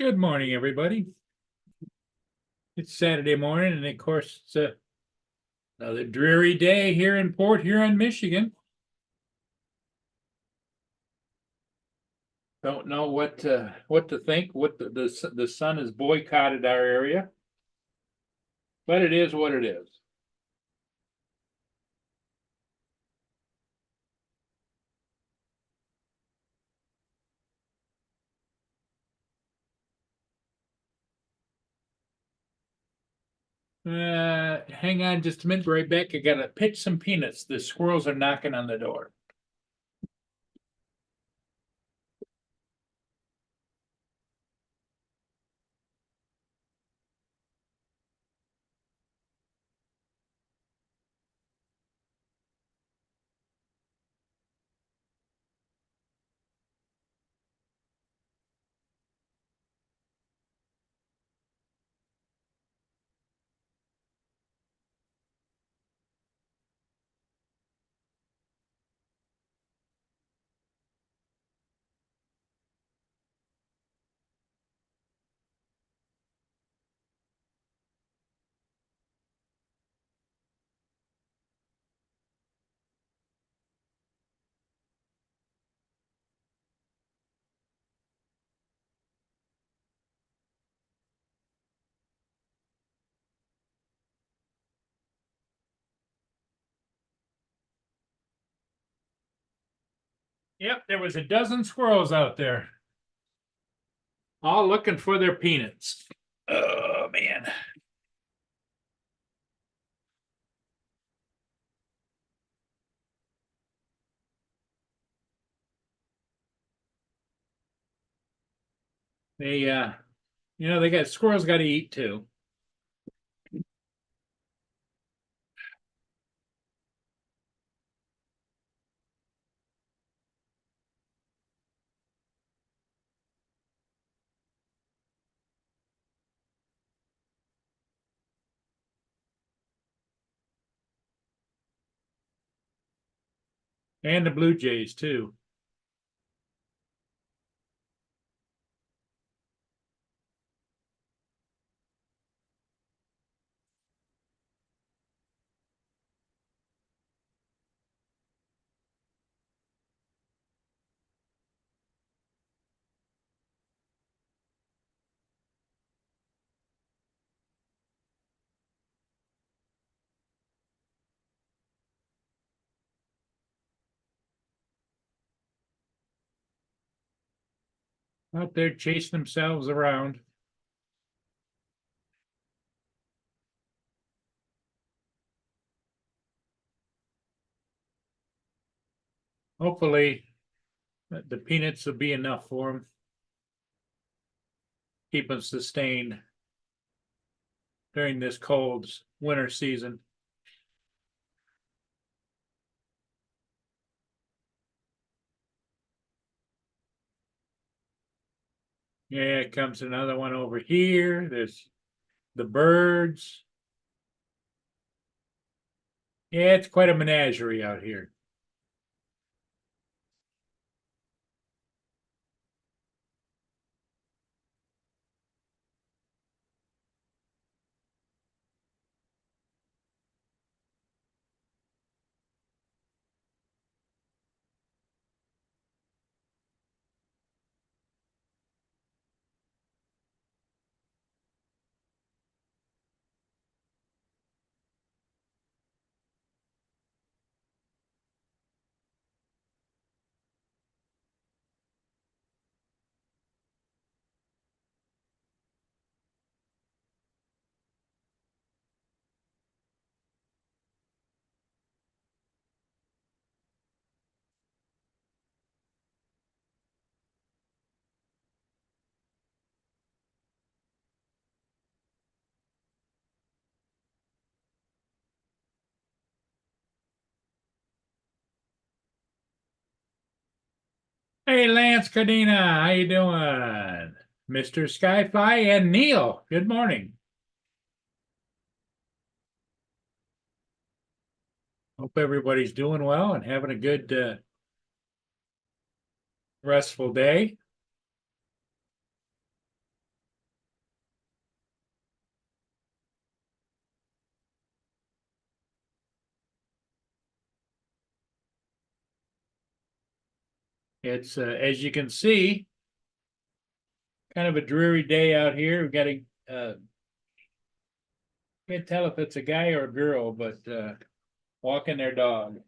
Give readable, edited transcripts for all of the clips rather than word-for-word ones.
Good morning, everybody. It's Saturday morning, and of course, it's another dreary day here in Port Huron, Michigan. Don't know what to think. What the sun has boycotted our area, but it is what it is. Hang on just a minute, right back. I gotta pitch some peanuts. The squirrels are knocking on the door. Yep, there was a dozen squirrels out there, all looking for their peanuts. Oh man. They they got squirrels got to eat too. And the Blue Jays too. Out there chasing themselves around. Hopefully, the peanuts will be enough for them. Keep them sustained during this cold winter season. Yeah, comes another one over here. There's the birds. Yeah, it's quite a menagerie out here. Hey, Lance Cadena, how you doing? Mr. Skyfly and Neil, good morning. Hope everybody's doing well and having a good restful day. It's as you can see, kind of a dreary day out here. We've got a can't tell if it's a guy or a girl, but walking their dog.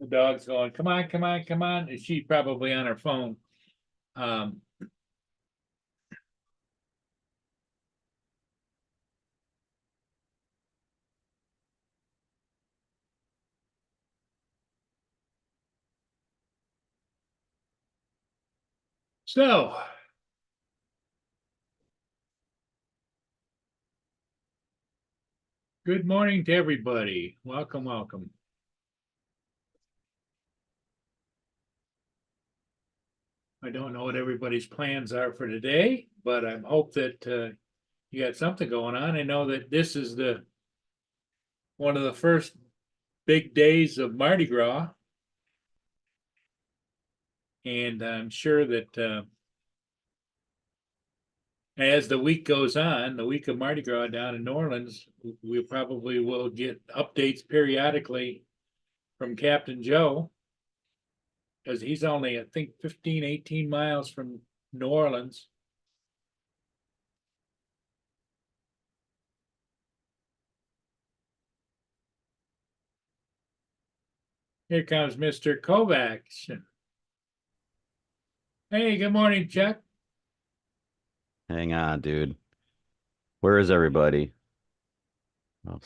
The dog's going, come on, come on, come on. And she's probably on her phone. Um, so good morning to everybody. Welcome, welcome. I don't know what everybody's plans are for today, but I hope that you got something going on. I know that this is the one of the first big days of Mardi Gras. And I'm sure that as the week goes on, the week of Mardi Gras down in New Orleans, we probably will get updates periodically from Captain Joe. Because he's only, I think, 15, 18 miles from New Orleans. Here comes Mr. Kovacs. Hey, good morning, Chuck. Hang on, dude. Where is everybody? Oh,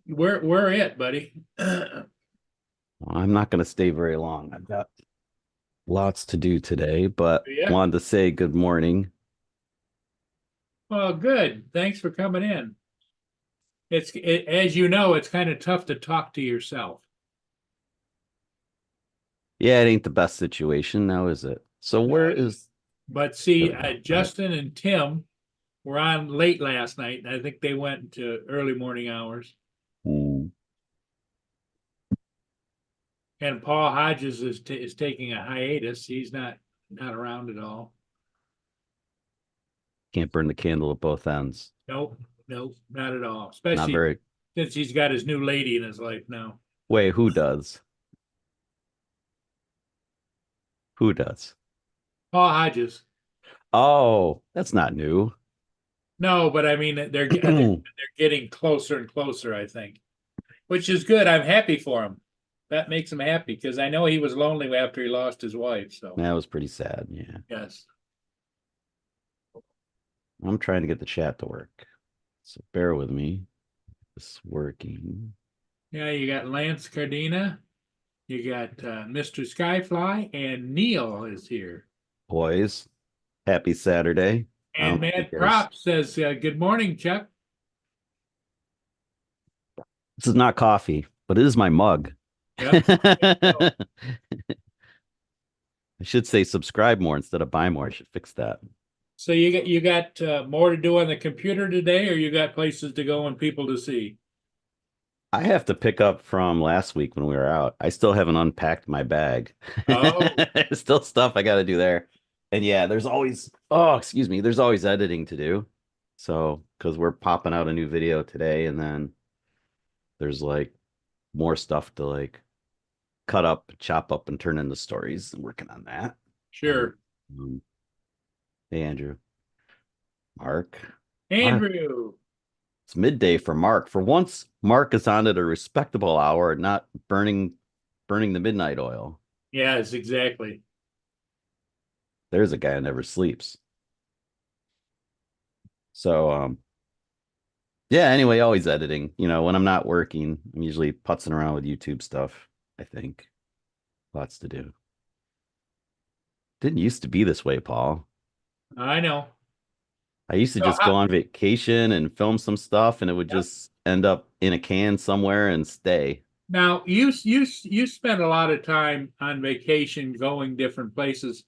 We're it, buddy. I'm not going to stay very long. I've got lots to do today, but Yeah. wanted to say good morning. Well, good. Thanks for coming in. As you know, it's kind of tough to talk to yourself. Yeah, it ain't the best situation now, is it? So where No, is but see, right. Justin and Tim were on late last night, and I think they went to early morning hours. Hmm. And Paul Hodges is taking a hiatus. He's not around at all. Can't burn the candle at both ends. Nope, nope, not at all. Not Especially very. since he's got his new lady in his life now. Wait, who does? Who does? Paul Hodges. Oh, that's not new. No, but I mean they're getting closer and closer, I think, which is good. I'm happy for him. That makes him happy because I know he was lonely after he lost his wife. So That was pretty sad. Yeah. yes. I'm trying to get the chat to work. So bear with me. It's working. Yeah, you got Lance Cardina, you got Mr. Skyfly, and Neil is here. Boys, happy Saturday. I And don't know if Matt you guys. Prop says, good morning, Chuck. This is not coffee, but it is my mug. Yep. I should say subscribe more instead of buy more. I should fix that. So you got more to do on the computer today, or you got places to go and people to see? I have to pick up from last week when we were out. I still haven't unpacked my bag. Oh, Still stuff I got to do there. And yeah, oh, excuse me, there's always editing to do. So, because we're popping out a new video today, and then there's like more stuff to like cut up, chop up, and turn into stories. I'm working on that. And, sure. um, hey, Andrew, Mark, Mark. Andrew. It's midday for Mark. For once, Mark is on at a respectable hour, not burning the midnight oil. Yes, exactly. There's a guy who never sleeps. So yeah, anyway, always editing. You know, when I'm not working, I'm usually putzing around with YouTube stuff, I think. Lots to do. Didn't used to be this way, Paul. I know. I used to So just go on vacation and film some stuff and it would yep. just end up in a can somewhere and stay. Now you spent a lot of time on vacation going different places.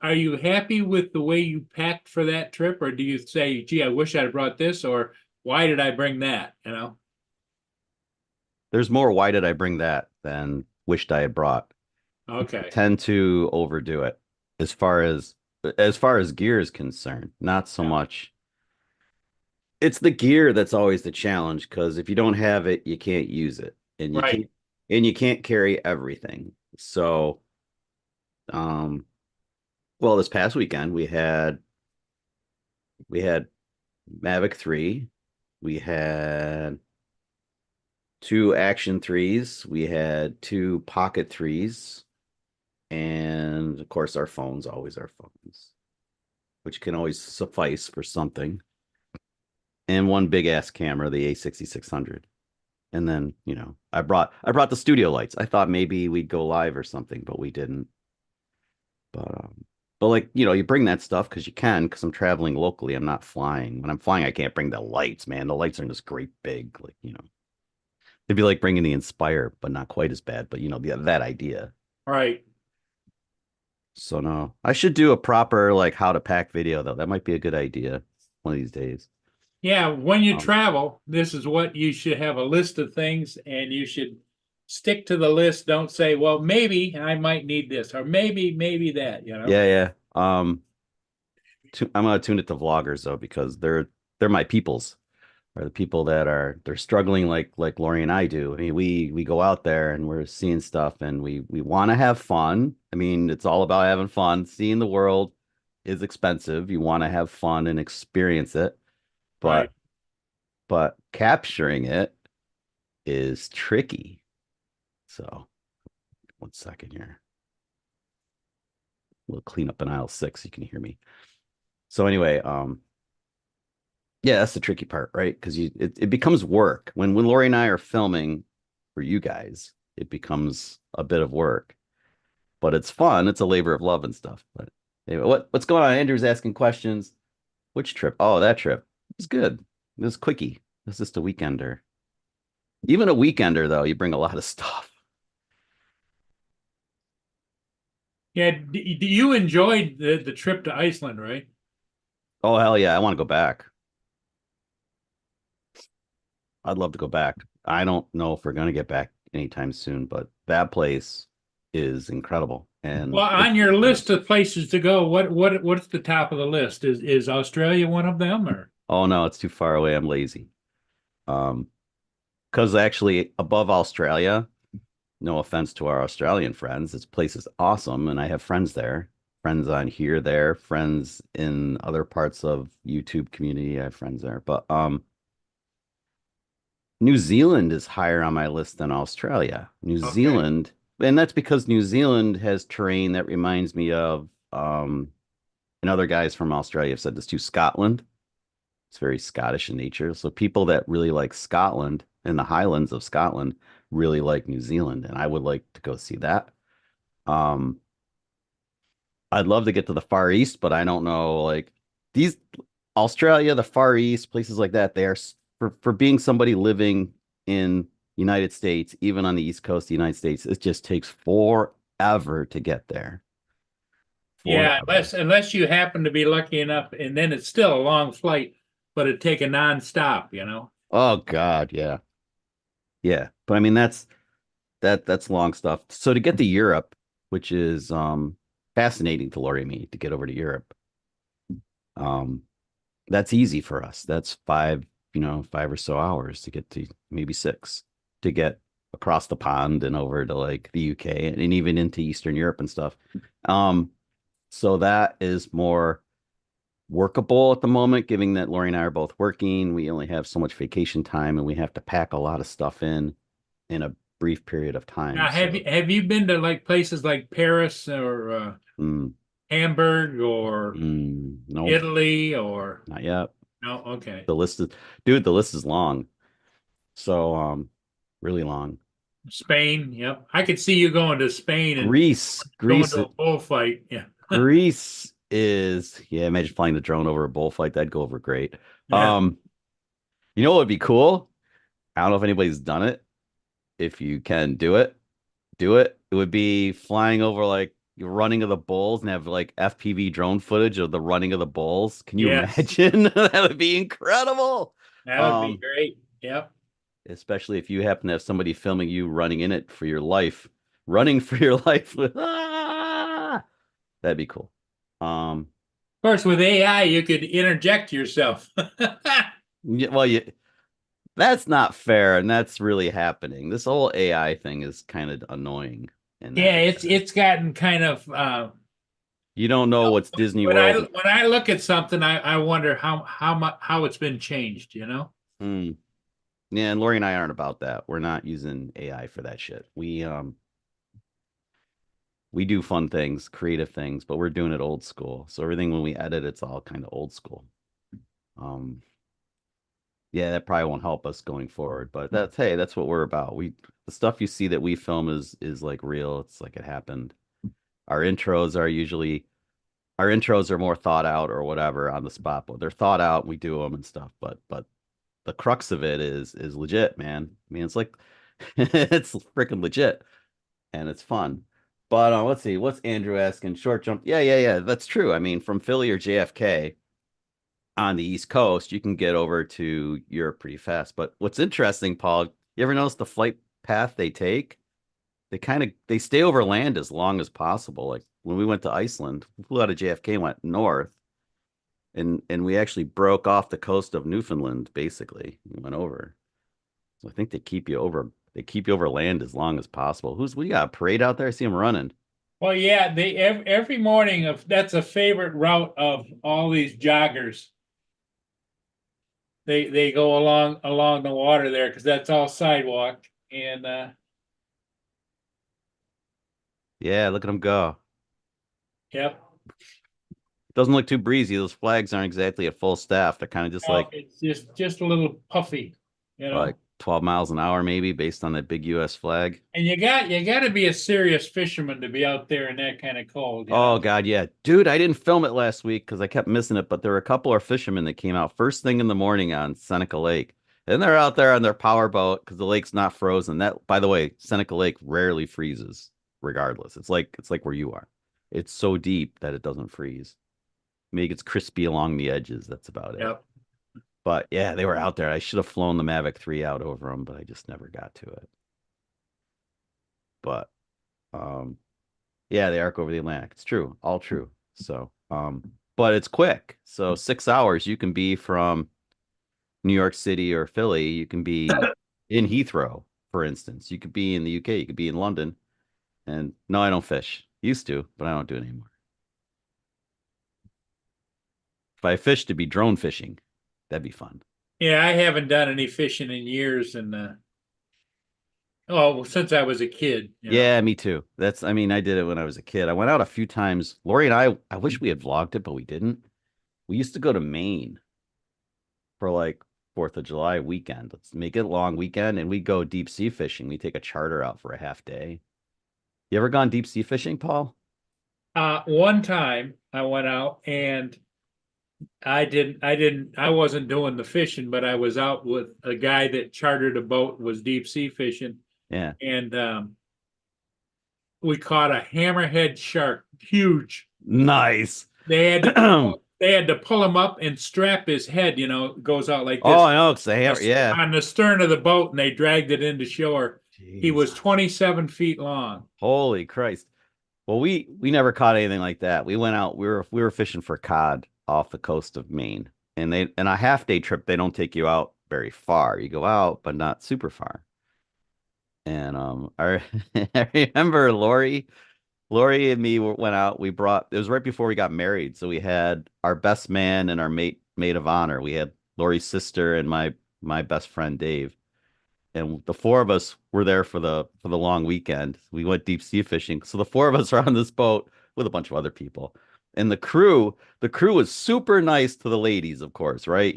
Are you happy with the way you packed for that trip, or do you say, gee, I wish I'd have brought this, or why did I bring that? You know? There's more why did I bring that than wished I had brought. Okay. Tend to overdo it as far as gear is concerned. Not so Yeah. much. it's the gear that's always the challenge because if you don't have it, you can't use it, Right. and you can't carry everything. So, um, well, this past weekend we had Mavic 3, we had two Action 3s, we had two Pocket 3s, and of course our phones, always our phones, which can always suffice for something, and one big ass camera, the A6600. And then, I brought the studio lights. I thought maybe we'd go live or something, but we didn't. But like, you bring that stuff because you can, because I'm traveling locally. I'm not flying. When I'm flying, I can't bring the lights, man. The lights are this great big, like, it'd be like bringing the Inspire, but not quite as bad. But that idea. Right. So no, I should do a proper like how to pack video though. That might be a good idea one of these days. Yeah, when you Um, travel, this is what you should have a list of things and you should stick to the list. Don't say, well, maybe I might need this or maybe that, you know? yeah, yeah. I'm gonna tune it to vloggers though because they're my peoples. Are the people that they're struggling like Lori and I do. I mean, we go out there and we're seeing stuff and we want to have fun. I mean, it's all about having fun. Seeing the world is expensive. You want to have fun and experience it, Right. but capturing it is tricky. So, one second here. We'll clean up in aisle 6 so you can hear me. So anyway, yeah, that's the tricky part, right? Because it becomes work. When Lori and I are filming for you guys, it becomes a bit of work, but it's fun. It's a labor of love and stuff. But anyway, what's going on? Andrew's asking questions. Which trip? Oh, that trip. It was good. It was quickie. It was just a weekender. Even a weekender, though, you bring a lot of stuff. Yeah, you enjoyed the trip to Iceland, right? Oh, hell yeah. I want to go back. I'd love to go back. I don't know if we're going to get back anytime soon, but that place is incredible. Well, And on your list of places to go, what's the top of the list? Is Australia one of them or? oh no, it's too far away. I'm lazy. Um, because actually above Australia, no offense to our Australian friends, this place is awesome and I have friends there. Friends on here, there, friends in other parts of YouTube community. I have friends there. But New Zealand is higher on my list than Australia. New Okay. Zealand, and that's because New Zealand has terrain that reminds me of and other guys from Australia have said this too, Scotland. It's very Scottish in nature. So people that really like Scotland and the Highlands of Scotland really like New Zealand, and I would like to go see that. Um, I'd love to get to the Far East, but I don't know like these Australia, the Far East, places like that. They are for being somebody living in United States, even on the East Coast of the United States, it just takes forever to get there. Yeah, Forever. unless you happen to be lucky enough, and then it's still a long flight, but it'd take a nonstop, you know? Oh God, yeah. Yeah. But I mean that's long stuff. So to get to Europe, which is fascinating to Lori and me to get over to Europe, um, that's easy for us. That's 5 or so hours to get to maybe 6 to get across the pond and over to like the UK and even into Eastern Europe and stuff. Um, so that is more workable at the moment, given that Lori and I are both working. We only have so much vacation time and we have to pack a lot of stuff in a brief period of time. Now, have So, you have you been to like places like Paris or mm, Hamburg or nope, Italy or not yet. no? Okay, The list is, dude, the list is long. So, really long. Spain. Yep, I could see you going to Spain and Greece, going Greece, to a bullfight. Yeah, Greece is, yeah, imagine flying the drone over a bullfight. That'd go over great. yeah, Um, you know what would be cool? I don't know if anybody's done it. If you can do it, do it. It would be flying over like the running of the bulls and have like FPV drone footage of the running of the bulls. Can you yes, imagine? That would be incredible. that would be Um, great. Yep. especially if you happen to have somebody filming you running in it for your life, running for your life with that'd be cool. Um, Of course, with AI, you could interject yourself. Well, that's not fair, and that's really happening. This whole AI thing is kind of annoying in that Yeah, regard. it's gotten kind of You don't know what's Disney when World. I look at something, I wonder how much how it's been changed, you know? Hmm. Yeah, and Lori and I aren't about that. We're not using AI for that shit. We do fun things, creative things, but we're doing it old school. So everything when we edit, it's all kind of old school. Um, yeah, that probably won't help us going forward, but that's hey, that's what we're about. The stuff you see that we film is like real. It's like it happened. Our intros are usually our intros are more thought out or whatever on the spot, but they're thought out. We do them and stuff, but the crux of it is legit, man. I mean, it's like it's freaking legit and it's fun. But let's see, what's Andrew asking? Short jump. Yeah. That's true. I mean, from Philly or JFK on the East Coast, you can get over to Europe pretty fast. But what's interesting, Paul, you ever notice the flight path they take? They stay over land as long as possible. Like when we went to Iceland, we flew out of JFK, went north, and we actually broke off the coast of Newfoundland, basically. We went over. So I think they keep you over land as long as possible. We got a parade out there? I see them running. Well, yeah, they every morning of that's a favorite route of all these joggers. They go along the water there because that's all sidewalk. And Yeah, look at them go. yep. Doesn't look too breezy. Those flags aren't exactly at full staff. They're kind of just Oh, it's just a little puffy, you like know. 12 miles an hour, maybe, based on that big US flag. And you got to be a serious fisherman to be out there in that kind of cold, you Oh know. God, yeah. Dude, I didn't film it last week because I kept missing it, but there were a couple of fishermen that came out first thing in the morning on Seneca Lake. And they're out there on their power boat because the lake's not frozen. That, by the way, Seneca Lake rarely freezes, regardless. It's like where you are. It's so deep that it doesn't freeze. Maybe it gets crispy along the edges. That's about it. Yep. But yeah, they were out there. I should have flown the Mavic 3 out over them, but I just never got to it. But um yeah, the arc over the Atlantic. It's true, all true. So, but it's quick. So 6 hours, you can be from New York City or Philly. You can be in Heathrow, for instance. You could be in the UK. You could be in London. And no, I don't fish. Used to, but I don't do it anymore. If I fish to be drone fishing, that'd be fun. Yeah, I haven't done any fishing in years, and oh, since I was a kid, you know. Yeah, me too. I mean, I did it when I was a kid. I went out a few times. Lori and I wish we had vlogged it, but we didn't. We used to go to Maine for like 4th of July weekend. Let's make it a long weekend and we go deep sea fishing. We take a charter out for a half day. You ever gone deep sea fishing, Paul? One time I went out and I wasn't doing the fishing, but I was out with a guy that chartered a boat, was deep sea fishing, Yeah. and we caught a hammerhead shark, huge. Nice. They had Oh, they had to pull him up and strap his head, you know, goes out like this I know. It's a hammer. Yeah. on the stern of the boat, and they dragged it into shore. He Jeez. was 27 feet long. Holy Christ. Well, we never caught anything like that. We went out, we were fishing for cod off the coast of Maine. And they in a half day trip, they don't take you out very far. You go out, but not super far. And I remember Lori and me went out. It was right before we got married, so we had our best man and our maid of honor. We had Lori's sister and my best friend Dave, and the four of us were there for the long weekend. We went deep sea fishing, so the four of us are on this boat with a bunch of other people, and the crew was super nice to the ladies, of course, right?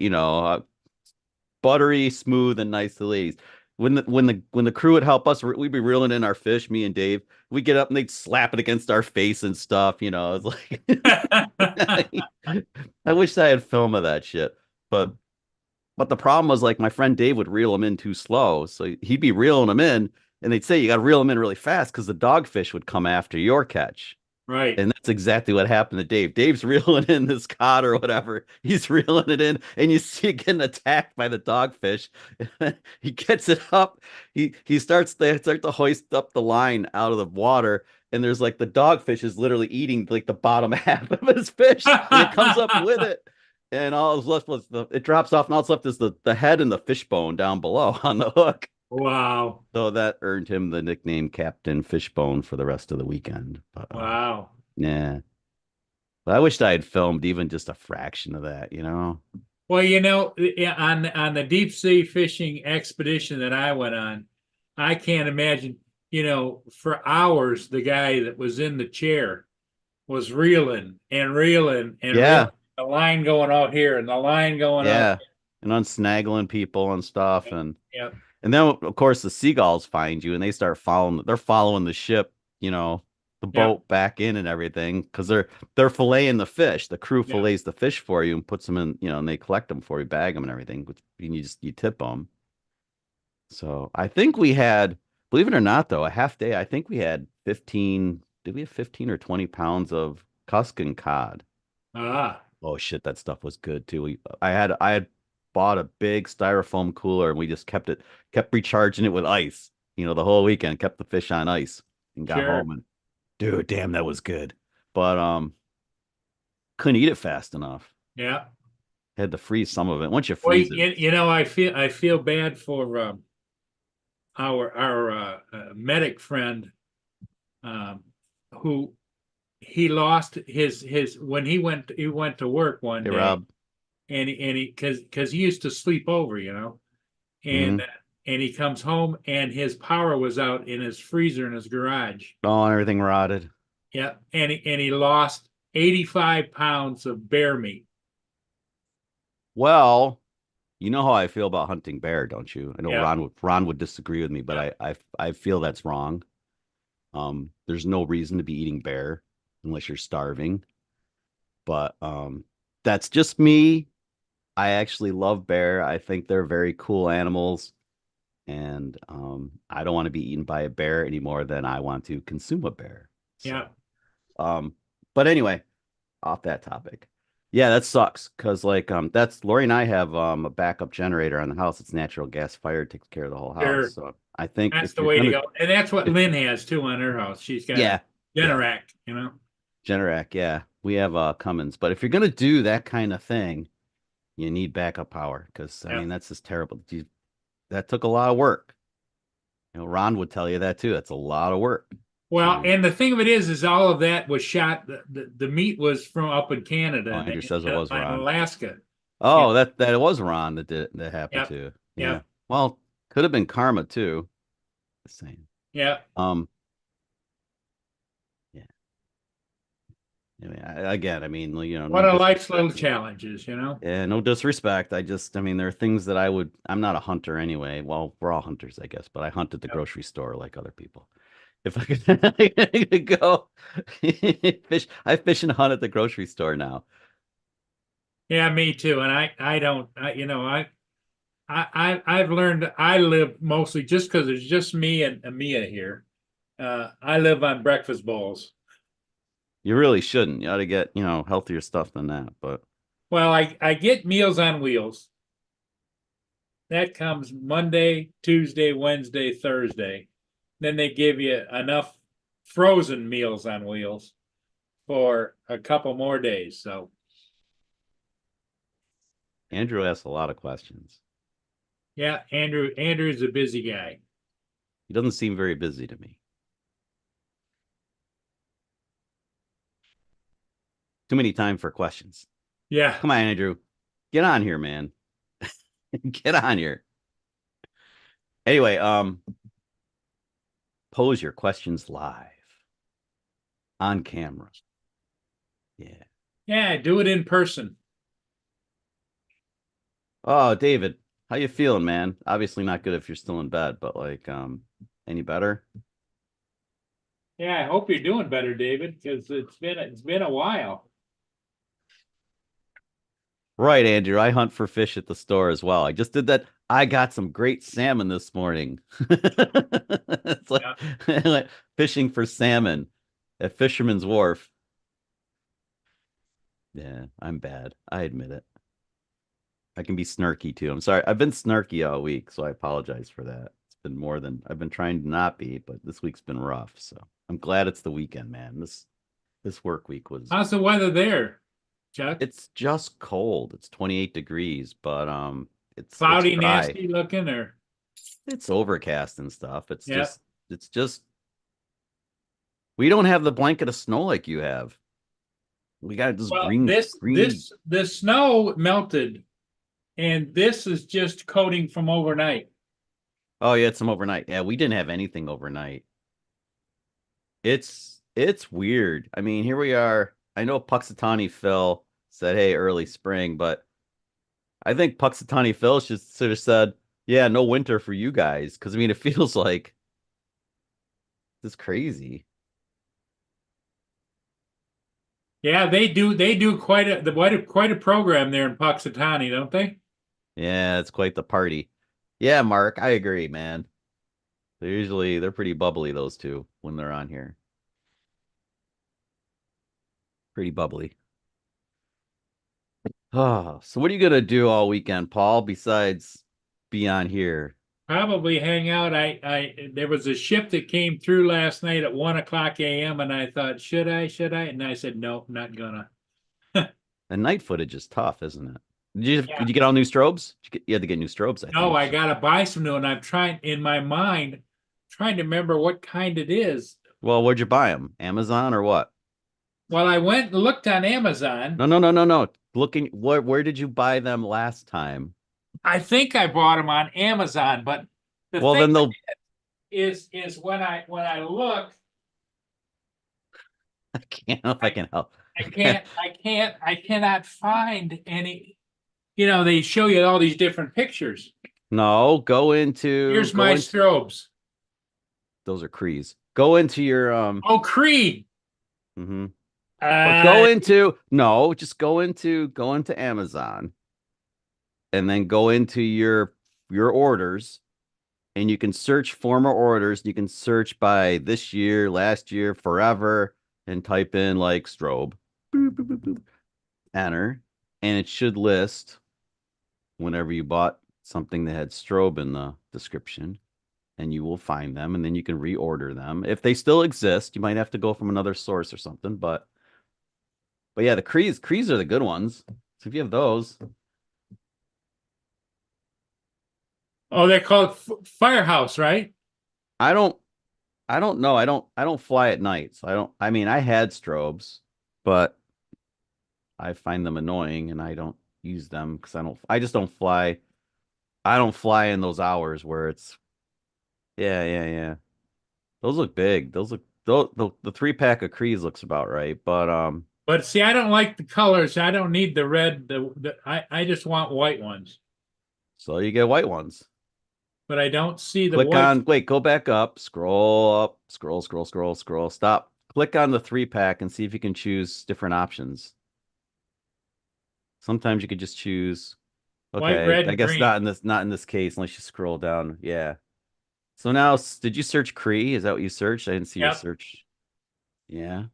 Buttery, smooth, and nice to the ladies. When the crew would help us, we'd be reeling in our fish, me and Dave. We'd get up and they'd slap it against our face and stuff. It's like I wish I had film of that shit. But the problem was like my friend Dave would reel them in too slow, so he'd be reeling them in, and they'd say you got to reel them in really fast because the dogfish would come after your catch. Right. And that's exactly what happened to Dave. Dave's reeling in this cod or whatever. He's reeling it in, and you see it getting attacked by the dogfish. He gets it up. They start to hoist up the line out of the water, and there's like the dogfish is literally eating like the bottom half of his fish, and it comes up with it. and all that's left was it drops off, and all that's left is the head and the fishbone down below on the hook. Wow. So that earned him the nickname Captain Fishbone for the rest of the weekend. But Wow. yeah, but I wished I had filmed even just a fraction of that, you know? Well, on the deep sea fishing expedition that I went on, I can't imagine, for hours the guy that was in the chair was reeling and reeling and reeling. Yeah, The line going out here and the line going out. yeah, and unsnaggling people and stuff, Yeah, and then of course the seagulls find you and they start following. They're following the ship, you know, the yeah, boat back in and everything because they're filleting the fish. The crew yeah, fillets the fish for you and puts them in, and they collect them for you, bag them and everything. And you tip them. So I think we had, believe it or not, though, a half day. I think we had 15. Did we have 15 or 20 pounds of Cuscan cod? ah, Oh shit, that stuff was good too. I had bought a big styrofoam cooler and we just kept recharging it with ice, the whole weekend, kept the fish on ice and got sure, home and dude, damn, that was good. But couldn't eat it fast enough. yeah. Had to freeze some of it. Once you Well, freeze it, I feel bad for our medic friend, um, who he lost his when he went to work one hey day, Rob. and he because he used to sleep over, and Hmm. and he comes home and his power was out in his freezer in his garage. Oh, and everything rotted. Yeah, and he lost 85 pounds of bear meat. Well, you know how I feel about hunting bear, don't you? I know Yeah, Ron would disagree with me, but yeah, I feel that's wrong. There's no reason to be eating bear unless you're starving. But that's just me. I actually love bear. I think they're very cool animals, and I don't want to be eaten by a bear any more than I want to consume a bear. yeah. So, um, but anyway, off that topic. Yeah, that sucks because like that's Lori and I have a backup generator on the house. It's natural gas fired, takes care of the whole house. Sure. So I think That's if the you're way to gonna, go. And that's what if Lynn has too on her house. She's got a yeah, yeah, Generac. Generac, yeah, we have Cummins. But if you're gonna do that kind of thing, you need backup power because I Yeah. mean that's just terrible. That took a lot of work. Ron would tell you that too. That's a lot of work. Well, To and the thing of it is all of that was shot. The meat was from up in Canada Oh, and Andrew says it was in Ron. Alaska. Yeah. Oh, that was Ron that happened Yep. to. Yeah. Yep. Well, could have been karma too. The same. Yep. Um. Yeah. I mean, again, I mean, no What are life's little disrespect. challenges? Yeah, no disrespect. I mean, there are things that I'm not a hunter anyway. Well, we're all hunters, I guess, but I hunt at the Yep. grocery store like other people. If I could go fish, I fish and hunt at the grocery store now. Yeah, me too. And I don't. I've learned I live mostly just because there's just me and Mia here. I live on breakfast bowls. You really shouldn't. You ought to get, healthier stuff than that. But Well, I get Meals on Wheels. That comes Monday, Tuesday, Wednesday, Thursday. Then they give you enough frozen Meals on Wheels for a couple more days. So Andrew asks a lot of questions. yeah, Andrew's a busy guy. He doesn't seem very busy to me. Too many time for questions. Yeah. Come on, Andrew. Get on here, man. Get on here. Anyway, pose your questions live on camera. Yeah. Yeah, do it in person. Oh, David, how you feeling, man? Obviously not good if you're still in bed, but like, any better? Yeah, I hope you're doing better, David, because it's been a while. Right, Andrew. I hunt for fish at the store as well. I just did that. I got some great salmon this morning. It's like, Yeah. like fishing for salmon at Fisherman's Wharf. Yeah, I'm bad. I admit it. I can be snarky too. I'm sorry. I've been snarky all week, so I apologize for that. It's been more than I've been trying to not be, but this week's been rough. So I'm glad it's the weekend, man. This work week was How's the weather there? Chuck? It's just cold. It's 28 degrees, but it's Cloudy, dry. nasty looking, or It's overcast and stuff. yeah. It's just we don't have the blanket of snow like you have. We got this Well, green greeny. the snow melted, and this is just coating from overnight. Oh yeah, it's some overnight. Yeah, we didn't have anything overnight. It's weird. I mean, here we are. I know Puxatawny Phil said, "Hey, early spring," but I think Puxatawny Phil should have said, "Yeah, no winter for you guys," because I mean, it feels like this crazy. Yeah, they do quite a program there in Puxatawny, don't they? Yeah, it's quite the party. Yeah, Mark, I agree, man. They're pretty bubbly, those two, when they're on here. Pretty bubbly. Oh, so what are you gonna do all weekend, Paul, besides be on here? Probably hang out. I there was a ship that came through last night at 1 o'clock a.m. and I thought, should I? Should I? And I said, no, not gonna. The night footage is tough, isn't it? Did Yeah. you get all new strobes? You had to get new strobes, I No, think. I gotta buy some new, and I'm trying in my mind, trying to remember what kind it is. Well, where'd you buy them? Amazon or what? Well, I went and looked on Amazon. No, no, no, no, no. Looking, where did you buy them last time? I think I bought them on Amazon, but the Well, thing then they'll. is when I look, I can't know if I I can help. I cannot find any. You know, they show you all these different pictures. No, Here's go my into strobes. those are Crees. Go into your Oh, Creed. mhm. But Uh, just go into Amazon and then go into your orders and you can search former orders. You can search by this year, last year, forever, and type in like strobe. Boop, boop, boop, boop, enter, and it should list whenever you bought something that had strobe in the description, and you will find them, and then you can reorder them. If they still exist, you might have to go from another source or something, but yeah, the Crees are the good ones. So if you have those, oh, they're called Firehouse, right? I don't I don't know. I don't fly at night. So I mean I had strobes, but I find them annoying and I don't use them because I just don't fly. I don't fly in those hours where it's yeah, yeah, yeah. Those look big. Those look the 3 pack of Crees looks about right. But But see, I don't like the colors. I don't need the red. I just want white ones. so you get white ones. But I don't see the Click white. on wait, go back up, scroll, stop. Click on the 3 pack and see if you can choose different options. Sometimes you could just choose White, okay, red, I and guess green. not in this case unless you scroll down. Yeah. So now did you search Cree? Is that what you searched? I didn't see your Yep. search. Yeah.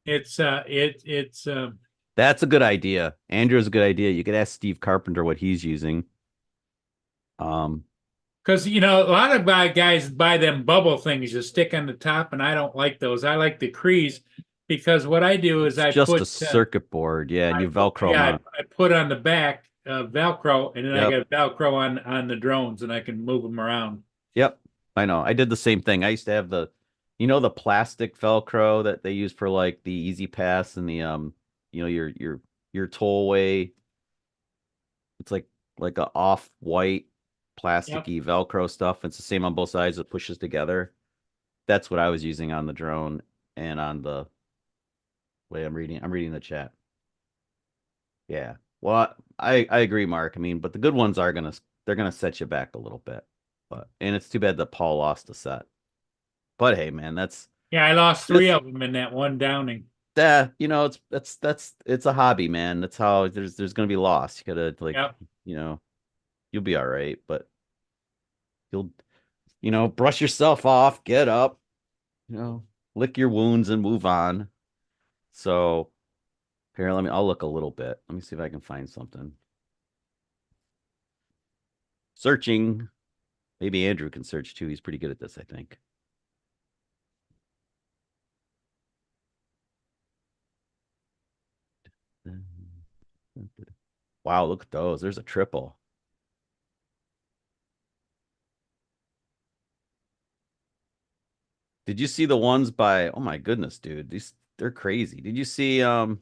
It's That's a good idea. Andrew's a good idea. You could ask Steve Carpenter what he's using. Um, because you know a lot of guys buy them bubble things to stick on the top, and I don't like those. I like the crease because what I do is it's just a circuit board. Yeah, and you Velcro them on. I put on the back Velcro, and then I Yep. got Velcro on the drones, and I can move them around. Yep. I know. I did the same thing. I used to have the plastic Velcro that they use for like the Easy Pass and the your tollway. It's like a off-white Yep. plasticky Velcro stuff. It's the same on both sides. It pushes together. That's what I was using on the drone and on the wait, I'm reading the chat. Yeah. Well, I agree, Mark. I mean, but the good ones are they're gonna set you back a little bit. But and it's too bad that Paul lost a set. But hey, man, Yeah, I lost three that's of them in that one downing. it's a hobby, man. That's how there's gonna be loss. You gotta like, Yep. you know, you'll be all right, but you'll brush yourself off, get up, lick your wounds and move on. So here, I'll look a little bit. Let me see if I can find something. Searching. Maybe Andrew can search too. He's pretty good at this, I think. Wow, look at those. There's a triple. Did you see the ones by, oh my goodness, dude. They're crazy. Did you see here,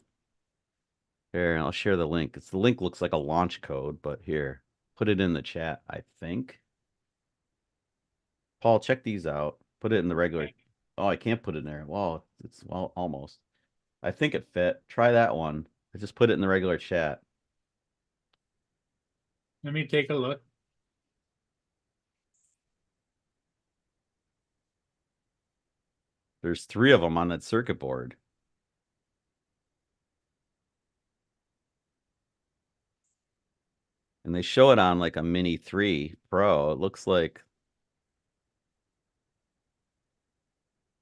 I'll share the link. The link looks like a launch code, but here, put it in the chat, I think. Paul, check these out. Put it in the regular. Oh, I can't put it in there. Well, it's well almost. I think it fit. Try that one. I just put it in the regular chat. Let me take a look. There's 3 of them on that circuit board. And they show it on like a Mini 3 Pro. It looks like.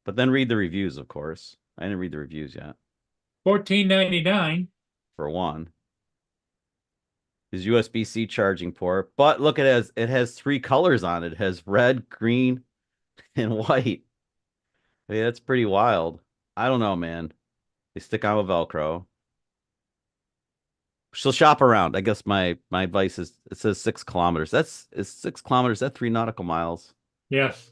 But then read the reviews, of course. I didn't read the reviews yet. $14.99. For one. His USB-C charging port. But look, it has 3 colors on it. It has red, green, and white. Yeah, that's pretty wild. I don't know, man. They stick on with Velcro. So shop around. I guess my advice is it says 6 kilometers. Is 6 kilometers. That 3 nautical miles. Yes.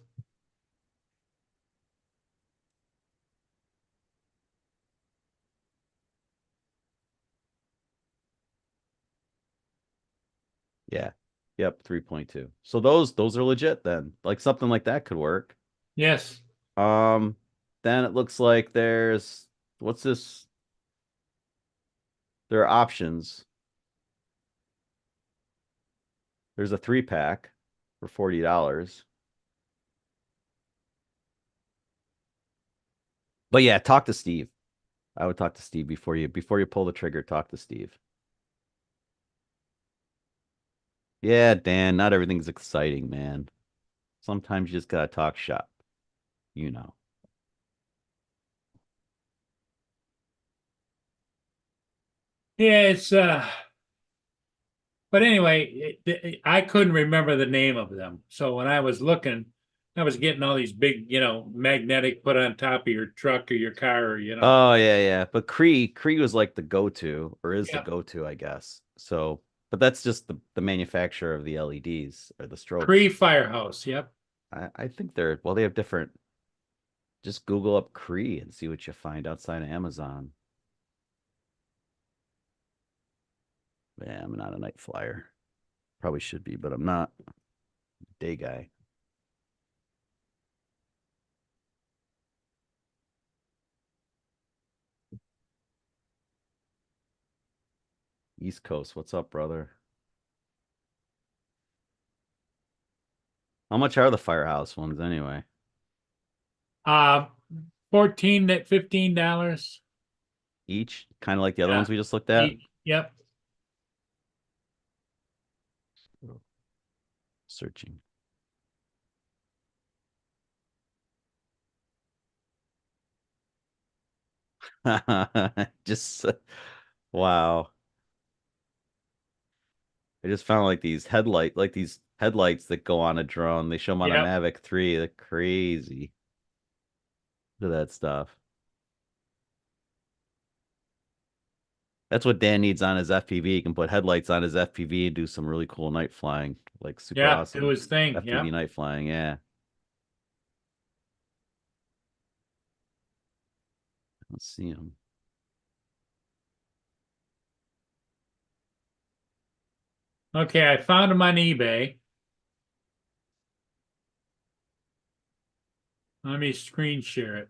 Yeah. Yep, 3.2. So those are legit then. Like something like that could work. Yes. Um, then it looks like there's what's this? There are options. There's a 3-pack for $40. But yeah, talk to Steve. I would talk to Steve before you pull the trigger, talk to Steve. Yeah, Dan, not everything's exciting, man. Sometimes you just gotta talk shop, you know. Yeah, it's but anyway, I couldn't remember the name of them. So when I was looking, I was getting all these big, magnetic put on top of your truck or your car, or. Oh yeah, yeah. But Cree was like the go-to, or is the Yeah. go-to, I guess. So, but that's just the manufacturer of the LEDs or the Cree strobes. Firehouse. Yep. I think they're well, they have different. Just Google up Cree and see what you find outside of Amazon. Yeah, I'm not a night flyer. Probably should be, but I'm not. Day guy. East Coast. What's up, brother? How much are the Firehouse ones anyway? Uh 14 to $15. Each, kind of like the other Yeah. ones we just looked at. Yep. Searching. Just wow. I just found like these headlights that go on a drone. They show them on a Yep. Mavic 3. They're crazy. Look at that stuff. That's what Dan needs on his FPV. He can put headlights on his FPV and do some really cool night flying, like super Yeah. Do awesome his thing. FPV Yep. night flying. Yeah. Let's see him. Okay, I found them on eBay. Let me screen share it.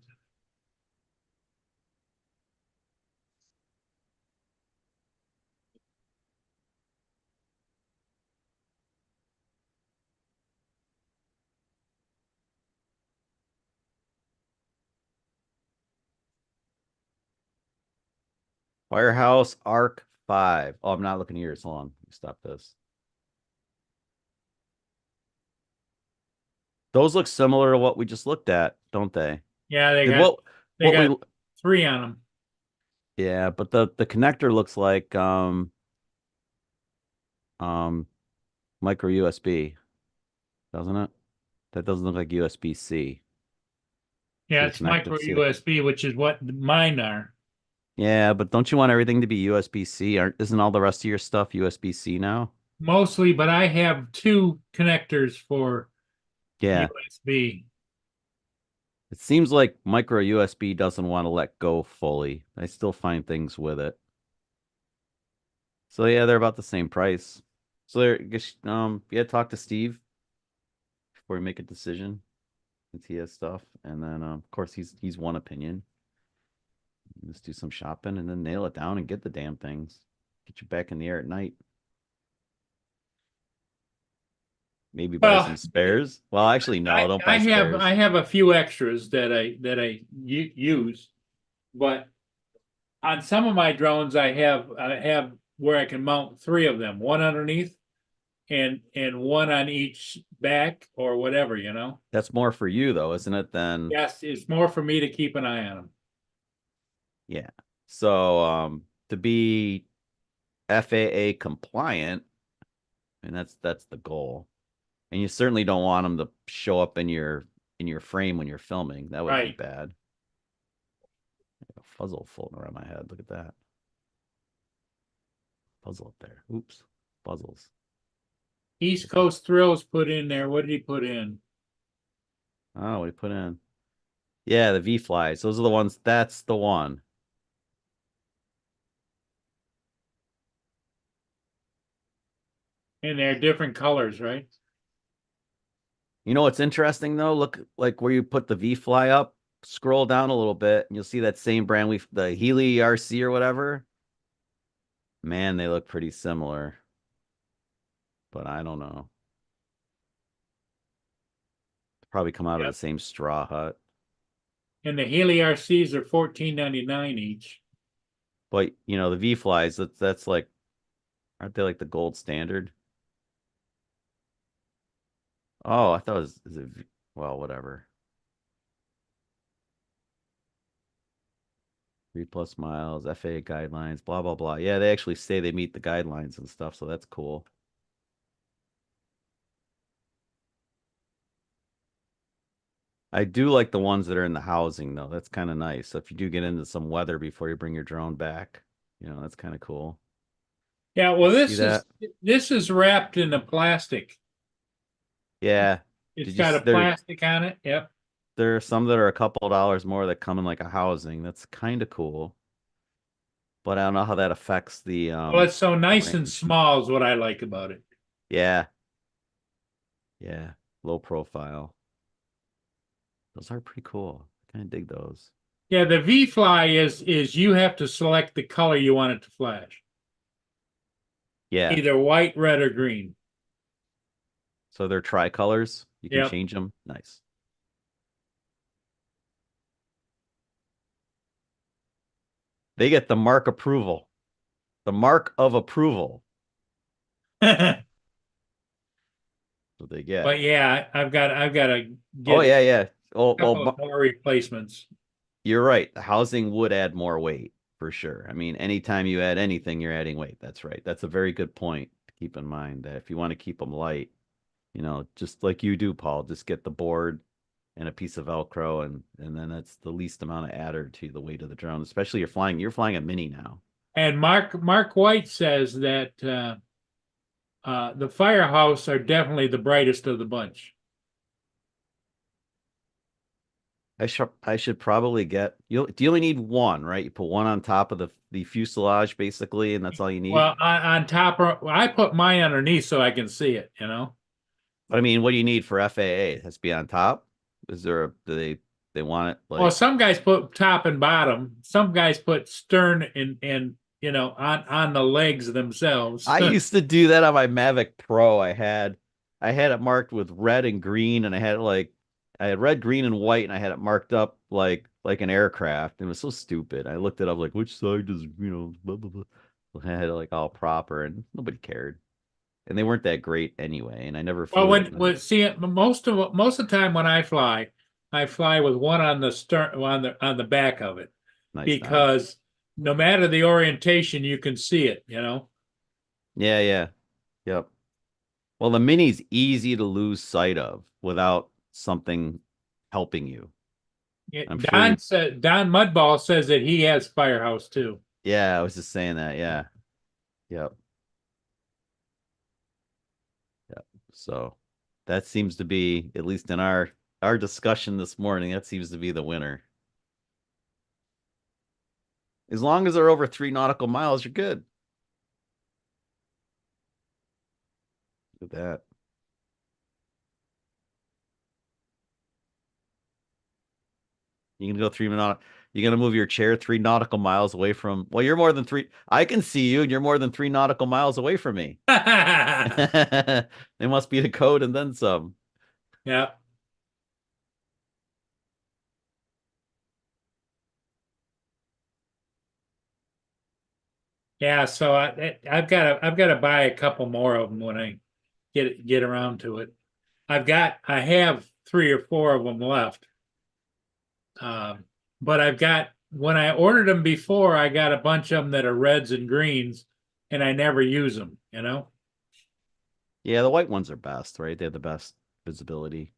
Firehouse Arc 5. Oh, I'm not looking here. Hold on. Let me stop this. Those look similar to what we just looked at, don't they? Yeah, they Did got they what got we 3 on them. yeah, but the connector looks like um micro USB, doesn't it? That doesn't look like USB-C. See Yeah, the it's connector? micro See the USB, which is what mine are. Yeah, but don't you want everything to be USB-C? Isn't all the rest of your stuff USB-C now? Mostly, but I have two connectors for Yeah. USB. It seems like micro USB doesn't want to let go fully. I still find things with it. So yeah, they're about the same price. So there, yeah, talk to Steve before you make a decision. Since he has stuff, and then of course he's one opinion. Just do some shopping and then nail it down and get the damn things. Get you back in the air at night. Maybe buy Well, some spares. Well, actually, no, don't I buy have spares. I have a few extras that use, but on some of my drones I have where I can mount three of them, one underneath and one on each back or whatever, you know. That's more for you though, isn't it? Than Yes, it's more for me to keep an eye on them. yeah. So to be FAA compliant, and that's the goal. And you certainly don't want them to show up in your frame when you're filming. That would be Right. bad. A fuzzle floating around my head. Look at that. Puzzle up there. Oops. Puzzles. East Coast Thrills put in there. What did he put in? Oh, what he put in? Yeah, the V flies. Those are the ones. That's the one. And they're different colors, right? You know what's interesting though? Look like where you put the V fly up, scroll down a little bit, and you'll see that same brand the Healy RC or whatever. Man, they look pretty similar. But I don't know. Probably come out of the Yep. same straw hut. And the Healy RCs are $14.99 each. But you know, the V flies, that's like aren't they like the gold standard? Oh, I thought it was is it well, whatever. 3+ miles, FAA guidelines, blah blah blah. Yeah, they actually say they meet the guidelines and stuff, so that's cool. I do like the ones that are in the housing though. That's kind of nice. So if you do get into some weather before you bring your drone back, you know, that's kind of cool. Yeah, well, See that? this is wrapped in a plastic. Yeah. It's Did you got a plastic on it. Yep. there are some that are a couple dollars more that come in like a housing. That's kind of cool. But I don't know how that affects the Well, it's so nice and range. small is what I like about it. Yeah. Yeah. Low profile. Those are pretty cool. I kind of dig those. Yeah, the V Fly is you have to select the color you want it to flash, Yeah. either white, red, or green. So they're tricolors. You can Yep. change them. Nice. They get the mark approval. The mark of approval. But What they get. yeah, I've got to Oh get yeah, yeah. Oh a well, couple of more replacements. you're right. The housing would add more weight for sure. I mean, anytime you add anything, you're adding weight. That's right. That's a very good point to keep in mind that if you want to keep them light, you know, just like you do, Paul, just get the board and a piece of Velcro, and then that's the least amount of adder to the weight of the drone. Especially you're flying a mini now. And Mark White says that the Firehouse are definitely the brightest of the bunch. I should probably get you only need one, right? You put one on top of the fuselage basically, and that's all you need. Well, on top, I put mine underneath so I can see it. You know. But I mean, what do you need for FAA? It has to be on top. Is there a do they want it Well, like some guys put top and bottom. Some guys put stern and you know on the legs themselves. I used to do that on my Mavic Pro. I had it marked with red and green, and I had red, green, and white, and I had it marked up like an aircraft. And it was so stupid. I looked it up like which side does blah blah blah. I had it like all proper, and nobody cared. And they weren't that great anyway. And I never Well, flew it at night. when see most of the time when I fly with one on the stern on the back of it Nice, nice. because no matter the orientation, you can see it. You know. Yeah, yeah, yep. Well, the mini's easy to lose sight of without something helping you. Yeah, I'm sure you. Don Mudball says that he has Firehouse too. Yeah, I was just saying that. Yeah. Yep. Yep. So that seems to be, at least in our discussion this morning, that seems to be the winner. As long as they're over 3 nautical miles, you're good. Look at that. You can go you're gonna move your chair 3 nautical miles away from, well, you're more than three. I can see you, and you're more than 3 nautical miles away from me. It must be the code and then some. Yeah. Yeah, so I've got to buy a couple more of them when I get around to it. I have 3 or 4 of them left. Um, but when I ordered them before, I got a bunch of them that are reds and greens, and I never use them, you know. Yeah, the white ones are best, right? They have the best visibility.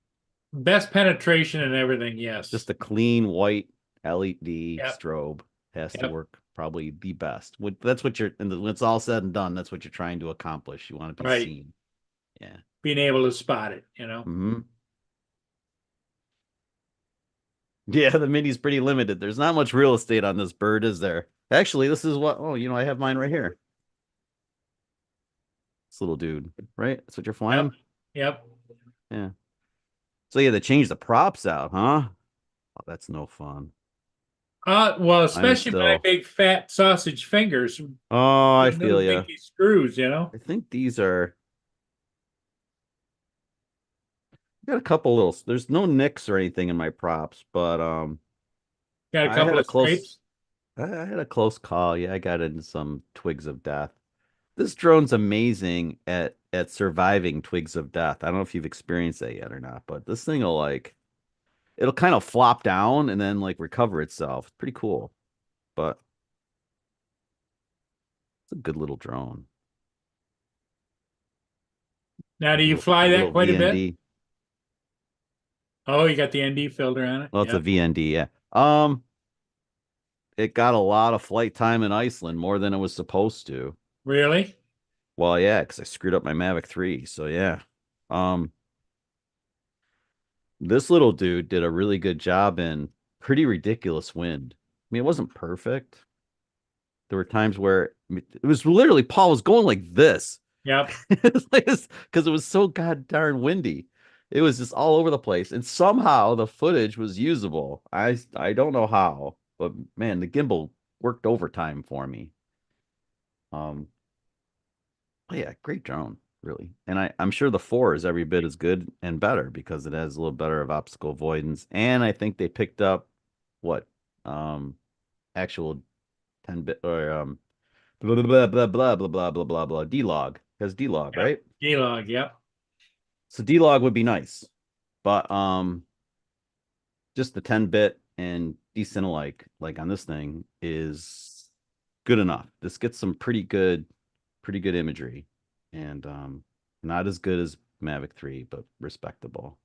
Best penetration and everything, yes. Just a clean white LED Yep, strobe has to yep, work probably the best. That's what and when it's all said and done, that's what you're trying to accomplish. You want to be right. seen. Yeah. Being able to spot it, you know. Hmm. Yeah, the mini's pretty limited. There's not much real estate on this bird, is there? Actually, this is what, oh, I have mine right here. This little dude, right? That's what you're Yep, flying? yep. Yeah. So yeah, they changed the props out, huh? Oh, that's no fun. Well, I'm especially my still. big fat sausage fingers, Oh, I little feel you. dinky screws, you know. I think these are got a couple little. There's no nicks or anything in my props, but Got a I had couple a of close. scrapes. I had a close call. Yeah, I got into some twigs of death. This drone's amazing at surviving twigs of death. I don't know if you've experienced that yet or not, but this thing will it'll kind of flop down and then like recover itself. It's pretty cool. But it's a good little drone. Now, do you A fly that little quite a bit? VND. Oh, you got the ND filter on it. Well, it's a Yep. VND, yeah. It got a lot of flight time in Iceland, more than it was supposed to. Really? Well, yeah, because I screwed up my Mavic 3. So yeah. Um, this little dude did a really good job in pretty ridiculous wind. I mean, it wasn't perfect. There were times where it was literally Paul was going like this. Yep. Because it was so god darn windy. It was just all over the place. And somehow the footage was usable. I don't know how, but man, the gimbal worked overtime for me. Um, oh yeah, great drone, really. And I'm sure the 4 is every bit as good and better because it has a little better of obstacle avoidance. And I think they picked up what actual 10 bit or blah blah blah blah blah blah blah blah blah D-Log. Has D-Log, Yep. right? G-Log. Yep. So D-Log would be nice. But just the 10-bit and decent like on this thing is good enough. This gets some pretty good imagery. And not as good as Mavic 3, but respectable.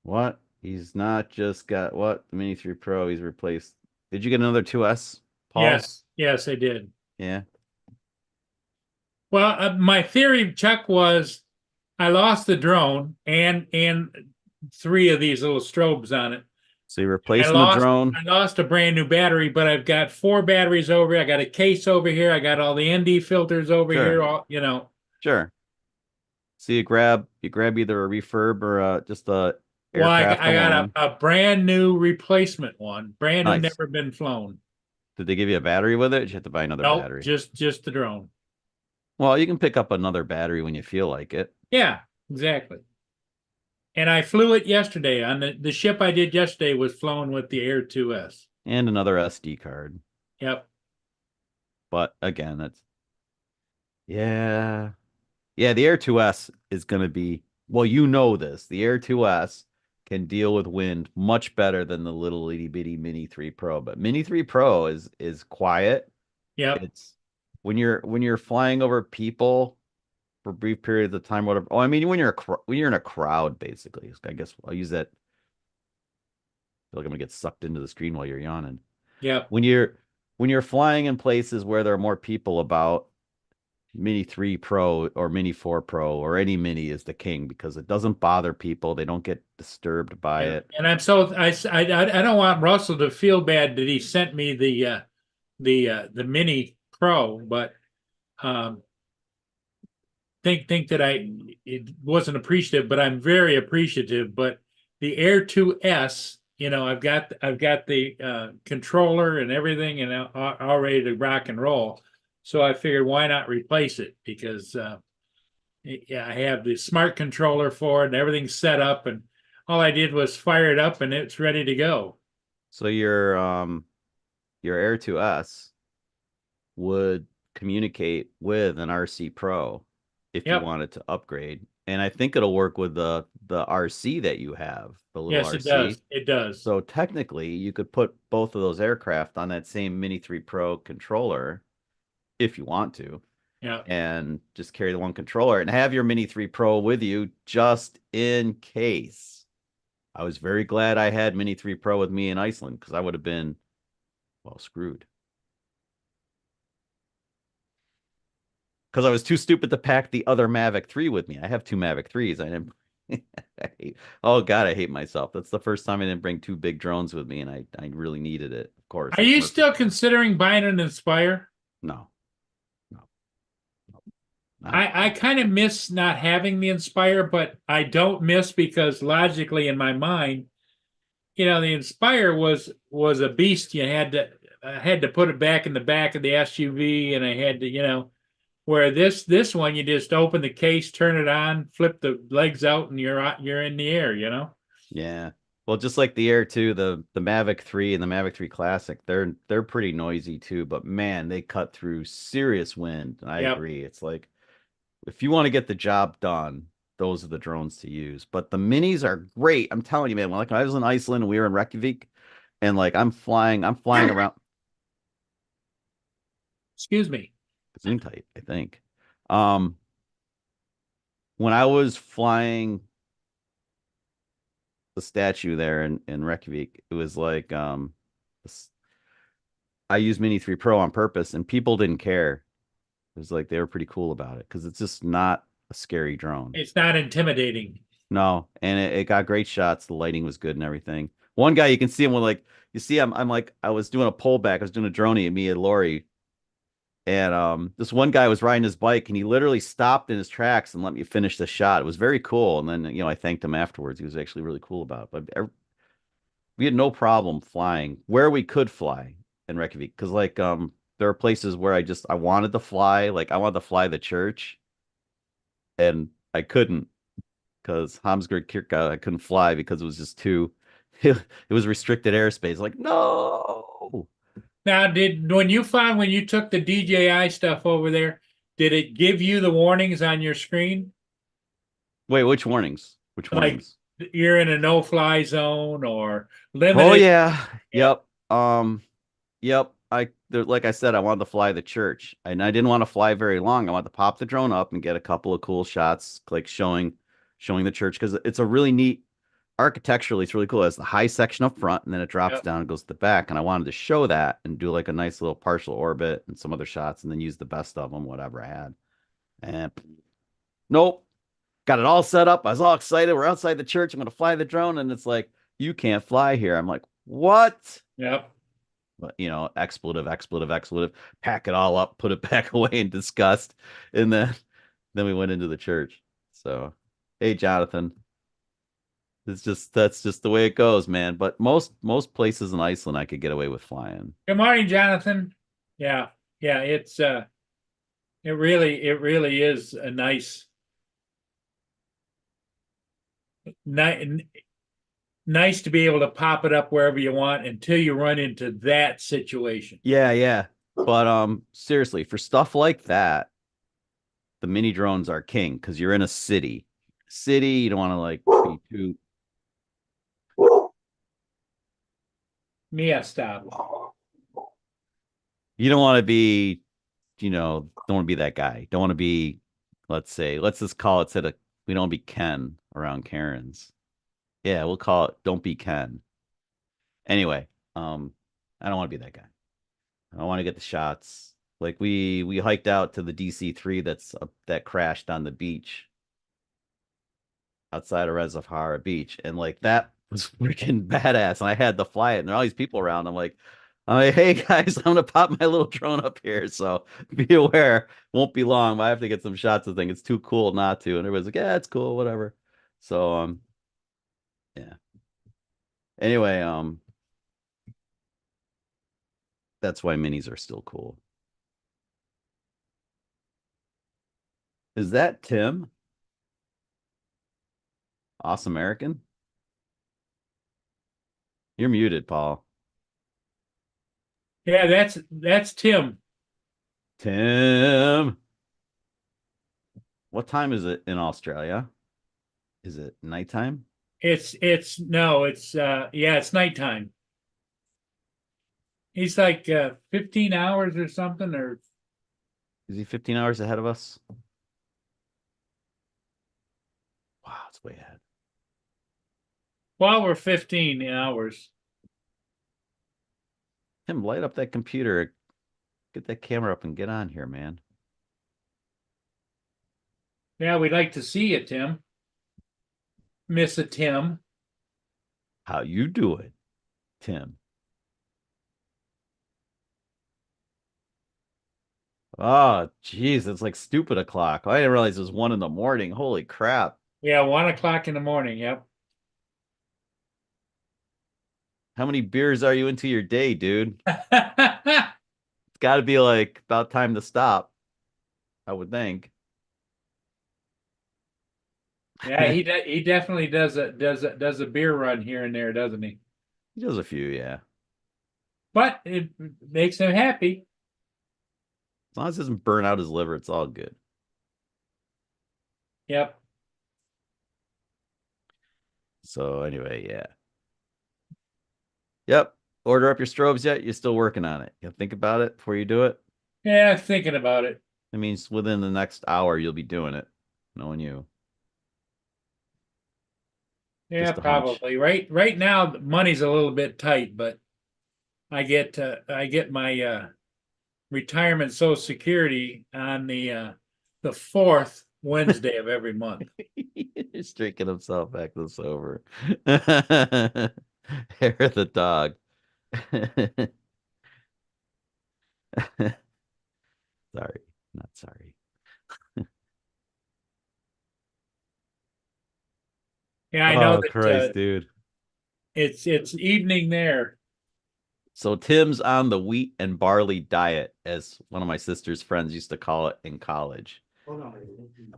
What? He's not just got what? The Mini 3 Pro, he's replaced. Did you get another 2S, Paul? Yes. Yes, I did. Yeah. Well, my theory, Chuck, was I lost the drone and 3 of these little strobes on it. So you're replacing the drone. I lost a brand new battery, but I've got 4 batteries over here. I got a case over here. I got all the ND filters over Sure. here. All you know. Sure. So you grab either a refurb or just a Well, aircraft I got alone. a brand new replacement one, brand new, Nice. never been flown. Did they give you a battery with it? Or did you have to buy another Nope, battery? just the drone. Well, you can pick up another battery when you feel like it. Yeah, exactly. And I flew it yesterday on the ship I did yesterday was flown with the Air 2S. And another SD card. Yep. But again, that's yeah. Yeah, the Air 2S is gonna be well, this. The Air 2S can deal with wind much better than the little itty bitty Mini 3 Pro. But Mini 3 Pro is quiet. Yep. It's when you're flying over people for brief periods of time, whatever. Oh, I mean, when you're in a crowd, basically. I guess I'll use that. I feel like I'm gonna get sucked into the screen while you're yawning. Yeah. When you're flying in places where there are more people about, Mini 3 Pro or Mini 4 Pro or any Mini is the king because it doesn't bother people. They don't get disturbed by Yeah. it. And I don't want Russell to feel bad that he sent me the Mini Pro, but um think that it wasn't appreciative, but I'm very appreciative. But the Air 2S, I've got the controller and everything and all ready to rock and roll. So I figured why not replace it because yeah, I have the smart controller for it and everything's set up and all I did was fire it up and it's ready to go. So your Air 2S would communicate with an RC Pro if you Yep. wanted to upgrade. And I think it'll work with the RC that you have, the little Yes, it RC. does. It does. So technically, you could put both of those aircraft on that same Mini 3 Pro controller if you want to, Yeah. and just carry the one controller and have your Mini 3 Pro with you just in case. I was very glad I had Mini 3 Pro with me in Iceland because I would have been, well, screwed. Because I was too stupid to pack the other Mavic 3 with me. I have two Mavic 3s. I didn't. Oh God, I hate myself. That's the first time I didn't bring two big drones with me, and I really needed it. Of course, Are like you Murphy. still considering buying an Inspire? No, no, no, not I kind of miss not having the Inspire, but I don't miss because logically in my mind, the Inspire was a beast. I had to put it back in the back of the SUV, and I had to, where this one you just open the case, turn it on, flip the legs out, and you're in the air. Yeah. Well, just like the Air 2, the Mavic 3 and the Mavic 3 Classic, they're pretty noisy too, but man, they cut through serious wind. And I Yep. agree. It's like if you want to get the job done, those are the drones to use. But the minis are great. I'm telling you, man. Like when I was in Iceland and we were in Reykjavik, and like I'm flying around Excuse me. Gesundheit, I think. Um, when I was flying the statue there in Reykjavik, it was like I used Mini 3 Pro on purpose and people didn't care. It was like they were pretty cool about it because it's just not a scary drone. It's not intimidating. No, and it got great shots. The lighting was good and everything. One guy you can see him with like you see I'm like I was doing a pullback, I was doing a droney at me and Lori. And this one guy was riding his bike and he literally stopped in his tracks and let me finish the shot. It was very cool. And then, I thanked him afterwards. He was actually really cool about it. But we had no problem flying where we could fly in Reykjavik because like there are places where I wanted to fly, like I wanted to fly the church and I couldn't because Hamsgard Kirka I couldn't fly because it was just too it was restricted airspace. Like no. Now, when you took the DJI stuff over there, did it give you the warnings on your screen? Wait, which warnings? Which Like warnings? you're in a no-fly zone or Oh limited? yeah. Yeah. Yep. Yep. Like I said, I wanted to fly the church, and I didn't want to fly very long. I wanted to pop the drone up and get a couple of cool shots, like showing the church because it's a really neat architecturally. It's really cool. It has the high section up front, and then it drops Yep. down and goes to the back. And I wanted to show that and do like a nice little partial orbit and some other shots, and then use the best of them, whatever I had. And nope, got it all set up. I was all excited. We're outside the church. I'm going to fly the drone, and it's like you can't fly here. I'm like, what? Yep. But expletive, expletive, expletive, pack it all up, put it back away in disgust, and then we went into the church. So, hey, Jonathan, that's just the way it goes, man. But most places in Iceland, I could get away with flying. Good morning, Jonathan. Yeah. Yeah. It really is a nice, nice to be able to pop it up wherever you want until you run into that situation. Yeah, yeah. But seriously, for stuff like that, the mini drones are king because you're in a city. City, you don't want to like be too. Mia, stop. You don't want to be, don't want to be that guy. Don't want to be let's say, let's just call it instead of we don't be Ken around Karen's. Yeah, we'll call it don't be Ken. Anyway, I don't want to be that guy. I want to get the shots. Like we hiked out to the DC-3 that crashed on the beach outside of Reservoir Beach, and like that was freaking badass. And I had to fly it, and there are all these people around. I'm like, hey guys, I'm gonna pop my little drone up here, so be aware. Won't be long, but I have to get some shots of the thing. It's too cool not to. And everybody's like, yeah, it's cool, whatever. So yeah. Anyway, that's why minis are still cool. Is that Tim? Awesome American? You're muted, Paul. Yeah, that's Tim. Tim. What time is it in Australia? Is it nighttime? It's no, it's yeah, it's nighttime. He's like 15 hours or something, or Is he 15 hours ahead of us? Wow, it's way ahead. well, we're 15 hours. Tim, light up that computer. Get that camera up and get on here, man. Yeah, we'd like to see you, Tim. Miss a Tim. How you doing, Tim? Oh, geez, it's like stupid o'clock. I didn't realize it was 1 in the morning. Holy crap. Yeah, 1 o'clock in the morning. Yep. How many beers are you into your day, dude? It's got to be like about time to stop, I would think. Yeah, he definitely does a beer run here and there, doesn't he? He does a few, yeah. But it makes him happy. As long as it doesn't burn out his liver, it's all good. Yep. So anyway, yeah. Yep. Order up your strobes yet? You're still working on it. You think about it before you do it. Yeah, thinking about it. It means within the next hour you'll be doing it. Knowing you. Yeah, Just a hunch. probably. Right now, the money's a little bit tight, but I get my retirement Social Security on the fourth Wednesday of every month. He's drinking himself back to sober. Hair of the dog. Sorry, not sorry. Yeah, I know Oh that Christ, dude. it's evening there. So Tim's on the wheat and barley diet, as one of my sister's friends used to call it in college.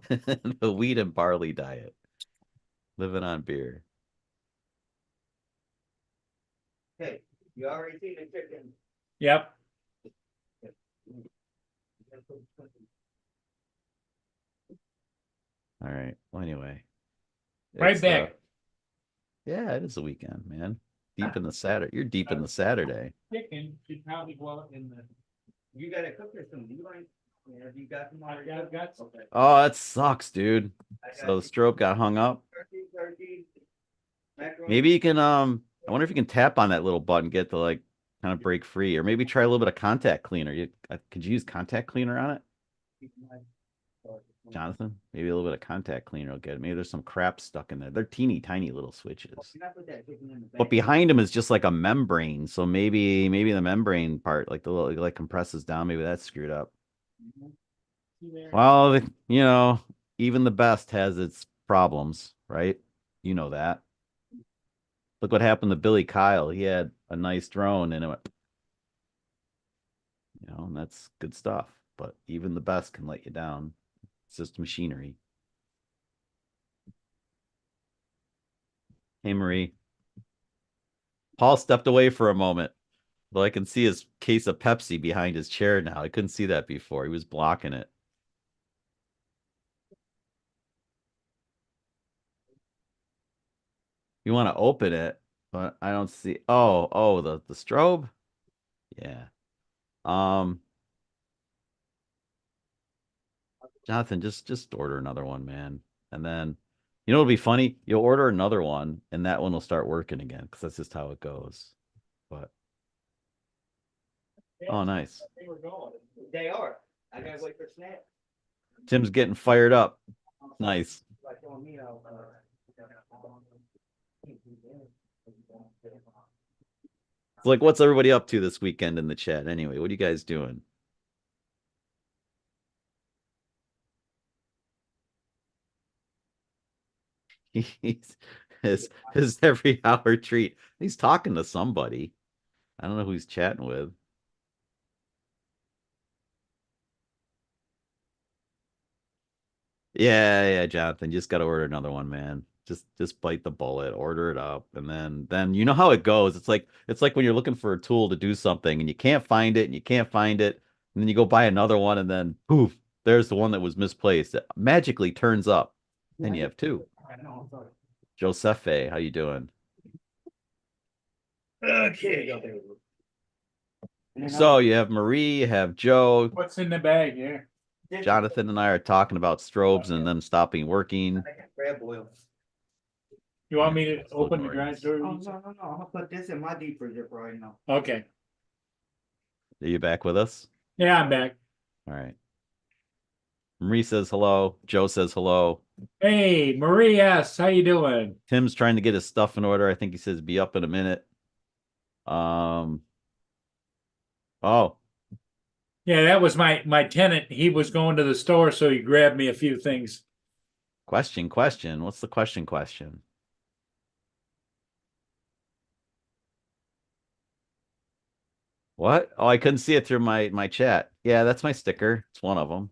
The wheat and barley diet. Living on beer. Hey, you already seen the chicken? Yep. All right. Well, anyway. Right It's, back. yeah, it is a weekend, man. Deep in the Saturday. You're deep in the Saturday. Chicken should probably go out in the. You gotta cook or something, you like, have you got some already? I've got some. Okay. Oh, that sucks, dude. I got So the strobe got hung up. turkey, macaroni. Maybe you can I wonder if you can tap on that little button, get to like kind of break free, or maybe try a little bit of contact cleaner. Could you use contact cleaner on it, Jonathan? Maybe a little bit of contact cleaner will get it. Maybe there's some crap stuck in there. They're teeny tiny little switches. Can I put that chicken in the But bag? behind them is just like a membrane. So maybe the membrane part, like the little like compresses down, maybe that's screwed up. Well, even the best has its problems, right? You know that. Look what happened to Billy Kyle. He had a nice drone and it went, and that's good stuff. But even the best can let you down. It's just machinery. Hey, Marie. Paul stepped away for a moment, though I can see his case of Pepsi behind his chair now. I couldn't see that before. He was blocking it. You want to open it, but I don't see. Oh, the strobe. Yeah. Um, Jonathan, just order another one, man. And then, you know, it'll be funny. You'll order another one, and that one will start working again because that's just how it goes. But oh, nice. They were going. They are. I gotta wait for Snap. Tim's getting fired up. Nice. Like on me, It's like, what's everybody up to this weekend in the chat? Anyway, what are you guys doing? He's his every hour treat. He's talking to somebody. I don't know who he's chatting with. Yeah, Jonathan, you just got to order another one, man. Just bite the bullet, order it up, and then you know how it goes. It's like when you're looking for a tool to do something and you can't find it and you can't find it, and then you go buy another one and then poof, there's the one that was misplaced. It magically turns up. Then you have two. I know, I'm sorry. Joseph, how you doing? Okay. And then So you have Marie, you have Joe, What's in the bag here? Jonathan and I are talking about strobes and them stopping working. I got crab boil. You want me to That's open the what garage Oh, door? no, no, no, I'm gonna put this in my deep freezer right now. Okay. Are you back with us? Yeah, I'm back. All right. Marie says hello. Joe says hello. Hey, Marie S., how you doing? Tim's trying to get his stuff in order. I think he says be up in a minute. Oh, Yeah, that was my tenant. He was going to the store, so he grabbed me a few things. question. What's the question? What? Oh, I couldn't see it through my chat. Yeah, that's my sticker. It's one of them.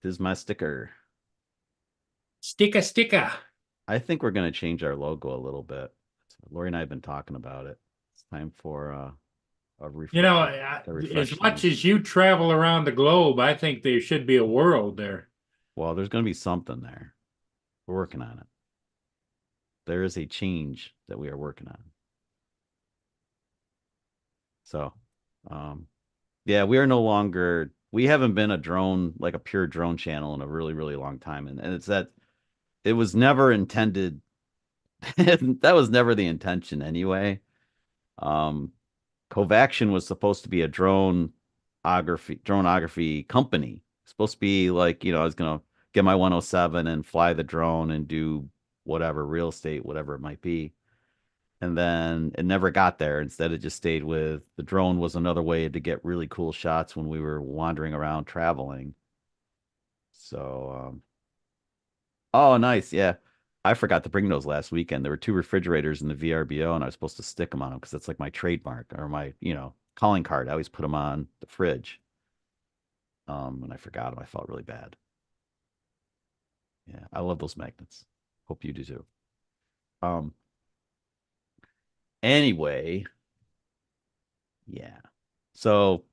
This is my sticker. Sticka. I think we're gonna change our logo a little bit. Lori and I have been talking about it. It's time for a refresh. You know, to refresh as much things. as you travel around the globe, I think there should be a world there. Well, there's gonna be something there. We're working on it. There is a change that we are working on. So, yeah, we are no longer, we haven't been a drone, like a pure drone channel in a really, really long time. And it's that it was never intended. That was never the intention anyway. Covaction was supposed to be a dronography company. It's supposed to be like, I was gonna get my 107 and fly the drone and do whatever, real estate, whatever it might be. And then it never got there. Instead, it just stayed with the drone was another way to get really cool shots when we were wandering around traveling. So, oh, nice. Yeah. I forgot to bring those last weekend. There were two refrigerators in the VRBO, and I was supposed to stick them on them because that's like my trademark or my, calling card. I always put them on the fridge. And I forgot them. I felt really bad. Yeah, I love those magnets. Hope you do too. Anyway, yeah. So,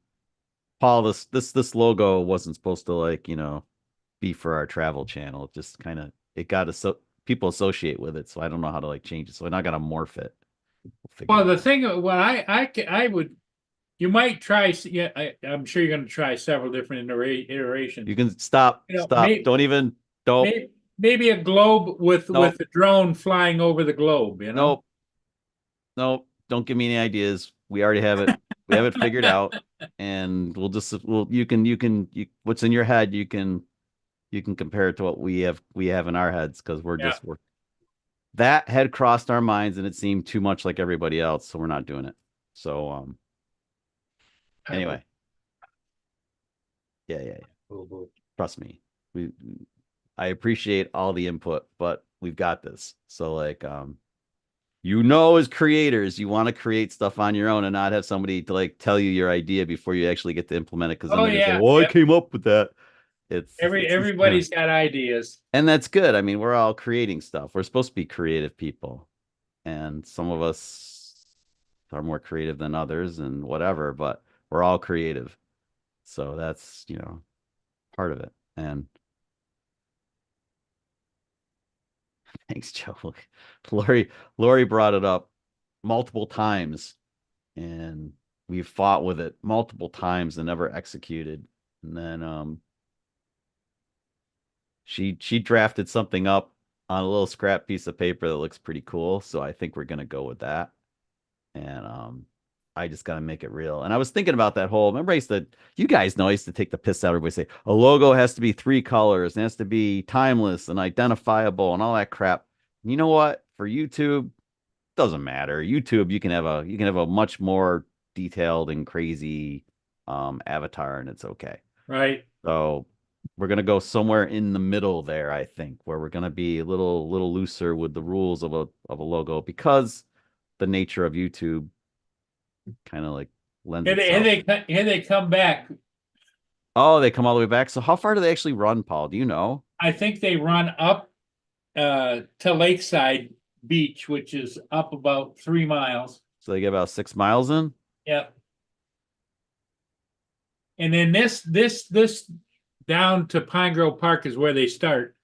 Paul, this logo wasn't supposed to be for our travel channel. It just kind of it got people associate with it, so I don't know how to change it. So I gotta morph it. Well, the thing, what I would, you might try. Yeah, I'm sure you're going to try several different iterations. You can stop. Don't. Maybe a globe with Nope. a drone flying over the globe. Nope. Don't give me any ideas. We already have it. We have it figured out, and what's in your head, you can compare it to what we have in our heads because we're that had crossed our minds and it seemed too much like everybody else, so we're not doing it. So anyway. Yeah. Trust me. I appreciate all the input, but we've got this. So as creators, you want to create stuff on your own and not have somebody to tell you your idea before you actually get to implement it. Because I came up with that. Everybody's got ideas, and that's good. I mean, we're all creating stuff. We're supposed to be creative people, and some of us are more creative than others, and whatever. But we're all creative, so that's part of it. And thanks, Joe. Lori brought it up multiple times, and we fought with it multiple times and never executed. And then she drafted something up on a little scrap piece of paper that looks pretty cool. So I think we're gonna go with that. And I just gotta make it real. And I was thinking about that whole, remember I used to, you guys know I used to take the piss out of everybody, say a logo has to be 3 colors and has to be timeless and identifiable and all that crap. And you know what? For YouTube, doesn't matter. YouTube, you can have a much more detailed and crazy avatar and it's okay. Right. So we're gonna go somewhere in the middle there, I think, where we're gonna be a little looser with the rules of a logo because the nature of YouTube kind of like lends Here itself. they come back. Oh, they come all the way back. So how far do they actually run, Paul? Do you know? I think they run up to Lakeside Beach, which is up about 3 miles. So they get about 6 miles in? Yep. And then this down to Pine Grove Park is where they start.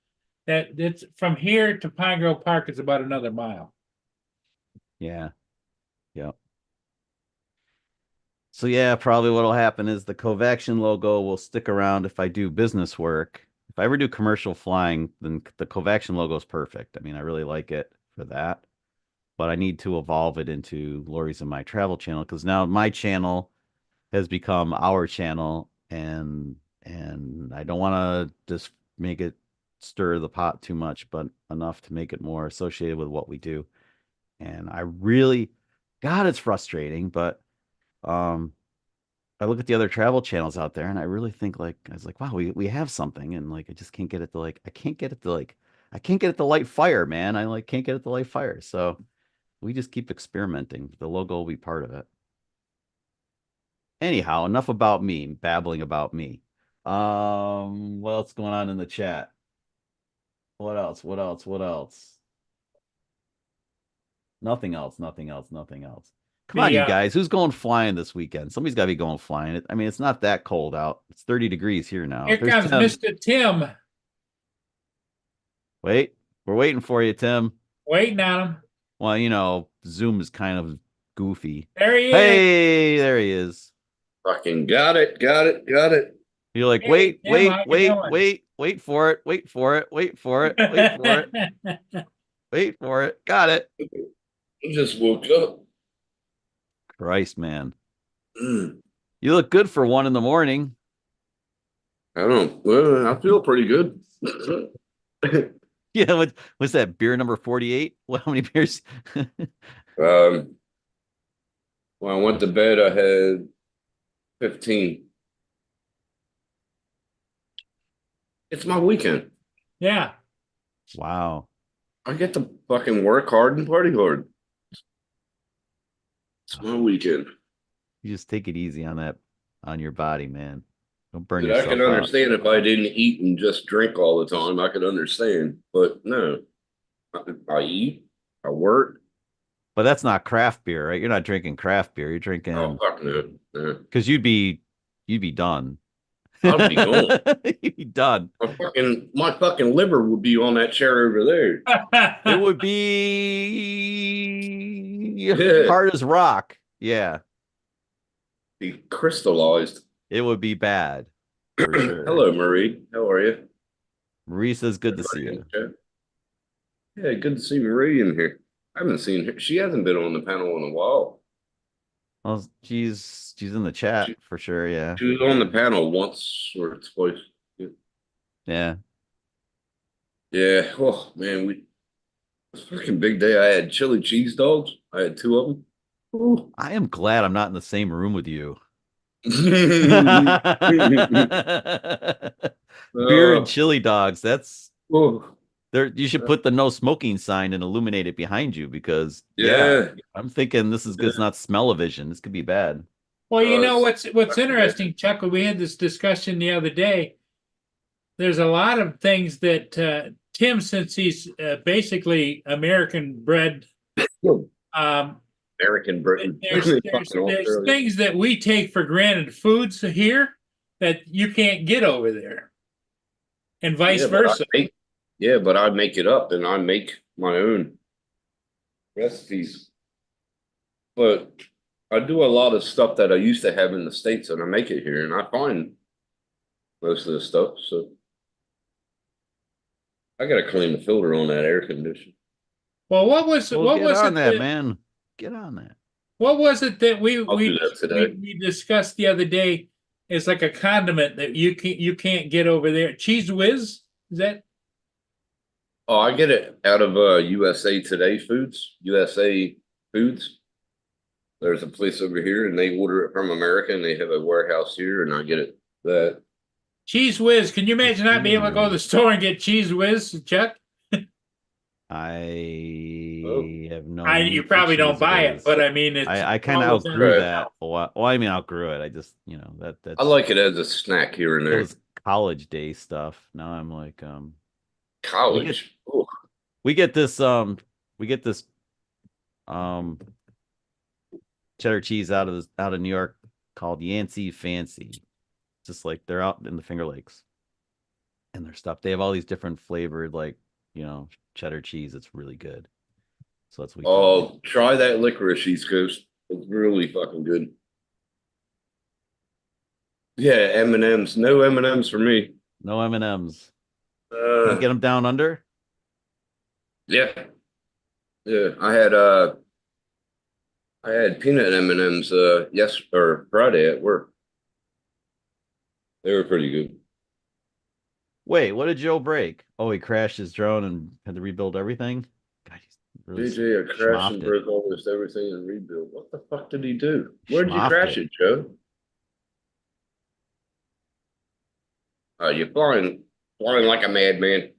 It's from here to Pine Grove Park is about another mile. Yeah. Yep. So yeah, probably what'll happen is the Covaxion logo will stick around if I do business work. If I ever do commercial flying, then the Covaxion logo is perfect. I mean, I really like it for that. But I need to evolve it into Lori's and My Travel channel because now my channel has become our channel and I don't want to just make it stir the pot too much, but enough to make it more associated with what we do. And I really, God, it's frustrating, but I look at the other travel channels out there and I really think like I was like, wow, we have something and like I just can't get it to like I can't get it to like I can't get it to light fire, man. I like can't get it to light fire. So we just keep experimenting. The logo will be part of it. Anyhow, enough about me, babbling about me. What else going on in the chat? What else? What else? What else? Nothing else, nothing else, nothing else. Come on, you guys. Who's going flying this weekend? Somebody's got to be going flying. I mean, it's not that cold out. It's 30 degrees here now. Here There's comes Tim. Mr. Tim. Wait, we're waiting for you, Tim. Waiting on him. Well, you know, Zoom is kind of goofy. There he is. Hey, there he is. Fucking got it. You're like, Hey, wait, Tim, wait, how you wait, doing? wait for it, wait for it, wait for it, wait for it, wait for it. Got it. I just woke up. Christ, man. Mm. You look good for 1 a.m. I don't know. Well, I feel pretty good. Yeah, what's that? Beer number 48? Well, how many beers? When I went to bed, I had 15. It's my weekend. Yeah. Wow. I get to fucking work hard and party hard. It's my weekend. You just take it easy on that, on your body, man. Don't burn Dude, I yourself could out. understand if I didn't eat and just drink all the time. I could understand, but no, I eat, I work. But that's not craft beer, right? You're not drinking craft beer. You're drinking Oh fuck no, no. because you'd be done. I'd be gone. You'd be done. My fucking liver would be on that chair over there. It would be Yeah. hard as rock. Yeah. Be crystallized. It would be bad. For sure. Hello, Marie. How are you? Marie says, good to see you. Yeah, good to see Marie in here. I haven't seen her. She hasn't been on the panel in a while. Well, she's in the chat for sure. Yeah. She was on the panel once or twice. Yeah. Yeah. Oh man, it was a freaking big day. I had chili cheese dogs. I had 2 of them. Ooh. I am glad I'm not in the same room with you. Beer Beer and chili dogs. That's oh, there. You should put the no smoking sign and illuminate it behind you because yeah. I'm thinking this is good. It's not smell-o-vision. This could be bad. Well, you know what's interesting, Chuck, we had this discussion the other day. There's a lot of things that Tim, since he's basically American bred, American Britain. there's things that we take for granted, foods here that you can't get over there, and vice versa. But I make it up and I make my own recipes. But I do a lot of stuff that I used to have in the States and I make it here and I find most of the stuff. So I gotta clean the filter on that air conditioner. Well, Well, what get was on it that, man. Get on that. what was it that I'll do that today. we discussed the other day? It's like a condiment that you can't get over there. Cheese Whiz? Is that? Oh, I get it out of USA Today Foods, USA Foods. There's a place over here and they order it from America and they have a warehouse here and I get it that. Cheese Whiz. Can you imagine not being able to go to the store and get Cheese Whiz, Chuck? I Oh. have no. You need for probably don't Cheez buy it, Whiz. but I mean, it's I kind of always outgrew Right. that a lot. Well, I mean, outgrew it. I just, that's. I like it as a snack here and It there. was college day stuff. Now I'm like, College. Ooh. we get this um cheddar cheese out of New York called Yancey Fancy. Just like they're out in the Finger Lakes. And their stuff. They have all these different flavored, like, cheddar cheese. It's really good. So that's what we keep. Oh, try that licorice East Coast. It's really fucking good. Yeah, M&Ms. No M&Ms for me. No M&Ms. Can't get them down under. Yeah. Yeah, I had peanut M&Ms Friday at work. They were pretty good. Wait, what did Joe break? Oh, he crashed his drone and had to rebuild everything. God, he's really DJ crashed and schmopped it. broke almost everything and rebuilt. What the fuck did he do? Where did you Schmopped crash it. it, Joe? You're flying like a madman.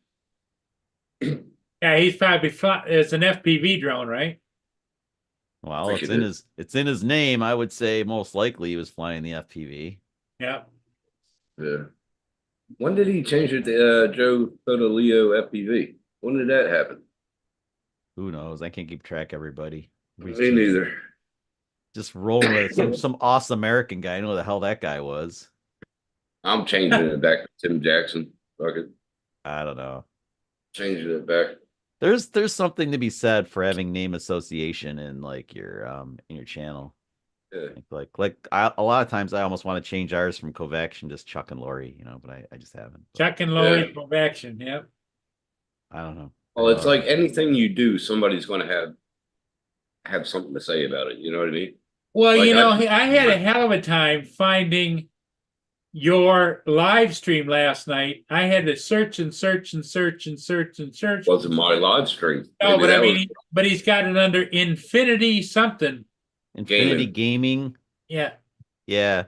yeah. He's probably it's an FPV drone, right? Well, Think it's it in is. it's in his name. I would say most likely he was flying the FPV. Yeah. Yeah. When did he change it to Joe Leo FPV? When did that happen? Who knows? I can't keep track of everybody. Me neither. Just rolling with it. Some awesome American guy. I know who the hell that guy was. I'm changing it back to Tim Jackson. Fuck it. I don't know. Changing it back. There's something to be said for having name association in like in your channel. Yeah. A lot of times I almost want to change ours from Kovacs and just Chuck and Lori, but I just haven't. But Chuck and Lori from action. Yep. I don't know. Well, it's like anything you do, somebody's going to have something to say about it. You know what I mean? Well, Like, I had a hell of a time finding your live stream last night. I had to search and search and search and search and search. Wasn't my live stream. No, Maybe but I that mean, but he's got it under Infinity something. Infinity Gaming. Yeah. Yeah.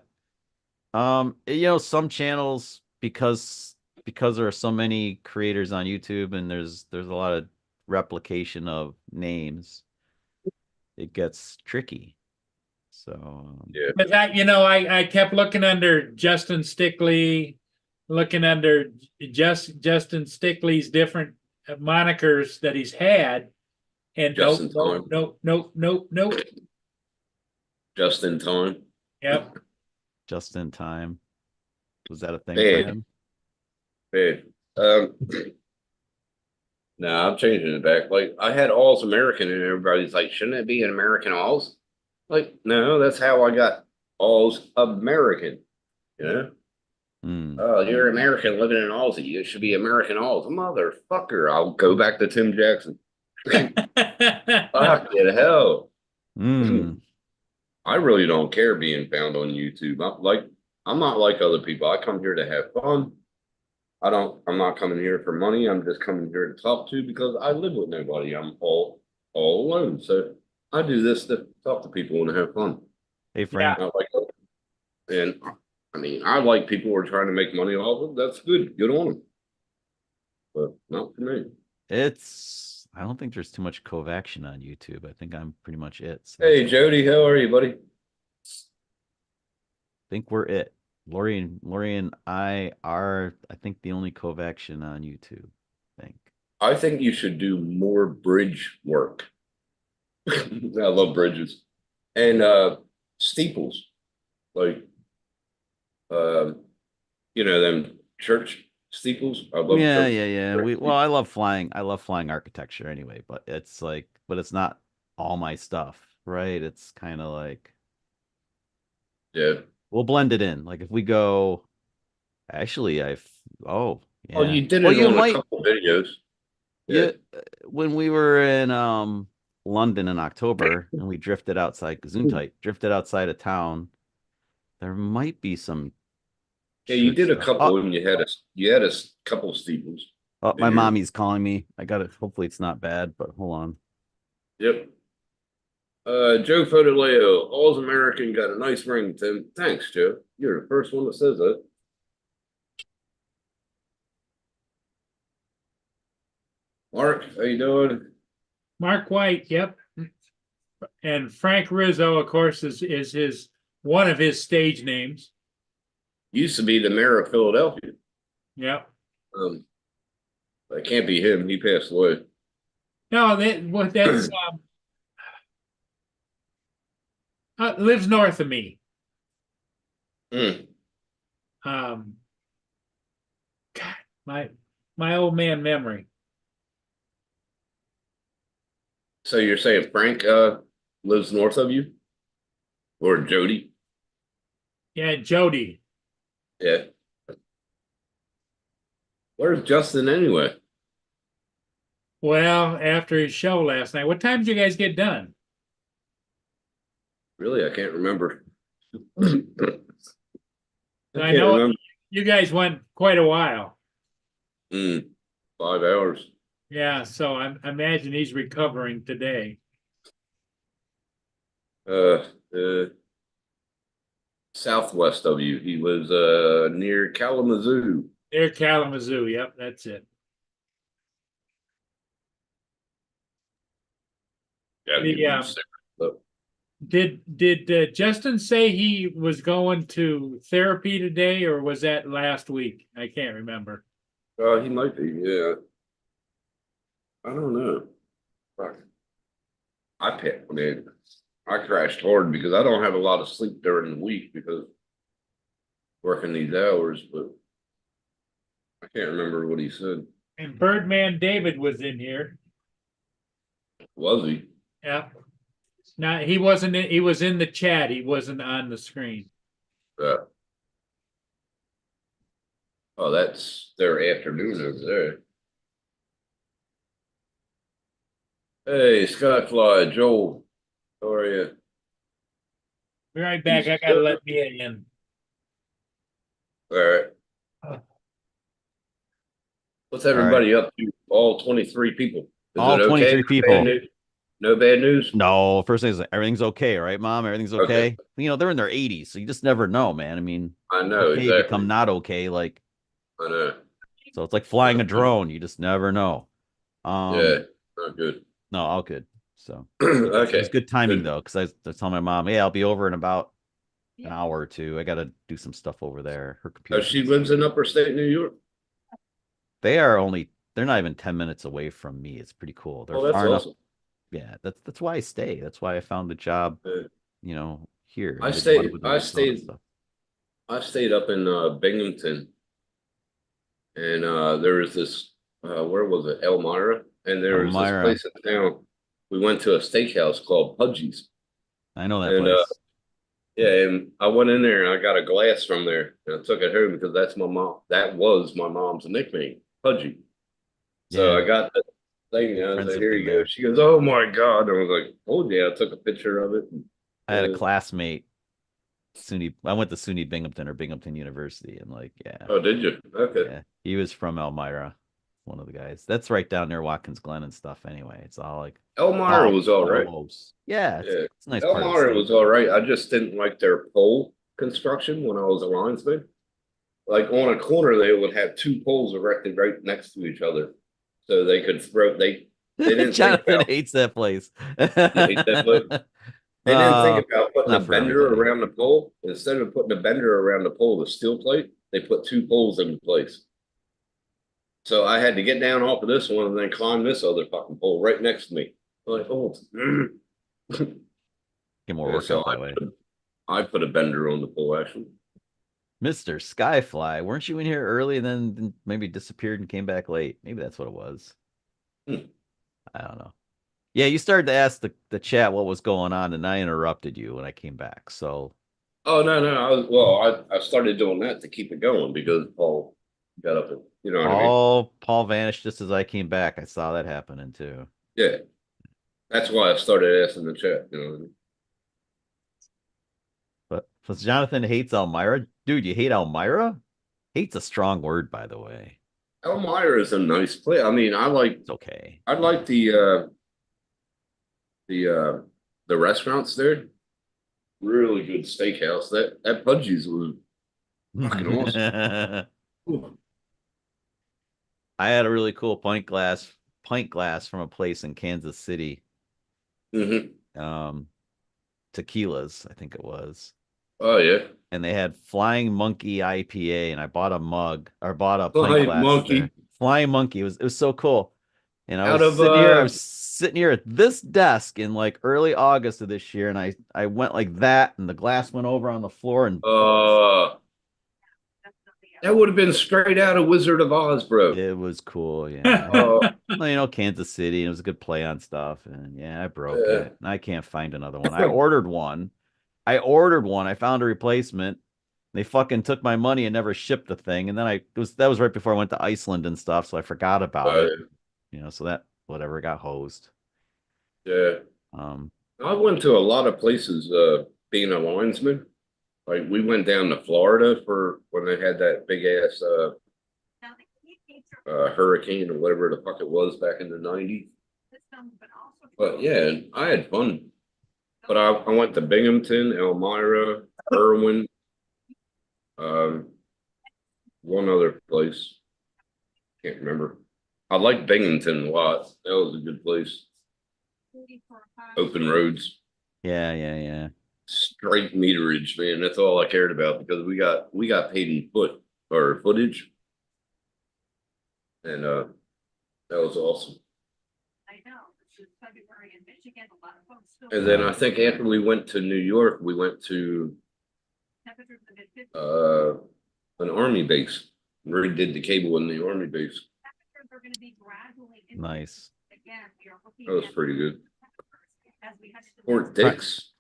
Some channels because there are so many creators on YouTube and there's a lot of replication of names, it gets tricky. So yeah. But I kept looking under Justin Stickley, looking under Justin Stickley's different monikers that he's had, and Justin nope. Just in time. Yep. Just in time. Was that a thing Hey. for him? Hey, nah, I'm changing it back. Like I had All's American and everybody's like, shouldn't it be an American All's? Like, no, that's how I got All's American. You know? Hmm. Oh, you're American living in Aussie. You should be American Alls. Motherfucker. I'll go back to Tim Jackson. Fuck it, hell. Hmm. I really don't care being found on YouTube. I'm not like other people. I come here to have fun. I'm not coming here for money. I'm just coming here to talk to because I live with nobody. I'm all alone. So I do this to talk to people and have fun. Hey, Frank. And I mean, I like people who are trying to make money off of. That's good. Good on them. But not for me. I don't think there's too much Kovaction on YouTube. I think I'm pretty much it. So Hey, Jody, how are you, buddy? I think we're it. Lori and I are, I think, the only Kovaction on YouTube. I think you should do more bridge work. I love bridges and steeples, like them church steeples. I love Yeah, church. yeah. I love flying. I love flying architecture anyway, but it's not all my stuff, right? It's kind of like Yeah. We'll blend it in. Like if we go, actually, oh Oh, yeah. you did Well, it you on a might, couple videos. Yeah. yeah. When we were in London in October and we drifted outside Gesundheit, drifted outside of town, there might be some Yeah, you church did a stuff. couple and you had a couple steeples Oh, in my here. mommy's calling me. I got it. Hopefully it's not bad, but hold on. Yep. Joe Fodoleo, All's American got a nice ring, Tim. Thanks, Joe. You're the first one that says that. Mark, how you doing? Mark White, yep. And Frank Rizzo, of course, is his one of his stage names. Used to be the mayor of Philadelphia. Yep. That can't be him. He passed away. No, that's lives north of me. Mm. God, my old man memory. So you're saying Frank lives north of you? Or Jody? Yeah, Jody. Yeah. Where's Justin anyway? Well, after his show last night, what time did you guys get done? Really, I can't remember. I I can't know remember. you guys went quite a while. 5 hours. Yeah, so I imagine he's recovering today. Uh, southwest of you. He lives near Kalamazoo. Near Kalamazoo. Yep, that's it. Yeah, Did Justin say he was going to therapy today, or was that last week? I can't remember. he might be. Yeah, I don't know. Fuck. Man, I crashed hard because I don't have a lot of sleep during the week because working these hours, but I can't remember what he said. And Birdman David was in here. Was he? Yeah. Now he wasn't. He was in the chat. He wasn't on the screen. Yeah. Oh, that's their afternoon over there. Hey, Skyfly, Joel, how are you? Be right back. I gotta let Mia in. All right. What's everybody up to? All 23 people. Is All it okay? 23 people. No bad news? No, first thing is everything's okay, right, Mom? Everything's okay. Okay. You know, they're in their 80s, so you just never know, man. I mean, I know, okay exactly. become not okay, like I know. so it's like flying a drone. You just never know. Yeah, not good. No, all good. So Okay. it's good timing Good. though, because I was telling my mom, yeah, I'll be over in about an hour or two. I gotta do some stuff over there. Her Oh, computer. she lives in upper state New York. They're not even 10 minutes away from me. It's pretty cool. They're Oh, that's far enough. awesome. Yeah, that's why I stay. That's why I found a job, Yeah. here. I didn't stayed- wanna go to I Minnesota and stayed- stuff. I stayed up in Binghamton, and there was this where was it? Elmira, and there was Elmira. this place in town. We went to a steakhouse called Pudgy's. I know that And place. yeah, and I went in there and I got a glass from there and I took it home because that's my mom. That was my mom's nickname, Pudgy. So Yeah. I got the thing. I was Friends like, have "Here been you go." there. She goes, "Oh my god!" I was like, "Oh yeah." I took a picture of it. I had a classmate, I went to SUNY Binghamton or Binghamton University, and Oh, did you? Okay. yeah, he was from Elmira, one of the guys. That's right down near Watkins Glen and stuff. Anyway, it's all like Elmira was all right. close. Yeah, Yeah. it's a nice part of the Elmira state. was all right. I just didn't like their pole construction when I was a linesman. Like on a corner, they would have two poles erected right next to each other, so they could throw. They didn't think Jonathan about, hates that place. hate that place? They didn't think about putting a not for bender everybody. around the pole. Instead of putting a bender around the pole, the steel plate, they put two poles in place. So I had to get down off of this one and then climb this other fucking pole right next to me. Like, oh, Get more yeah, work so out that way. I put a bender on the pole actually. Mr. Skyfly, weren't you in here early and then maybe disappeared and came back late? Maybe that's what it was. Hmm. I don't know. Yeah, you started to ask the chat what was going on, and I interrupted you when I came back. So Oh, no, I started doing that to keep it going because Paul got up and, you know what I mean? Paul vanished just as I came back. I saw that happening too. Yeah. That's why I started asking the chat, you know what I mean? But plus Jonathan hates Elmira. Dude, you hate Elmira? Hate's a strong word, by the way. Elmira is a nice place. I mean, It's okay. I like the uh the restaurants there. Really good steakhouse. That Pudgy's was fucking awesome. Ooh. I had a really cool pint glass from a place in Kansas City. Mhm. Tequilas, I think it was. Oh yeah. And they had Flying Monkey IPA, and I bought a mug or bought a pint Flying glass Monkey there. Flying Monkey it was so cool. And out of I was sitting here at this desk in like early August of this year, and I went like that, and the glass went over on the floor, and that would have been straight out of Wizard of Oz, bro. it was cool. Yeah. Well, Kansas City, and it was a good play on stuff. And yeah, I broke Yeah. it. And I can't find another one. I ordered one. I found a replacement. They fucking took my money and never shipped the thing. And then that was right before I went to Iceland and stuff, so I forgot about it. So that whatever got hosed. Yeah. Um, I went to a lot of places being a linesman. Like we went down to Florida for when they had that big ass hurricane or whatever the fuck it was back in the 90s. But yeah, I had fun. But I went to Binghamton, Elmira, Irwin, one other place. Can't remember. I like Binghamton a lot. That was a good place. Open roads, yeah. straight meterage, man. That's all I cared about because we got paid in footage. And that was awesome. And then I think after we went to New York, we went to an army base. Redid the cable in the army base. Nice. That was pretty good. Fort Dix.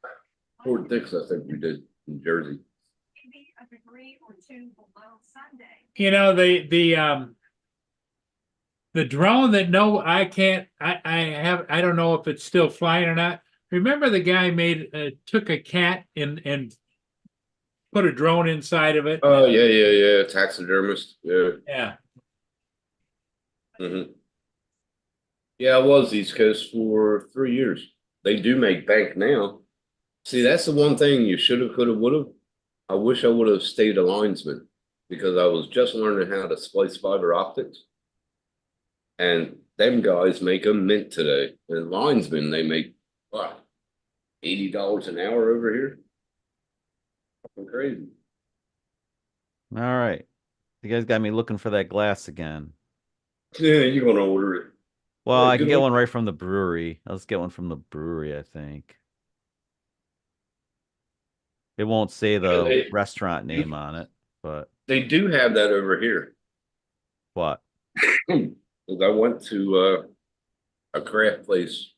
Fort Dix, I think we did in Jersey. You know, the drone that I don't know if it's still flying or not. Remember the guy took a cat and put a drone inside of it? Oh yeah. Taxidermist. Yeah. Yeah. Mm-hmm. Yeah, I was East Coast for 3 years. They do make bank now. See, that's the one thing you should have, could have, would have. I wish I would have stayed a linesman because I was just learning how to splice fiber optics. And them guys make a mint today. And linesmen, they make what, $80 an hour over here? Fucking crazy. All right. You guys got me looking for that glass again. Yeah, you're gonna order it. Well, Yeah, I can good get luck. one right from the brewery. Let's get one from the brewery, I think. It won't say the restaurant name on it, but They do have that over here. what? Because I went to a craft place,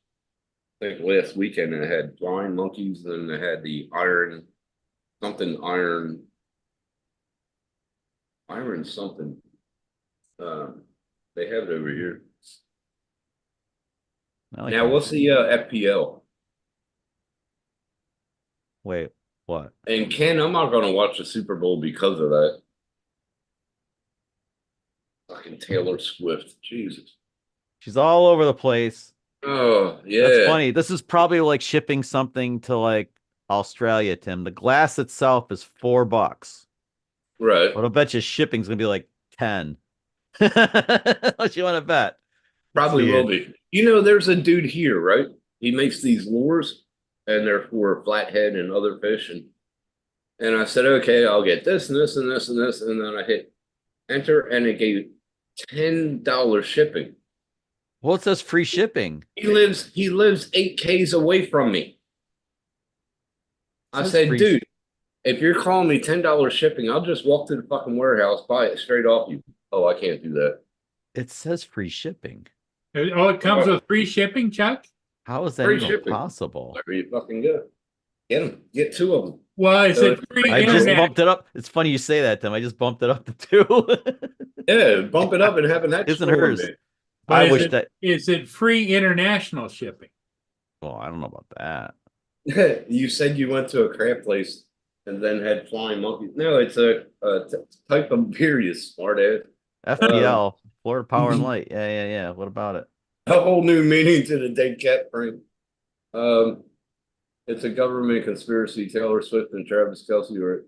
I think last weekend, and it had flying monkeys, and they had the iron something. They have it over here. I like Now, that. what's the FPL? Wait, what? And Ken, I'm not gonna watch the Super Bowl because of that. Fucking Taylor Swift, Jesus. She's all over the place. Oh yeah, That's funny. This is probably like shipping something to like Australia, Tim. The glass itself is $4. right. But I'll bet you shipping's gonna be like 10. What you want to bet? Probably See will it. be. You know, there's a dude here, right? He makes these lures, and they're for flathead and other fish. And I said, okay, I'll get this and this and this and this, and then I hit enter, and it gave $10 shipping. Well, it says free shipping. He lives 8Ks away from me. I Says said, free dude, if you're calling me $10 shipping, I'll just walk to the fucking warehouse, buy it straight off you. Oh, I can't do that. It says free shipping. Oh, it comes with free shipping, Chuck? How is that Free even shipping. possible? There you fucking go. Get them. Get two of them. Well, is So it free I just internet? bumped it up. It's funny you say that, Tim. I just bumped it up to 2. Yeah, bump it up and have an extra Isn't one, hers? man. But I is wish it, that. is it free international shipping? Well, I don't know about that. You said you went to a crab place and then had flying monkeys. No, it's a type of beer, you smart ass. FPL, Florida Power and Light. Yeah. What about it? A whole new meaning to the dead cat prank. Um, it's a government conspiracy. Taylor Swift and Travis Kelce are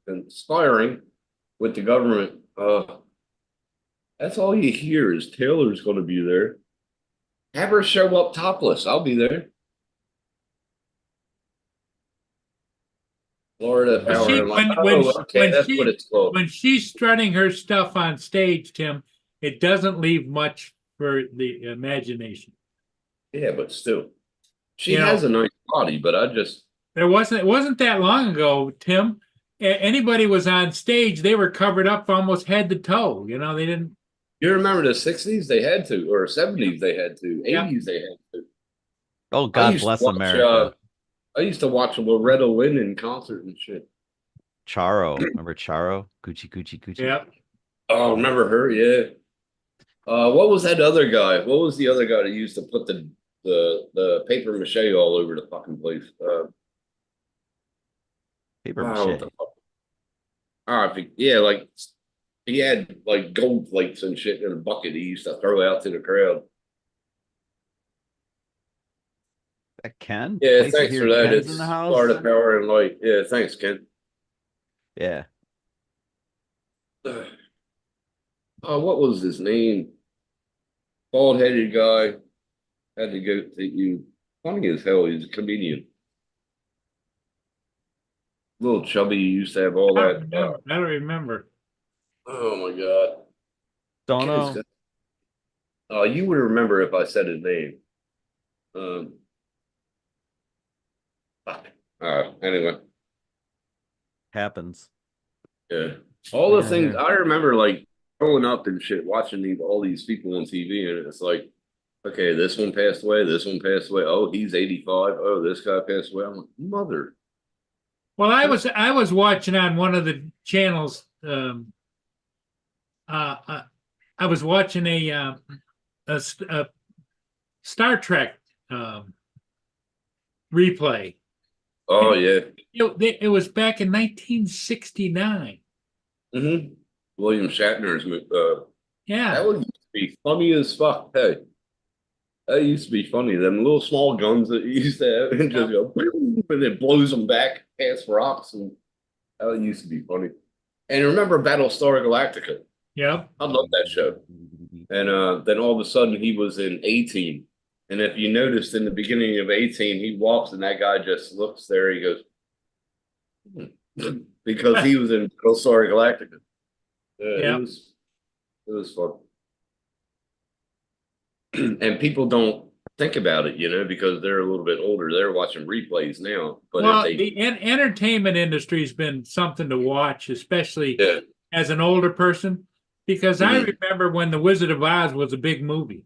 conspiring with the government. That's all you hear is Taylor's going to be there. Have her show up topless. I'll be there. Florida Well, Power she- and Light. when Oh, she- okay, when that's she- what it's called. When she's strutting her stuff on stage, Tim, it doesn't leave much for the imagination. Yeah, but still, she You know- has a nice body. But I just It wasn't that long ago, Tim. Anybody was on stage, they were covered up almost head to toe. You know, they didn't. you remember the '60s they had to, or '70s they had to, Yeah. '80s they had to. Oh, I God used to bless watch, America. I used to watch Loretta Lynn in concert and shit. Charo. Remember Charo? Gucci. Yeah. Oh, remember her? Yeah. What was that other guy? What was the other guy that used to put the paper mache all over the fucking place? Paper Wow, what mache. the fuck? I think, yeah, like he had like gold plates and shit in a bucket he used to throw out to the crowd. That Ken? Yeah, Nice to thanks hear for that. Ken's It's in the house. Florida Power and Light. Yeah, thanks, Ken. Yeah. What was his name? Bald headed guy. Had to go to you. Funny as hell, he's a comedian. Little chubby, used to have all I that. don't remember. Oh my god. Don't Ken's know. got- you would remember if I said his name. Fuck. Anyway, Happens. yeah. All the Yeah, things yeah. I remember, like growing up and shit, watching all these people on TV, and it's like, okay, this one passed away, this one passed away. Oh, he's 85. Oh, this guy passed away. I'm like, mother. Well, I was watching on one of the channels. I was watching a Star Trek replay. Oh yeah. It was back in 1969. Mm-hmm. William Shatner's that Yeah. would used to be funny as fuck. Hey, that used to be funny. Them little small guns that you used to have and just go boom, and it blows them back past rocks, and that used to be funny. And remember Battlestar Galactica? Yep. I love that show. And then all of a sudden he was in 18. And if you noticed in the beginning of 18, he walks and that guy just looks there. He goes, because he was in Battlestar Galactica. Yeah. It was fun. And people don't think about it, because they're a little bit older. They're watching replays now. But Well, if they, the entertainment industry's been something to watch, especially yeah, as an older person, because I Mhm. remember when The Wizard of Oz was a big movie.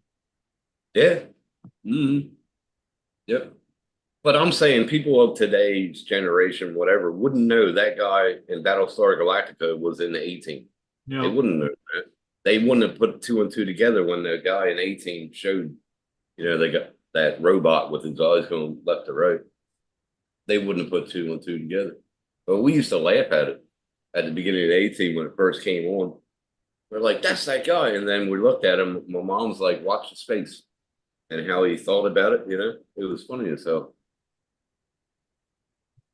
yeah, yep. But I'm saying people of today's generation, whatever, wouldn't know that guy in Battlestar Galactica was in the 18. You They know, wouldn't know that. They wouldn't have put two and two together when the guy in 18 showed, they got that robot with his eyes going left to right. They wouldn't have put two and two together. But we used to laugh at it at the beginning of 18 when it first came on. We're like, that's that guy. And then we looked at him. My mom's like, watch his face and how he thought about it. It was funny as hell.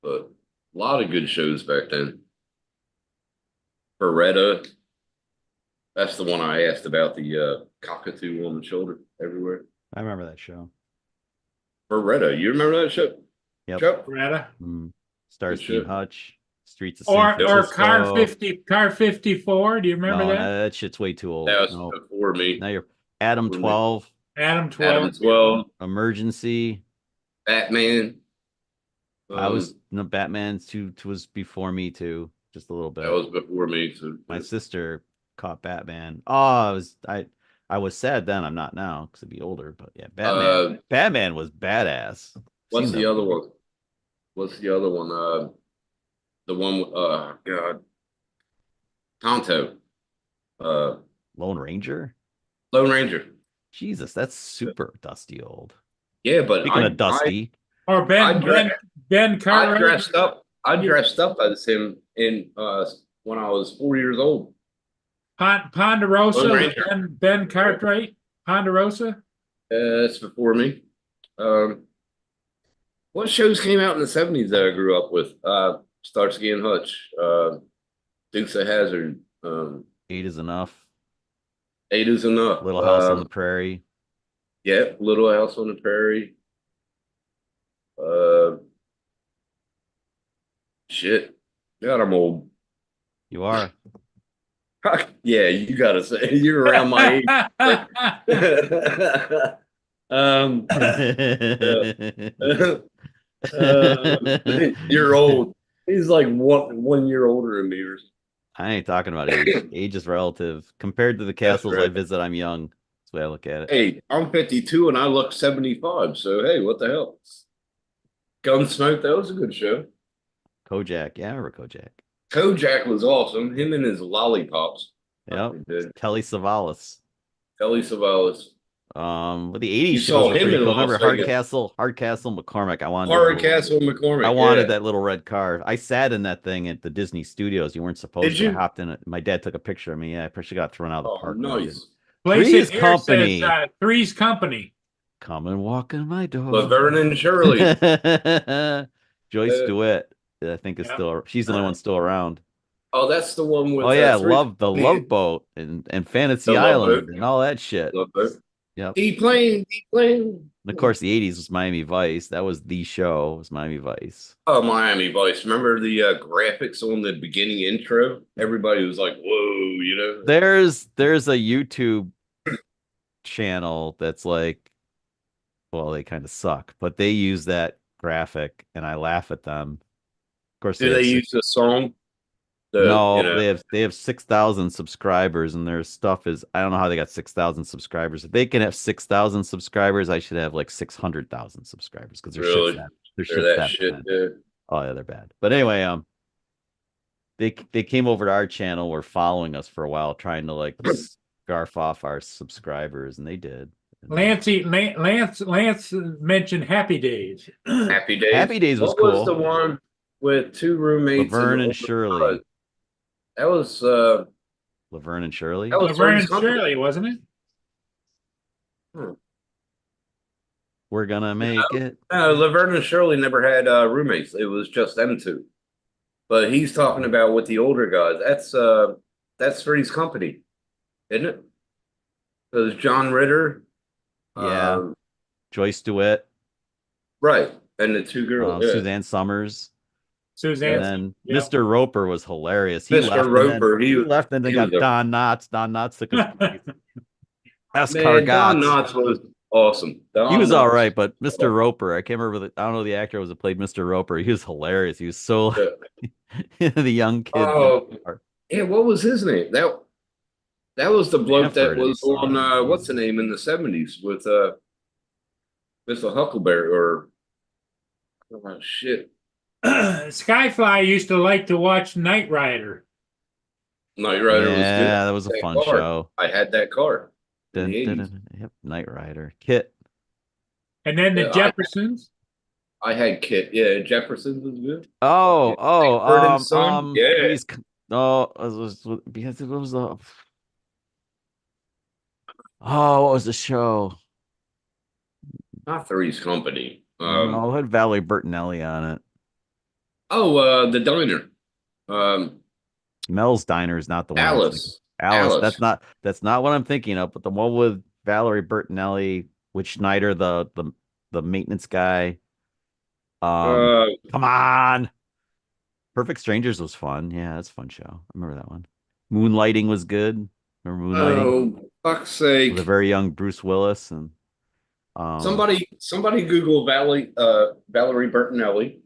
But a lot of good shows back then. Beretta. That's the one I asked about, the cockatoo on the shoulder everywhere. I remember that show. Beretta. You remember that show? Yep. Chuck? Beretta. Starsky shit. and Hutch. Streets of Or San Francisco. Car 54. Do you remember No, that? that shit's way too old. That was No. before me. Now you're Adam Before me. 12, Adam 12. Adam 12, Emergency. Batman. No, Batman 2 was before me too, just a little bit. That was before me. So My sister caught Batman. Oh, I was sad then. I'm not now because I'd be older. But yeah, Batman. Batman was badass. What's Seen the that other movie. one? what's the other one? The one with God, Tonto. Uh, Lone Ranger. Lone Ranger. Jesus, that's super dusty old. Yeah, but Speaking of dusty, Or Ben I Cartwright. dressed up. I dressed up as him in when I was 4 years old. Lone Ponderosa, Ranger. Ben Cartwright, Ponderosa. That's before me. What shows came out in the 70s that I grew up with? Starsky and Hutch, Dukes of Hazzard, 8 is enough. Eight is Enough. Little House on the Prairie. Yeah, Little House on the Prairie. Uh, shit. God, I'm old. You are. Yeah, you gotta say you're around my age. um, you're old. He's like 1 year older than me. I ain't talking about age. Age is relative. Compared to the castles I right. visit, I'm young. That's the way I look at it. Hey, I'm 52 and I look 75. So hey, what the hell? Gunsmoke, that was a good show. Kojak. Yeah, I remember Kojak. Kojak was awesome. Him and his lollipops. Yep. Did. Telly Savalas. Telly Savalas. But the 80s You shows saw were him pretty in cool. Las Remember Vegas. Hardcastle McCormick? I wanted that little- Hardcastle McCormick. I wanted yeah. that little red car. I sat in that thing at the Disney Studios. You weren't supposed Did to. I you? hopped in it. My dad took a picture of me. Yeah, I probably got thrown out of the Oh, park. when I did. nice. Place Three's it here Company. says, Three's Company. Come and walk in my door. Laverne and Shirley. Joyce DeWitt, I think is Yep. still. She's the only one still around. Oh, that's the one with. Oh yeah, Three- Love Boat and Fantasy The Love Island Boat. and all that shit. Love Boat. Yep. Deplane. And of course, the 80s was Miami Vice. That was the show. Was Miami Vice. Oh, Miami Vice. Remember the graphics on the beginning intro? Everybody was like, "Whoa," you know. There's a YouTube channel that's like, well, they kind of suck, but they use that graphic, and I laugh at them. Of course, Do they use the song? No, you know, they have 6,000 subscribers, and their stuff is I don't know how they got 6,000 subscribers. If they can have 6,000 subscribers, I should have like 600,000 subscribers because Really? their they're shit's that that shit. bad. Yeah. Oh yeah, they're bad. But anyway, they came over to our channel, were following us for a while, trying to like scarf off our subscribers, and they did. Lance mentioned Happy Days. Happy Days. Happy Days was what was cool. the one with two roommates? Laverne and older Shirley. brother? That was Laverne and Shirley. That was Laverne and Three's Company. Shirley, wasn't it? We're gonna make it. No, Laverne and Shirley never had roommates. It was just them two. But he's talking about with the older guys. That's Three's Company, isn't it? Because John Ritter. Yeah. um, Joyce DeWitt, right, and the two girls. Yeah. Suzanne Summers. Suzanne. And then yeah. Mr. Roper was hilarious. He Mr. left and Roper, then, he left and then he got was a- Don Knotts. Don Knotts took his place. That's Man, Don Kargatz. Knotts was awesome. Don He was Knotts. all right, but Mr. Roper, I can't remember I don't know the actor was that played Mr. Roper. He was hilarious. He was so the young kid. Oh, yeah, what was his name? That was the bloke that Stanford, was he saw him. on what's the name in the 70s with Mr. Huckleberry or oh shit. Skyfly used to like to watch Knight Rider. Knight Rider was good. Yeah, that was a That fun car. show. I had that car. in Dun, the dun, 80s. dun, dun. Yep, Knight Rider. Kit. And then the Yeah, Jeffersons. I had Kit. Yeah, Jefferson's was good. Oh, Bird and Son? Yeah. Three's no, because it was the what was the show? Not Three's Company. No, it had Valerie Bertinelli on it. The diner. Mel's Diner is not the one. I'm thinking. Alice. Alice. Alice. That's not what I'm thinking of, but the one with Valerie Bertinelli, with Schneider, the maintenance guy. Come on. Perfect Strangers was fun. Yeah, that's a fun show. I remember that one. Moonlighting was good. Remember Moonlighting? Oh, fuck's sake. With a very young Bruce Willis and Somebody Google Valerie Bertinelli.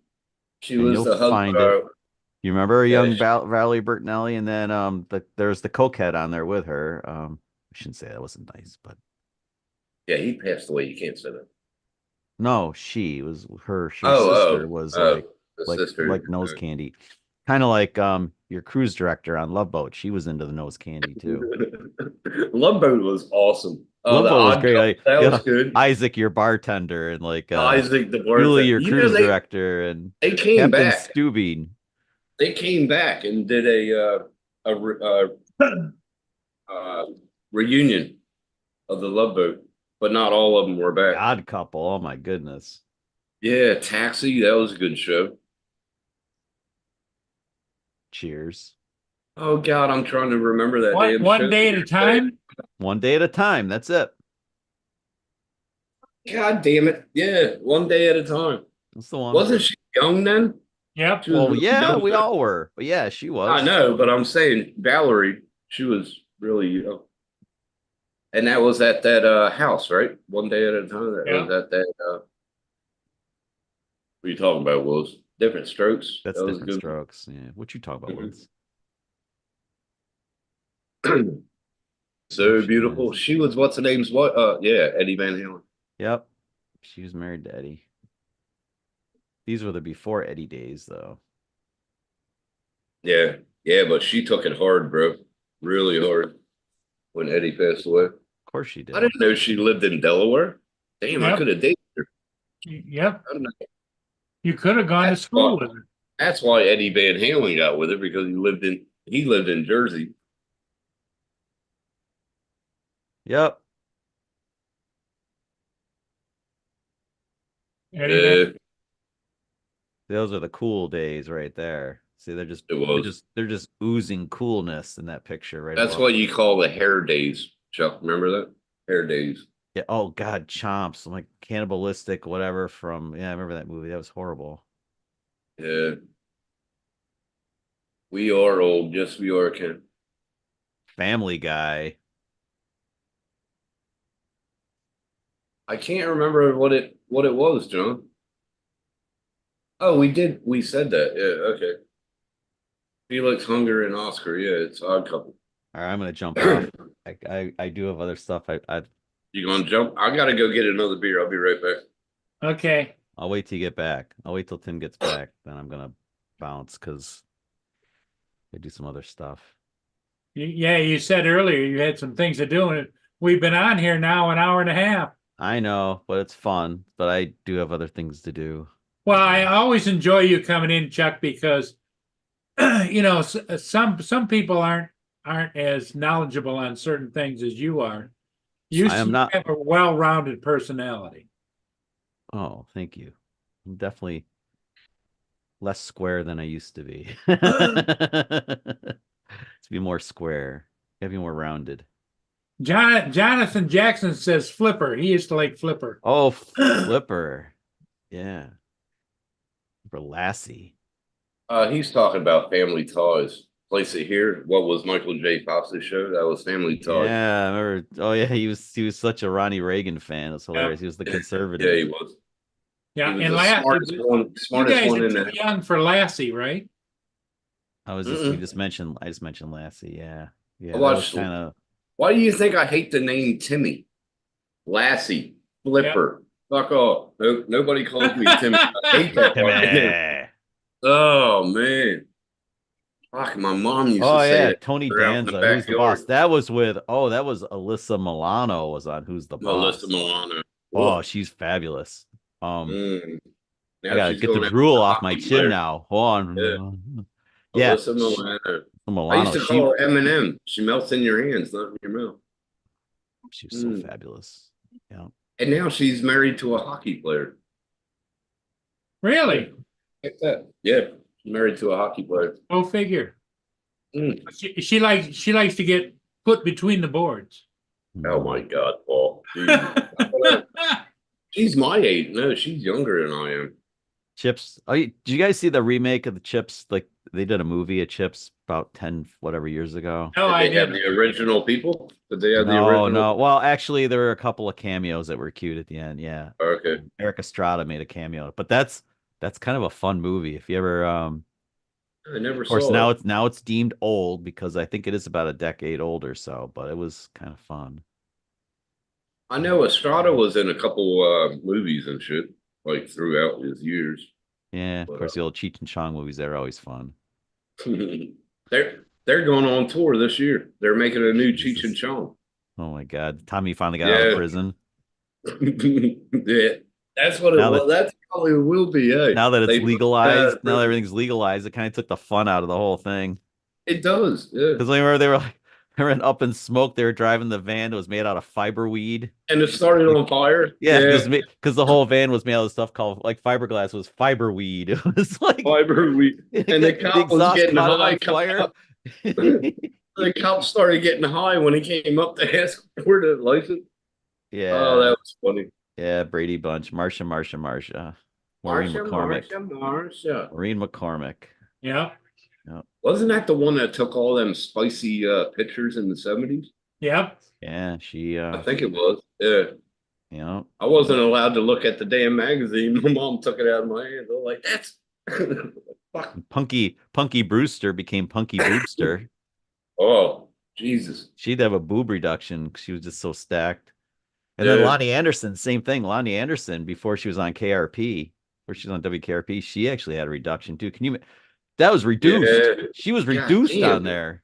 She And was you'll the find husband. it. You remember a Yeah, young she- Valerie Bertinelli, and then there's the cokehead on there with her. I shouldn't say that wasn't nice, but Yeah, he passed away. You can't say that. no, she was her. Her Oh, sister was oh. like The like sister. like nose candy. Kind of like your cruise director on Love Boat. She was into the nose candy too. Love Boat was awesome. Oh, Love the Boat was Odd great. Couple, Like, that was yeah, good. Isaac, your bartender, and like Isaac the Julie, bartender. your You know, cruise director, and they came Captain back. Stubing. They came back and did a reunion of the Love Boat, but not all of them were The back. Odd Couple. Oh my goodness. Yeah, Taxi, that was a good show. Cheers. Oh God, I'm trying to remember that One, damn one show. day at a time? One day at a time. That's it. God damn it. Yeah, one day at a time. That's the one. Wasn't she young then? Yep. She was Well, really yeah, young we then. all were. But yeah, she was. I know, but I'm saying Valerie, she was really young. And that was at that house, right? One day at a time. That Yeah. was at that what are you talking about, Willis? Different Strokes. That's That was different good. strokes. Yeah. What you talk about, Mhm. Willis? So She beautiful. is. She was what's her name's what? Yeah, Eddie Van Halen. Yep. She was married to Eddie. These were the before Eddie days, though. Yeah, yeah, but she took it hard, bro. Really hard when Eddie passed away. Of course she did. I didn't know she lived in Delaware. Damn, I Yep. could have dated her. Yep. I don't know. You could have gone to That's school why- with her. That's why Eddie Van Halen got with her because he lived in Jersey. Yep. Eddie Van- Uh, Those are the cool days right there. See, they're just It they're was. just they're just oozing coolness in that picture right That's above. what you call the hair days, Chuck. Remember that? Hair days. Yeah. Oh God, Chomps. I'm like cannibalistic, whatever. From I remember that movie. That was horrible. Yeah. We are old. Yes, we are, Ken. Family Guy. I can't remember what it was, John. Oh, we said that. Yeah, okay. Felix Hunger and Oscar. Yeah, it's Odd Couple. All right, I'm gonna jump off. I do have other stuff. You gonna jump? I gotta go get another beer. I'll be right back. Okay. I'll wait till you get back. I'll wait till Tim gets back. Then I'm gonna bounce because I do some other stuff. Yeah, you said earlier you had some things to do, and we've been on here now an hour and a half. I know, but it's fun. But I do have other things to do. Well, I always enjoy you coming in, Chuck, because some people aren't as knowledgeable on certain things as you are. You I am not. have a well-rounded personality. Oh, thank you. I'm definitely less square than I used to be. To be more square, gotta be more rounded. Jonathan Jackson says Flipper. He used to like Flipper. Oh, Flipper. Yeah. For Lassie. He's talking about Family Ties. Place it here. What was Michael J. Fox's show? That was Family Ties. Yeah, I remember. Oh yeah, he was such a Ronnie Reagan fan. It was hilarious. He was the conservative. Yeah, he was. Yeah, He and was the Lassie. You smartest guys one are in too there. young for Lassie, right? I just mentioned Lassie. Yeah. Yeah. I That was watched- kind of Why do you think I hate the name Timmy? Lassie, Flipper. Fuck off. Nobody calls me Timmy. I hate that fucking name. Oh man. Fuck, my mom used Oh to say yeah, it. Tony They're out in the Danza, Who's the backyard. Boss? That was Alyssa Milano was on Who's the Boss. Melissa Milano. Oh, she's fabulous. Mm. I Now gotta she's get going the after drool the off my hockey chin player. now. Hold on. Yeah, Melissa Milano. I Milano. used to call her Eminem. She melts in your hands, not in your mouth. She was so Mm. fabulous. Yeah. And now she's married to a hockey player. Really? Like that. Yeah, she's married to a hockey player. Go figure. Mm. She likes to get put between the boards. Oh my God, Paul. Jeez. She's my age. No, she's younger than I am. Chips. Oh, did you guys see the remake of the Chips? Like they did a movie of Chips about 10 whatever years ago. No, Did I they have didn't. the original people? Did they have the No, original? no. Well, actually, there were a couple of cameos that were cute at the end. Yeah. Okay. Eric Estrada made a cameo, but that's kind of a fun movie. If you ever, I never of course, saw it. now it's deemed old because I think it is about a decade old or so, but it was kind of fun. I know Estrada was in a couple movies and shit, like throughout his years. Yeah, of But, course, the old Cheech and Chong movies, they're always fun. they're going on tour this year. They're making a new Cheech and Jesus. Chong. Oh my God. Tommy finally got out of Yeah. prison. Yeah, that's what it Now was. That's probably it will be. Yeah, Now that it's they legalized, now that everything's legalized, it kind of took the fun out of the whole thing. it does. Yeah, Because remember they were like, they were Up in Smoke. They were driving the van that was made out of fiber weed. and it started on fire. Yeah, Yeah, because the whole van was made out of stuff called like fiberglass was fiber weed. It was like fiber. And the cop was exhaust getting caught high. on fire. The cop started getting high when he came up to ask for the license. Yeah. Oh, that was funny. Yeah, Brady Bunch, Marsha. Maureen McCormick. Marsha. Maureen McCormick. Yeah, Wasn't that the one that took all them spicy pictures in the 70s? yeah. Yeah, she I think it was. Yeah. you know, I wasn't allowed to look at the damn magazine. My mom took it out of my hands. I was like, that's fuck. Punky Brewster became Punky Boobster. Oh, Jesus. She'd have a boob reduction 'cause she was just so stacked. And then Yeah. Lonnie Anderson, same thing. Lonnie Anderson, before she was on KRP, or she's on WKRP, she actually had a reduction too. Can you? That was reduced. Yeah. She was God reduced damn. on there.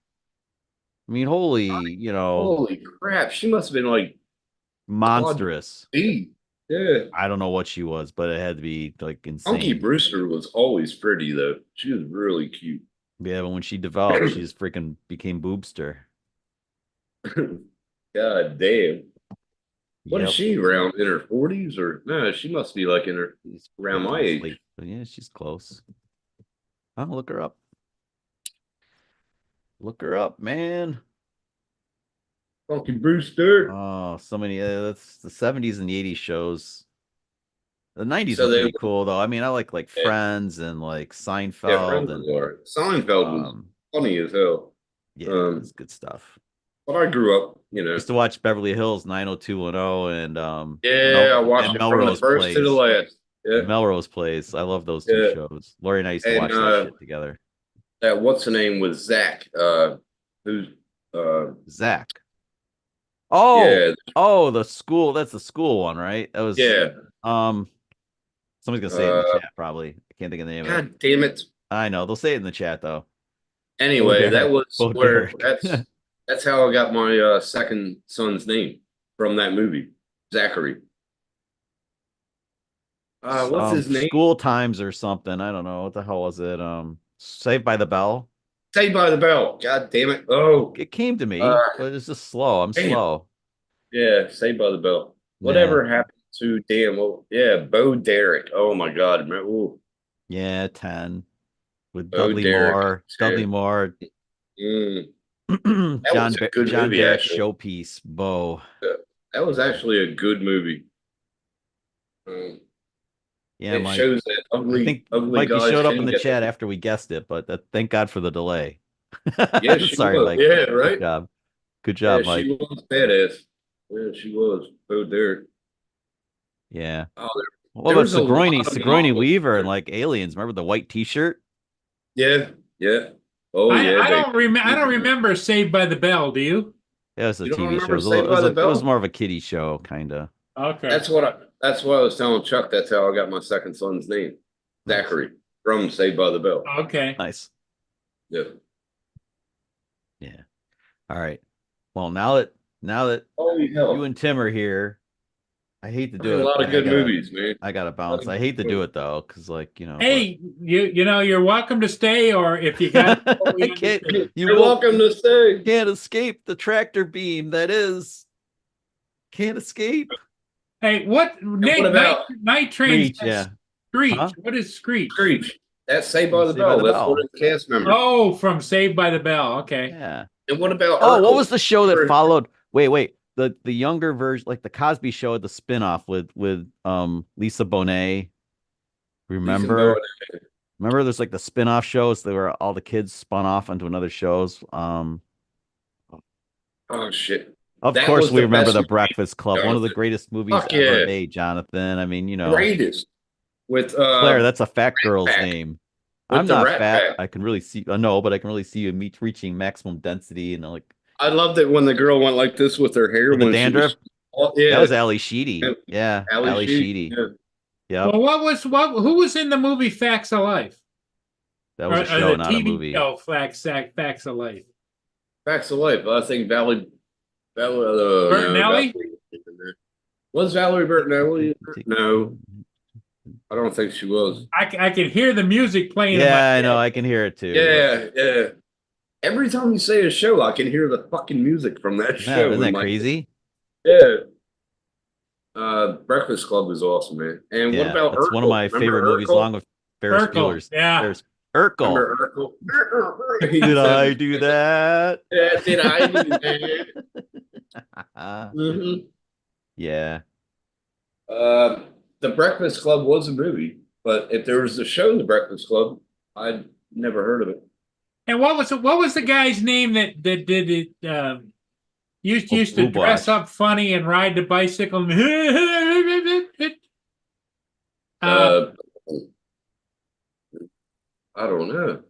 I mean, holy, Holy crap. She must have been like, monstrous. D. Yeah. I don't know what she was, but it had to be like Punky insane. Brewster was always pretty, though. She was really cute. Yeah, but when she developed, she just freaking became boobster. God damn. What Yep. is she around in her 40s or no? She must be like in her She's around my freaking age. late, but yeah, she's close. I'll look her up. Look her up, man. Punky Brewster. Oh, so many. That's the 70s and the 80s shows. The 90s So were they- pretty cool though. I mean, I like Yeah. Friends and like Yeah, Seinfeld Friends and was alright. Seinfeld was funny as hell. yeah, it's good stuff. But I grew up, I used to watch Beverly Hills 90210 and Yeah, I watched and it from the Melrose first to the last. Yeah. Melrose Place. I love those two Yeah. shows. Lori and I used to And, watch that shit together. That what's the name with Zach? Who's Zach. Oh, yeah, oh, the school. That's the school one, right? That was yeah. Somebody's gonna say it in the chat probably. I can't think of the name of it. God damn it. I know they'll say it in the chat though. Anyway, Derek. that was Bo where Derek. that's how I got my second son's name from that movie, Zachary. What's his name? School Times or something. I don't know. What the hell was it? Saved by the Bell. Saved by the Bell. God damn it. Oh, It came to me, Uh, but it's just slow. I'm damn. slow. yeah, Saved by the Bell. Whatever happened to Bo Derek. Oh my God. Ooh. Yeah, 10. With Bo Dudley Derek, Moore. 10. Dudley Moore. Mm, John was a good John movie, Barrett actually. showpiece. Bo. that was actually a good movie. Yeah, it Mike. shows that ugly, I think ugly Mike, you guys showed up can in the get- chat after we guessed it, but thank God for the delay. Yeah, she Sorry, was. Mike. Yeah, Good right. job. Good Yeah, job, Mike. she was badass. Yeah, she was. Bo Derek. Yeah. Oh, What there about was a lot of Sigourney novels Weaver there. and like Aliens? Remember the white T-shirt? yeah, yeah. Oh I, yeah. I don't remember Saved by the Bell. Do you? It was a You don't TV show. remember It was, Saved by the it was Bell? more of a kiddie show, kind of. Okay. That's what I was telling Chuck. That's how I got my second son's name, Zachary, from Saved by the Bell. Okay. Nice. Yeah. Yeah. All right. Well, now that Holy hell! you and Tim are here, I hate to There's do a it. lot of but good movies, man. I gotta bounce. I hate to do it though, because like Hey, you're welcome to stay, or if you got, I can't. You're welcome to stay. Can't escape the tractor beam. That is. Can't escape. Hey, what? Nick, about Night Train? Screech, yeah. Screech. Huh? What is Screech? Screech. That's Saved by the Saved by Bell. the That's Bell. one of the cast members. Oh, from Saved by the Bell. Okay. Yeah. And what about? Oh, what Urkel? was the show that Or- followed? Wait. The younger version, like the Cosby Show, had the spinoff with Lisa Bonet. Remember? Remember, there's like the spinoff shows that were all the kids spun off onto another shows. Oh shit! Of That course, was we the remember best The movie, Breakfast Club, one of the Jonathan. greatest movies Fuck ever yeah. made, Jonathan. I mean, Greatest with Claire, that's a fat girl's Pack. name. With I'm the not Rat fat. Pack. I can really see. No, but I can really see you reaching maximum density and like I loved it when the girl went like this with her hair with the when she dandruff. was- yeah, That was Ali Sheedy. Yeah, Ali Ali Sheedy. Sheedy. Yeah. Yep. Well, who was in the movie Facts of Life? That was a Or show, the not a TV movie. show Facts of Life. Facts of life. I think Valerie Bertinelli? Was Valerie Bertinelli? No, I don't think she was. I could hear the music playing in my Yeah, I know. head. I can hear it too. Yeah. Every time you say a show, I can hear the fucking music from that Yeah, show. isn't that in my- crazy? Yeah. Breakfast Club is awesome, man. And what Yeah, about that's one of Urkel? my Remember favorite movies, Urkel? along with Ferris Urkel, Bueller's. yeah. Ferris Urkel. Remember Urkel? Did I do that? Yeah, did I do that? Mhm. Yeah. The Breakfast Club was a movie, but if there was a show, The Breakfast Club, I'd never heard of it. And what was the guy's name that did it? Used to Blue dress Watch. up funny and ride the bicycle. Uh, I don't know.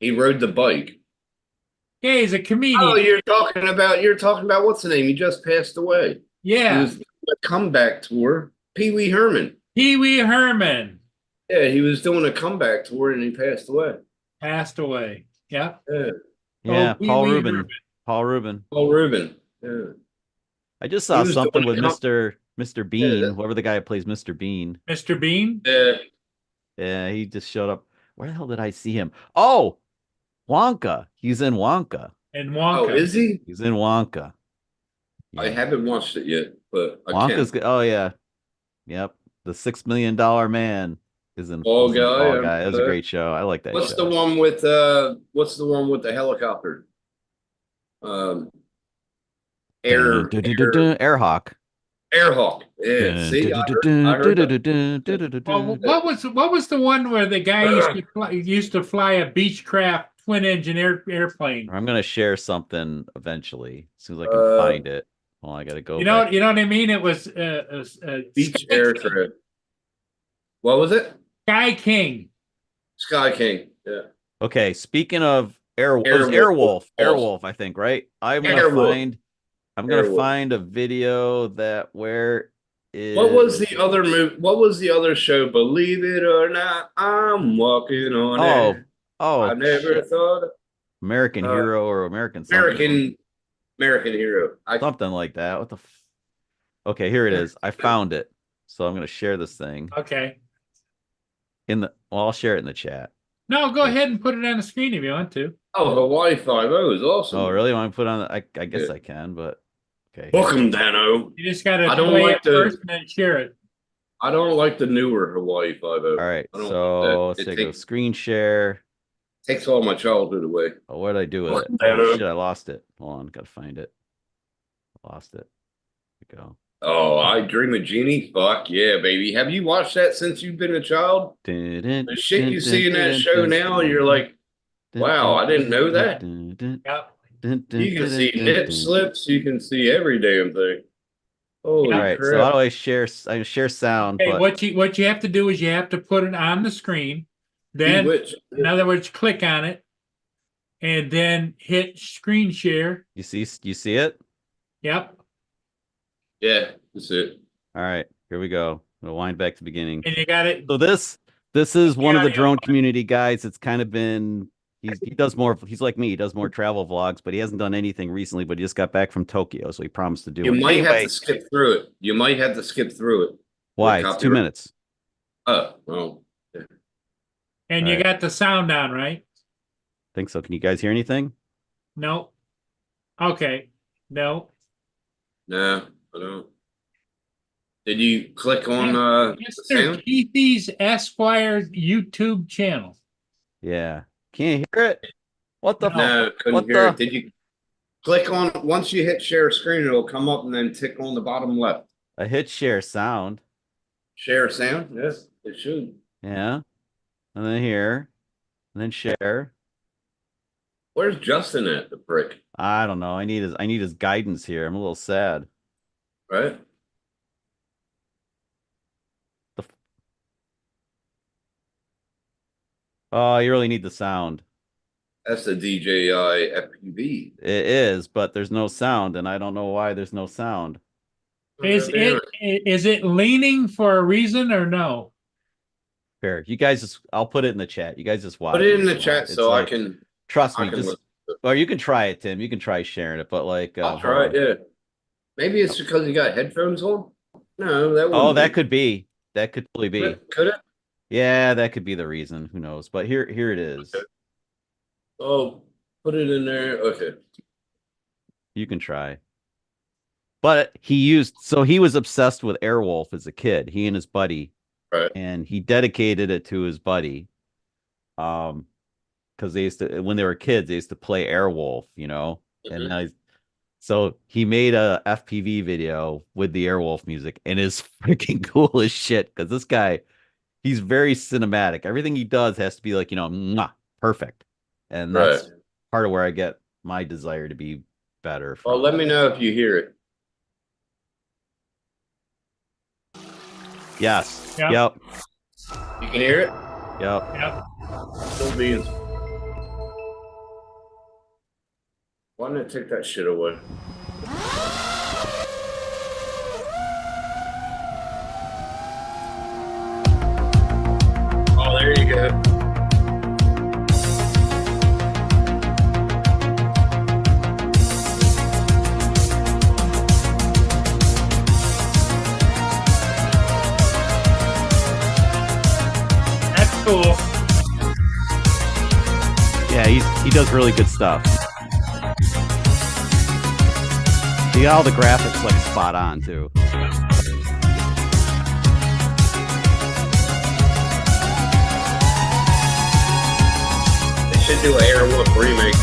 He rode the bike. Yeah, he's a comedian. Oh, you're talking about what's the name? He just passed away. He Yeah, was doing a comeback tour. Pee Wee Herman. Pee Wee Herman Yeah, he was doing a comeback tour and he passed away. passed away. Yeah. Yeah. Yeah, Pee Paul Wee Rubin. Herman. Paul Rubin. Paul Rubin. Yeah. I just saw was something doing with a com- Mr. Bean, Yeah. whoever the guy who plays Mr. Bean. Mr. Bean Yeah. Yeah, he just showed up. Where the hell did I see him? Oh, Wonka. He's in Wonka. and Oh, Wonka. is he? He's in Wonka. I Yeah. haven't watched it yet, but I Wonka's can. good. Oh yeah. Yep. The $6 million man is in Fall is in Guy, Fall yeah. Guy. That was a great show. I like that What's show. the one with the helicopter? Air Airhawk. Airhawk. Yeah. See, I heard that. Well, what was the one where the guy used to fly a Beechcraft twin engine airplane? I'm gonna share something eventually, as soon as I can Uh, find it. Well, I gotta go. You know back. what I mean? It was Beach aircraft. What was it? Sky King. Sky King. Yeah. Okay, speaking of Airwolf, Airwolf. Airwolf, I think, right? I'm gonna Airwolf. Airwolf. find a video that where is What was the other movie? What was the other show? Believe it or not, I'm walking on air. I never shit. thought American uh, Hero or American something. American Hero. Something like that. What the Okay, here it is. I found it. So I'm gonna share this thing Okay. I'll share it in the chat. No, go ahead and put it on the screen if you want to. Oh, Hawaii Five-O is awesome. Oh, really? Want to put on I guess Yeah. I can, but okay. Book 'em, Dano. You just got to I don't play like it the- first and then share it. I don't like the newer Hawaii Five-O. All right. I don't So like that. let's It take a takes- screen share. Takes all my childhood away. Oh, what did I do with Look, it? Dano. Oh, shit, I lost it. Hold on, gotta find it. Lost it. Here we go. Oh, I Dream of Jeannie? Fuck yeah, baby. Have you watched that since you've been a child? The The shit you see in that show now, and you're like, wow, I didn't know that. Yep. You can see nip slips. You can see every damn thing. Holy All right, so crap. how do I share? I share sound, Okay, but what you have to do is you have to put it on the screen. Then, Bewitched. in other words, click on it, and then hit screen share. you see it? Yep. Yeah, that's it. All right, here we go. We'll wind back to the beginning. And you got it. So this is one of the Yeah. drone community guys. It's kind of been he does more. He's like me. He does more travel vlogs, but he hasn't done anything recently. But he just got back from Tokyo, so he promised to do You it. might have Anyway, to skip through it. You might have to skip through it. why? It's 2 copyright. minutes. Oh, well. And you Alright. got the sound on, right? Think so. Can you guys hear anything? No. Okay. No. No, I don't. Did you click on the Mr. sound? Keithy's Esquire YouTube channel. Yeah. Can't hear it. What the? No, couldn't What hear it. the- Did you click on once you hit share screen, it'll come up and then tick on the bottom left. I hit share sound. Share sound? Yes, it should. Yeah. And then here. And then share. Where's Justin at, the prick? I don't know. I need his guidance here. I'm a little sad. Right? Oh, you really need the sound. That's the DJI FPV. It is, but there's no sound, and I don't know why there's no sound. Is it leaning for a reason or no? Fair. You guys just, I'll put it in the chat. You guys just watch Put it in the It's chat like- so I can. trust I me. can Just, listen to it. or you can try it, Tim. You can try sharing it, but like, I'll hold try on. it. Yeah. Maybe it's because you got headphones on. No, that. Oh, wouldn't that be. could be. That could totally be. Could it? Yeah, that could be the reason. Who knows? But here it is. Okay. Oh, put it in there. Okay. You can try. But he was obsessed with Airwolf as a kid, he and his buddy. Right. And he dedicated it to his buddy. Because they used to, when they were kids, they used to play Airwolf, you know? And Mhm. now so he made a FPV video with the Airwolf music and is freaking cool as shit. Because this guy, he's very cinematic. Everything he does has to be like, mwah, perfect. And that's Right. part of where I get my desire to be better Well, from. let me know if you hear it. Yes. Yeah. Yep. You can hear it. Yep. Yep. Still being. Why didn't it take that shit away? Oh, there you go. That's cool. Yeah, he does really good stuff. He got all the graphics like spot on too. They should do an Airwolf remake.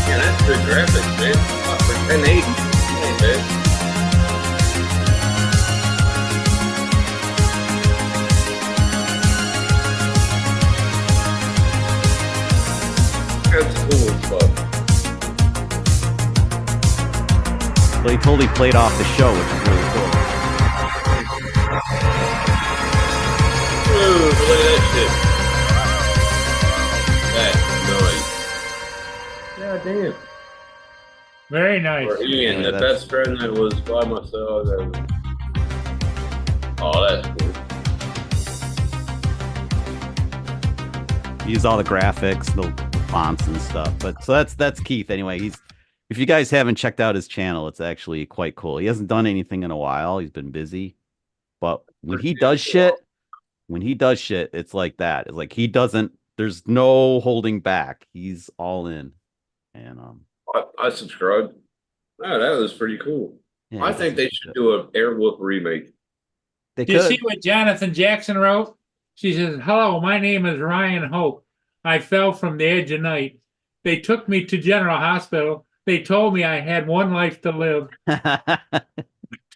Yeah, that's good graphics, man. For 1080. Hey, man. That's cool as fuck. So he totally played off the show, which is really cool. Ooh, look at that shit. That's nice. God damn. Very nice. For Ian, Yeah, the that's- best friend that was by myself. Oh, that's cool. He used all the graphics, the fonts and stuff. But so that's Keith anyway. If you guys haven't checked out his channel, it's actually quite cool. He hasn't done anything in a while. He's been busy. But when he does shit, it's like that. It's like there's no holding back. He's all in. And I subscribed. Oh, that was pretty cool. yeah, I he think does they should do an Airwolf remake. They Did you could. see what Jonathan Jackson wrote? She says, "Hello, my name is Ryan Hope. I fell from the edge of night. They took me to General Hospital. They told me I had one life to live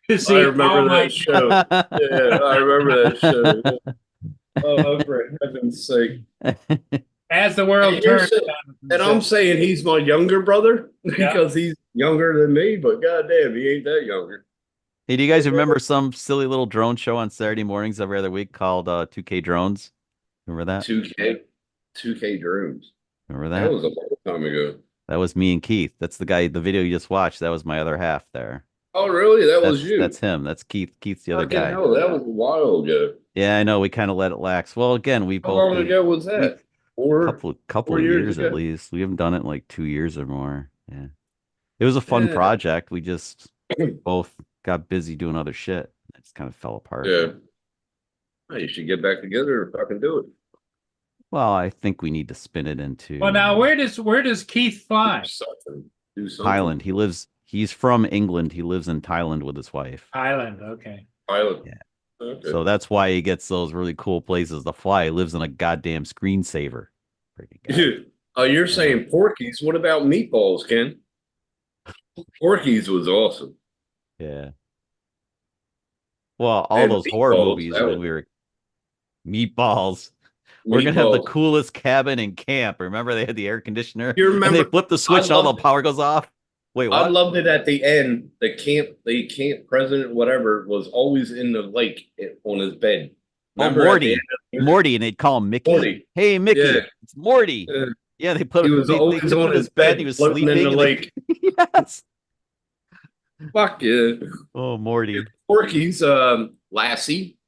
to see I all remember my that show. Yeah, I remember that show. Oh, for heaven's sake. as the world And you're turns." saying- And I'm saying he's my younger brother because he's younger than me, but goddamn, he ain't that younger. Hey, do you guys remember some silly little drone show on Saturday mornings every other week called 2K Drones? Remember that? 2K drones. Remember That that? was a long time ago. That was me and Keith. That's the guy, the video you just watched. That was my other half there. Oh, really? That was you. That's him. That's Keith. Keith's the other Fucking guy. hell, that was a while ago. Yeah, I know. We kind of let it lax. Well, again, we How both long did ago was that? couple 4 of years years ago? at least. We haven't done it in like 2 years or more. Yeah. It was a fun Yeah. project. We just both got busy doing other shit. It just kind of fell apart. Yeah. Oh, you should get back together and fucking do it. Well, I think we need to spin it into Well, now where does Keith fly? Do something. Do something. Thailand. He's from England. He lives in Thailand with his wife. Island. Okay. Pilot. Yeah. Okay. So that's why he gets those really cool places to fly. He lives in a goddamn screensaver. Freaking guy. Dude, oh, you're saying Porky's. What about Meatballs, Ken? Porky's was awesome. Yeah. Well, all And those horror Meatballs, movies that when was- we were Meatballs. we're gonna have the Meatballs. coolest cabin in camp. Remember they had the air conditioner You and they remember? flip the switch and all the loved it. power goes off. Wait, I what? loved it at the end. The camp president, whatever, was always in the lake on his bed. Oh, Remember at the Morty. end of- Morty, and they'd call him Mickey. Morty. Hey, Mickey, Yeah. it's Morty. Yeah. Yeah, they put He was they always took him on in his bed, He was floating sleeping in the and lake. yes. Fuck yeah. Oh, Morty. Porky's Lassie.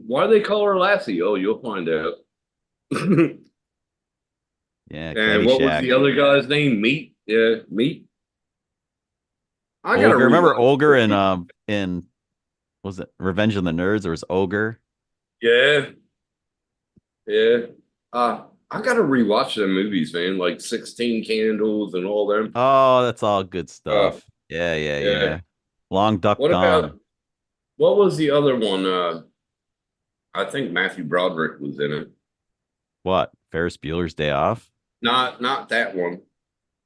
Why do they call her Lassie? Oh, you'll find out. Yeah, And what was Caddyshack. the other guy's name? Meat. Yeah, Meat. I gotta Ogre. Remember rewatch Ogre Porky. in was it Revenge of the Nerds? There was Ogre. Yeah. Yeah. I gotta rewatch the movies, man. Like 16 Candles and all them. Oh, that's all good stuff. Yeah, yeah, yeah. yeah. Long Duck What Dong. about what was the other one? I think Matthew Broderick was in it. What? Ferris Bueller's Day Off? Not that one.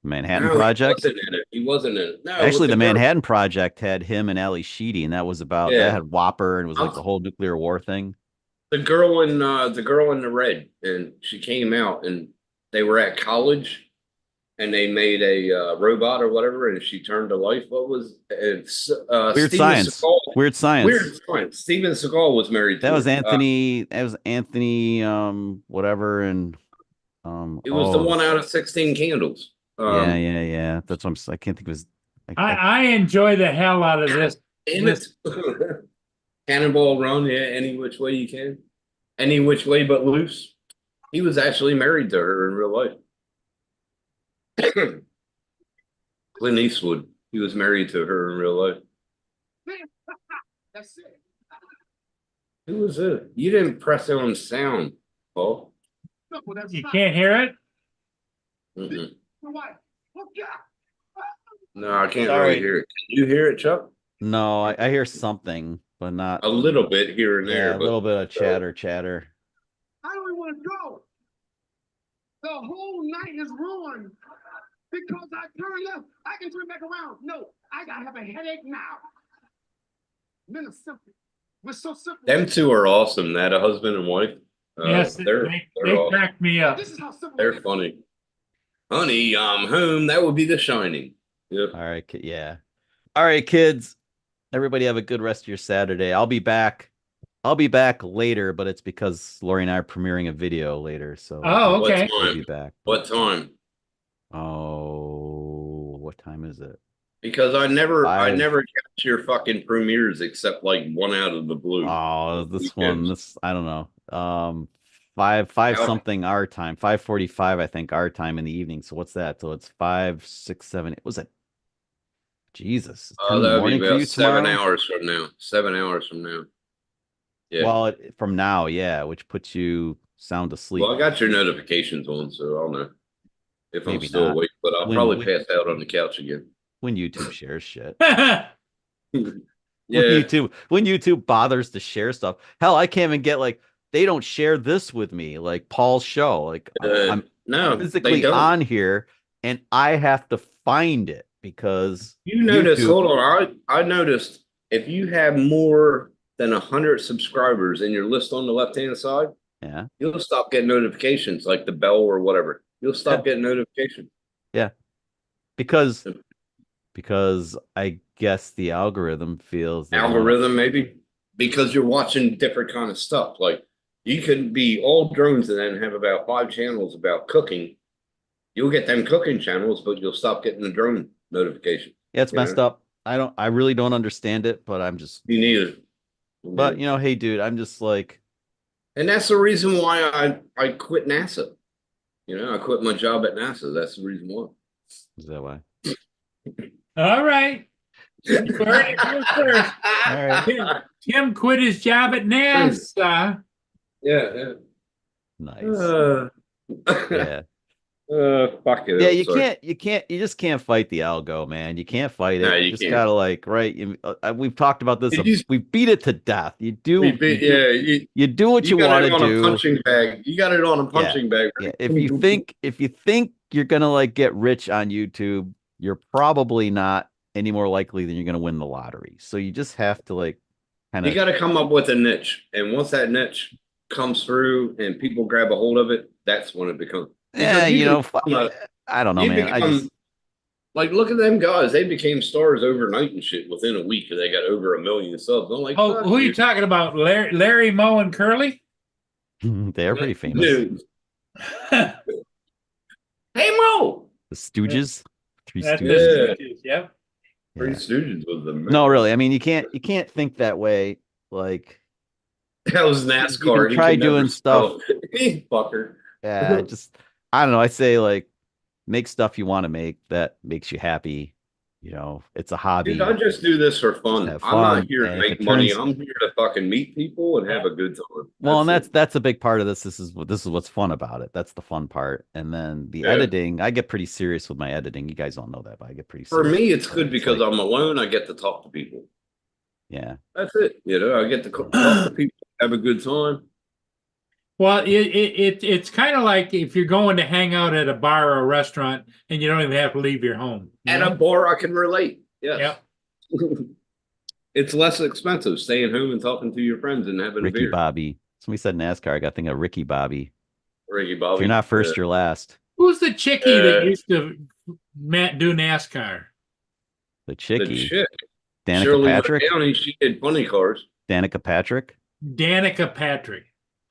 Manhattan No, Project? He wasn't in it. He wasn't in it. No, Actually, with the girl. Manhattan Project had him and Ali Sheedy, and that was about Yeah. that had Whopper and it was like Oh. the whole nuclear war thing. The girl in the red, and she came out, and they were at college, and they made a robot or whatever, and she turned to life. What was it's Weird Steven Science. Seagal. Weird Science. Weird Science. Steven Seagal was married. That to was her. Anthony. That was Anthony. Whatever, and It was the one out of 16 Candles. Yeah, yeah, yeah. That's what I'm. I can't think of his. I enjoy the hell out of this. Damn it. Cannonball Run, yeah, any which way you can. Any which way but loose. He was actually married to her in real life. Clint Eastwood. He was married to her in real life. That's it. Who was it? You didn't press it on sound, Paul. Simple, that's You fine. can't hear it? Mm-mm. What? Look out. No, I can't Sorry. really hear it. Can you hear it, Chuck? No, I hear something, but not A little bit here and yeah, there. a little bit of chatter. I don't even want to go. The whole night is ruined because I turned left. I can turn back around. No, I gotta have a headache now. Men are simple. We're so simple. Them two are awesome. That a husband and wife. Yes, they're they awesome. cracked me up. This is how simple. They're it is. funny. Honey, I'm home. That would be The Shining. Yep. All right, yeah. All right, kids. Everybody have a good rest of your Saturday. I'll be back. I'll be back later, but it's because Lori and I are premiering a video later. So Oh, What okay. I'll be time? back. What time? Oh, what time is it? Because I never Five. catch your fucking premieres except like one out of the blue. Oh, this one, Weekends. this I don't know. Five How- something our time, 5:45, I think our time in the evening. So what's that? So it's 5, 6, 7. Was it? Jesus, 10 in the That would morning be for you about 7 tomorrow. hours from now. 7 hours from now. Yeah. Well, from now, yeah, which puts you sound asleep. Well, I got your notifications on, so I'll know if I'm Maybe still not. awake. But I'll When- probably when- pass out on the couch again. When YouTube shares shit. Yeah. When YouTube bothers to share stuff. Hell, I can't even get like they don't share this with me, like Paul's show. Like I'm No, they physically don't. on here and I have to find it because You notice, YouTube- hold on. I noticed if you have more than 100 subscribers in your list on the left-hand side, yeah. you'll stop getting notifications like the bell or whatever. You'll stop getting notifications. Because I guess the algorithm feels that Algorithm, maybe because you're watching different kind of stuff. Like you could be all drones and then have about 5 channels about cooking. You'll get them cooking channels, but you'll stop getting the drone notification. Yeah, it's messed up. I really don't understand it, but I'm just You need it. but you know, hey dude, I'm just like And that's the reason why I quit NASA. You know, I quit my job at NASA. That's the reason why. is that why? All right. You heard it here first. All right. Tim quit his job at NASA. Yeah, Nice. yeah. Yeah. Fuck it. Yeah, I'm you sorry. just can't fight the algo, man. You can't fight it. No, you you just can't. gotta like, right? We've talked about this. Did you- We beat it to death. You do, We beat- you do, yeah, you do what you got want it to on a do. punching bag. You got it on a punching bag. Yeah, if you think you're gonna like get rich on YouTube, you're probably not any more likely than you're gonna win the lottery. So you just have to like kind You of got to come up with a niche, and once that niche comes through and people grab a hold of it, that's when it becomes. Yeah, because you know, become I don't know, you man. I become just like, look at them guys. They became stars overnight and shit within a week, and they got over 1 million subs. I'm like, Oh, fuck who are you talking about? Larry Moe and Curly? they're pretty famous. Dude. Hey Mo, The Stooges, Three That's Stooges. the Stooges, yep. Three Yeah. Stooges was the man. No, really. I mean, you can't think that way. Like, That was NASCAR. He try could never doing stuff. spell. He fucker. yeah, I don't know. I say like make stuff you want to make that makes you happy. You know, it's a hobby. Dude, I just do this for fun. have I'm not fun, here to and if make it money. turns- I'm here to fucking meet people and have a good time. Well, and it. that's a big part of this. This is what's fun about it. That's the fun part. And then the Yeah. editing, I get pretty serious with my editing. You guys all know that, but I get pretty For serious. me, it's with good it. because like, I'm alone. I get to talk to people. yeah. That's it. You know, I get to talk to people, have a good time. Well, it's kind of like if you're going to hang out at a bar or a restaurant and you don't even have to leave your home. You At know? a bar, I can relate. Yes. Yep. It's less expensive staying home and talking to your friends and having a Ricky beer. Bobby. Somebody said NASCAR. I got to think of Ricky Bobby. Ricky Bobby. If you're not first, you're last. Who's the chickie that Uh, used to do NASCAR? The the chickie. chick. Danica Shirley Patrick. Downey, she did funny cars. Danica Patrick. Danica Patrick.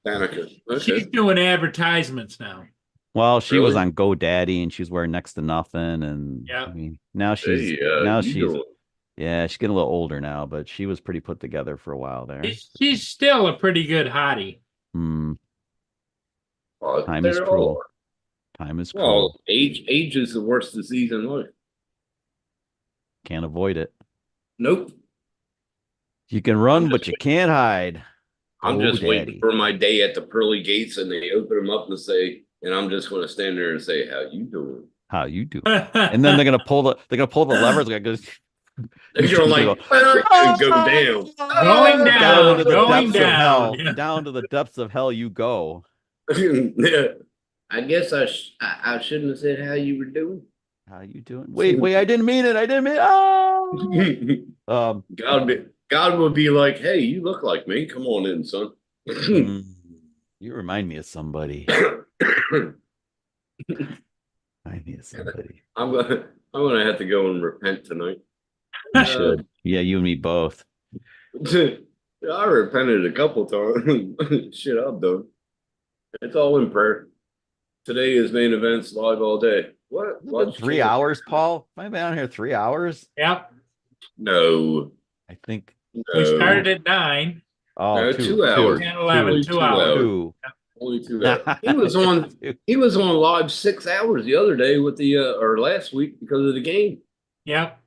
Danica. She's Okay. doing advertisements now. Well, she was Really? on GoDaddy and she was wearing next to nothing. And Yeah. I mean, now she's you doing? yeah, she's getting a little older now, but she was pretty put together for a while there. She's still a pretty good hottie. Hmm. Oh, Time is they're cruel. all- Time is cruel. Well, age is the worst disease in life. Can't avoid it. Nope. You can run, I'm but just you can't hide. I'm Oh, just waiting daddy. for my day at the pearly gates, and they open them up and say, and I'm just going to stand there and say, "How you doing?" How you do? And then they're gonna pull the levers. Like goes And you're like, Go, and go down. Going down, to the going depths of hell. down. Yeah. Down to the depths of hell you go. Yeah. I guess I shouldn't have said how you were doing. How you doing? Wait, I didn't mean it. I didn't mean it. Oh. God would be like, "Hey, you look like me. Come on in, son." You remind me of somebody. Remind me of somebody. I'm gonna have to go and repent tonight. You should. Yeah, you and me both. I repented a couple times. Shit, I've done. It's all in prayer. Today is main events live all day. What? 3 hours, Paul? Am I been on here 3 hours? Yep. No. I think. We no. started at 9. Oh, No, 2 hours. 10, 11, Only 2 hours. Two. Only 2 hours. He was on live 6 hours the other day with the or last week because of the game. Yep.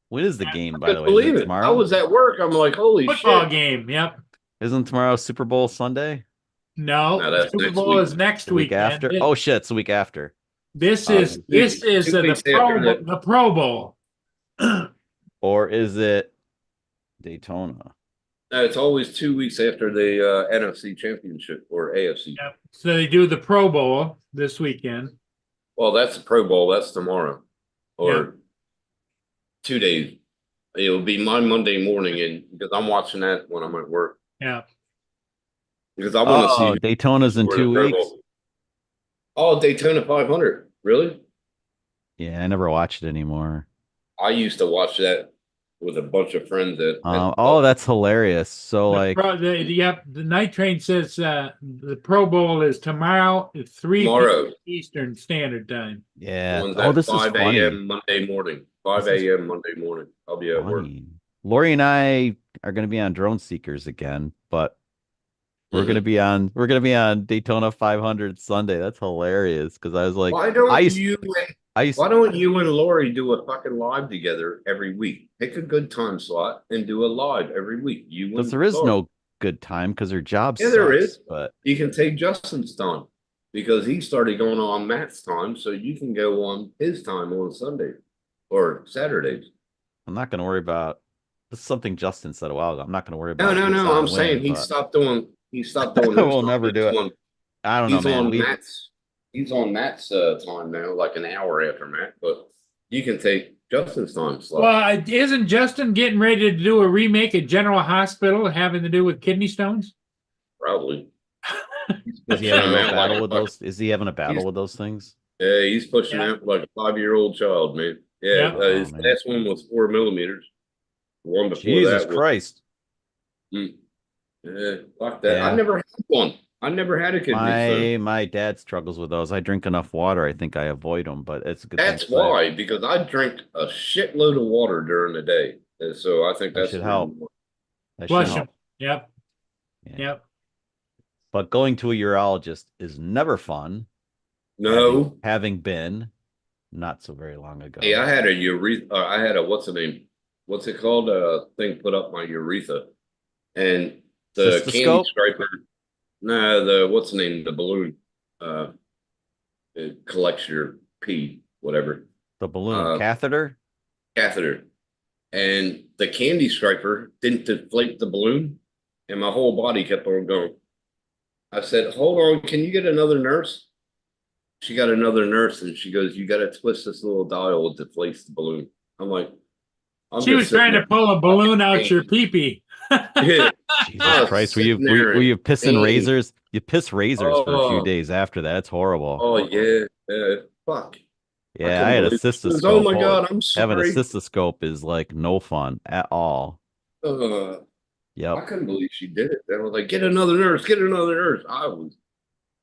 When is the game, I by the couldn't way? Is believe it it. tomorrow? I was at work. I'm like, holy Football shit. game. Yep. Isn't tomorrow Super Bowl Sunday? No, No, that's Super next Bowl week. is next The week week. man. after? Oh shit, it's the week after. This two is two weeks the after that. the Pro Bowl. Or is it Daytona? No, it's always 2 weeks after the NFC Championship or AFC. Yep. So they do the Pro Bowl this weekend. Well, that's the Pro Bowl. That's tomorrow, or Yeah. 2 days. It'll be my Monday morning, and because I'm watching that when I'm at work, Yeah. because I want to Oh, see Daytona's in who 2 the Pro weeks. Bowl- Oh, Daytona 500. Really? Yeah, I never watched it anymore. I used to watch that with a bunch of friends. Oh, that's hilarious. So like, The night train says the Pro Bowl is tomorrow at 3 Tomorrow. Eastern Standard Time. yeah. one's Oh, at this is 5 funny. a.m. Monday morning. 5 This is a.m. Monday morning. I'll be at work. Funny. Lori and I are going to be on Drone Seekers again, but we're Mhm. going to be on Daytona 500 Sunday. That's hilarious because I was like, Why don't I used- you? I used Why don't you and Lori do a fucking live together every week? Pick a good time slot and do a live every week. You because and there is Lori. no good time because her job Yeah, there sucks, is. but You can take Justin's time because he started going on Matt's time, so you can go on his time on Sunday or Saturdays. I'm not going to worry about this is something Justin said a while ago. I'm not going to worry No, about no, who's no. on I'm saying when, he but stopped doing. He stopped doing. We'll his time. never do He's it. on- I don't know, He's man. on Matt's. He's on Matt's time now, like an hour after Matt. But you can take Justin's time slot. Well, isn't Justin getting ready to do a remake at General Hospital having to do with kidney stones? Probably. Is he having a real Out battle like with those? Is he having a battle with those things? Yeah, he's pushing Yeah. out like a 5-year-old child, man. Yeah, Yeah. his Oh, man. last one was 4 millimeters. The one before Jesus that was Christ. yeah, fuck that. I Yeah. never had one. I never had a kidney stone. My dad struggles with those. I drink enough water. I think I avoid them, but it's a good thing. That's why, because I drink a shitload of water during the day. And so I think That that's should the help. reason why. That should Flush help. him. Yep. Yeah. Yep. But going to a urologist is never fun. No. Having been not so very long ago. Hey, I had a urethra. I had a what's the name? What's it called? A thing put up my urethra, and the candy Cystoscope? striper. No, the what's the name? The balloon. It collects your pee, whatever The balloon catheter? catheter, and the candy striper didn't deflate the balloon, and my whole body kept on going. I said, "Hold on, can you get another nurse?" She got another nurse, and she goes, "You got to twist this little dial, it deflates the balloon." I'm like, She was trying to pull a balloon out your pee-pee. Yeah. Jesus Christ. Were you sitting there were you pissing in pain. razors? You piss razors for a few Oh. days after that. It's horrible. Oh yeah, fuck. Yeah, I had a couldn't believe it. cystoscope. Oh my god, I'm Having a sorry. cystoscope is like no fun at all. I Yep. couldn't believe she did it. I was like, get another nurse, get another nurse. I was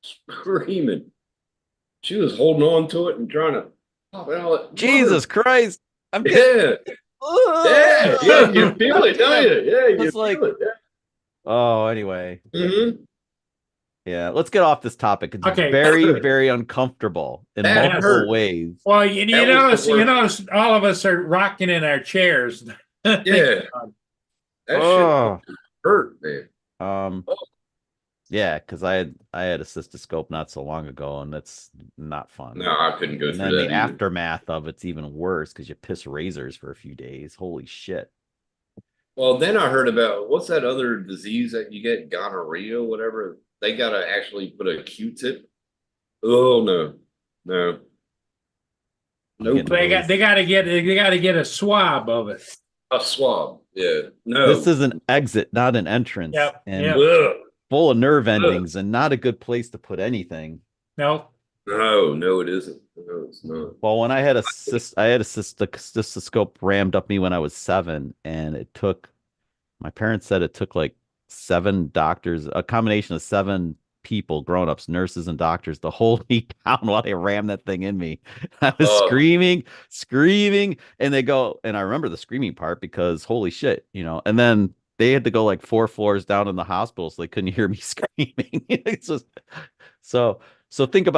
screaming. She was holding on to it and trying to pop it out. Jesus Christ. I'm Yeah. Yeah, you feel it, don't you? Yeah, you It's like- feel it. Oh, anyway. Yeah. Mhm. Yeah, let's get off this topic. It's Okay. very, very uncomfortable in That multiple hurt. ways. Well, you That was the notice all of us are rocking in our chairs. Yeah. That Oh. shit hurt, man. Yeah, because I had a cystoscope not so long ago, and that's not fun. No, I couldn't go And through then that the either. aftermath of it's even worse because you piss razors for a few days. Holy shit. Well, then I heard about what's that other disease that you get, gonorrhea, whatever. They gotta actually put a Q-tip. Oh no, no, nope. They gotta get a swab of it. A swab. Yeah, no. This is an exit, not an entrance. Yep, And yep. Ugh. full of nerve endings and not a good place to put anything. No. No, it isn't. No, it's not. Well, when I had a cystoscope rammed up me when I was 7, and my parents said it took like 7 doctors, a combination of 7 people, grown-ups, nurses and doctors, to hold me down while they rammed that thing in me. I was Oh. screaming, and they go, and I remember the screaming part because holy shit, and then they had to go like 4 floors down in the hospital so they couldn't hear me screaming. It's just so I'm thinking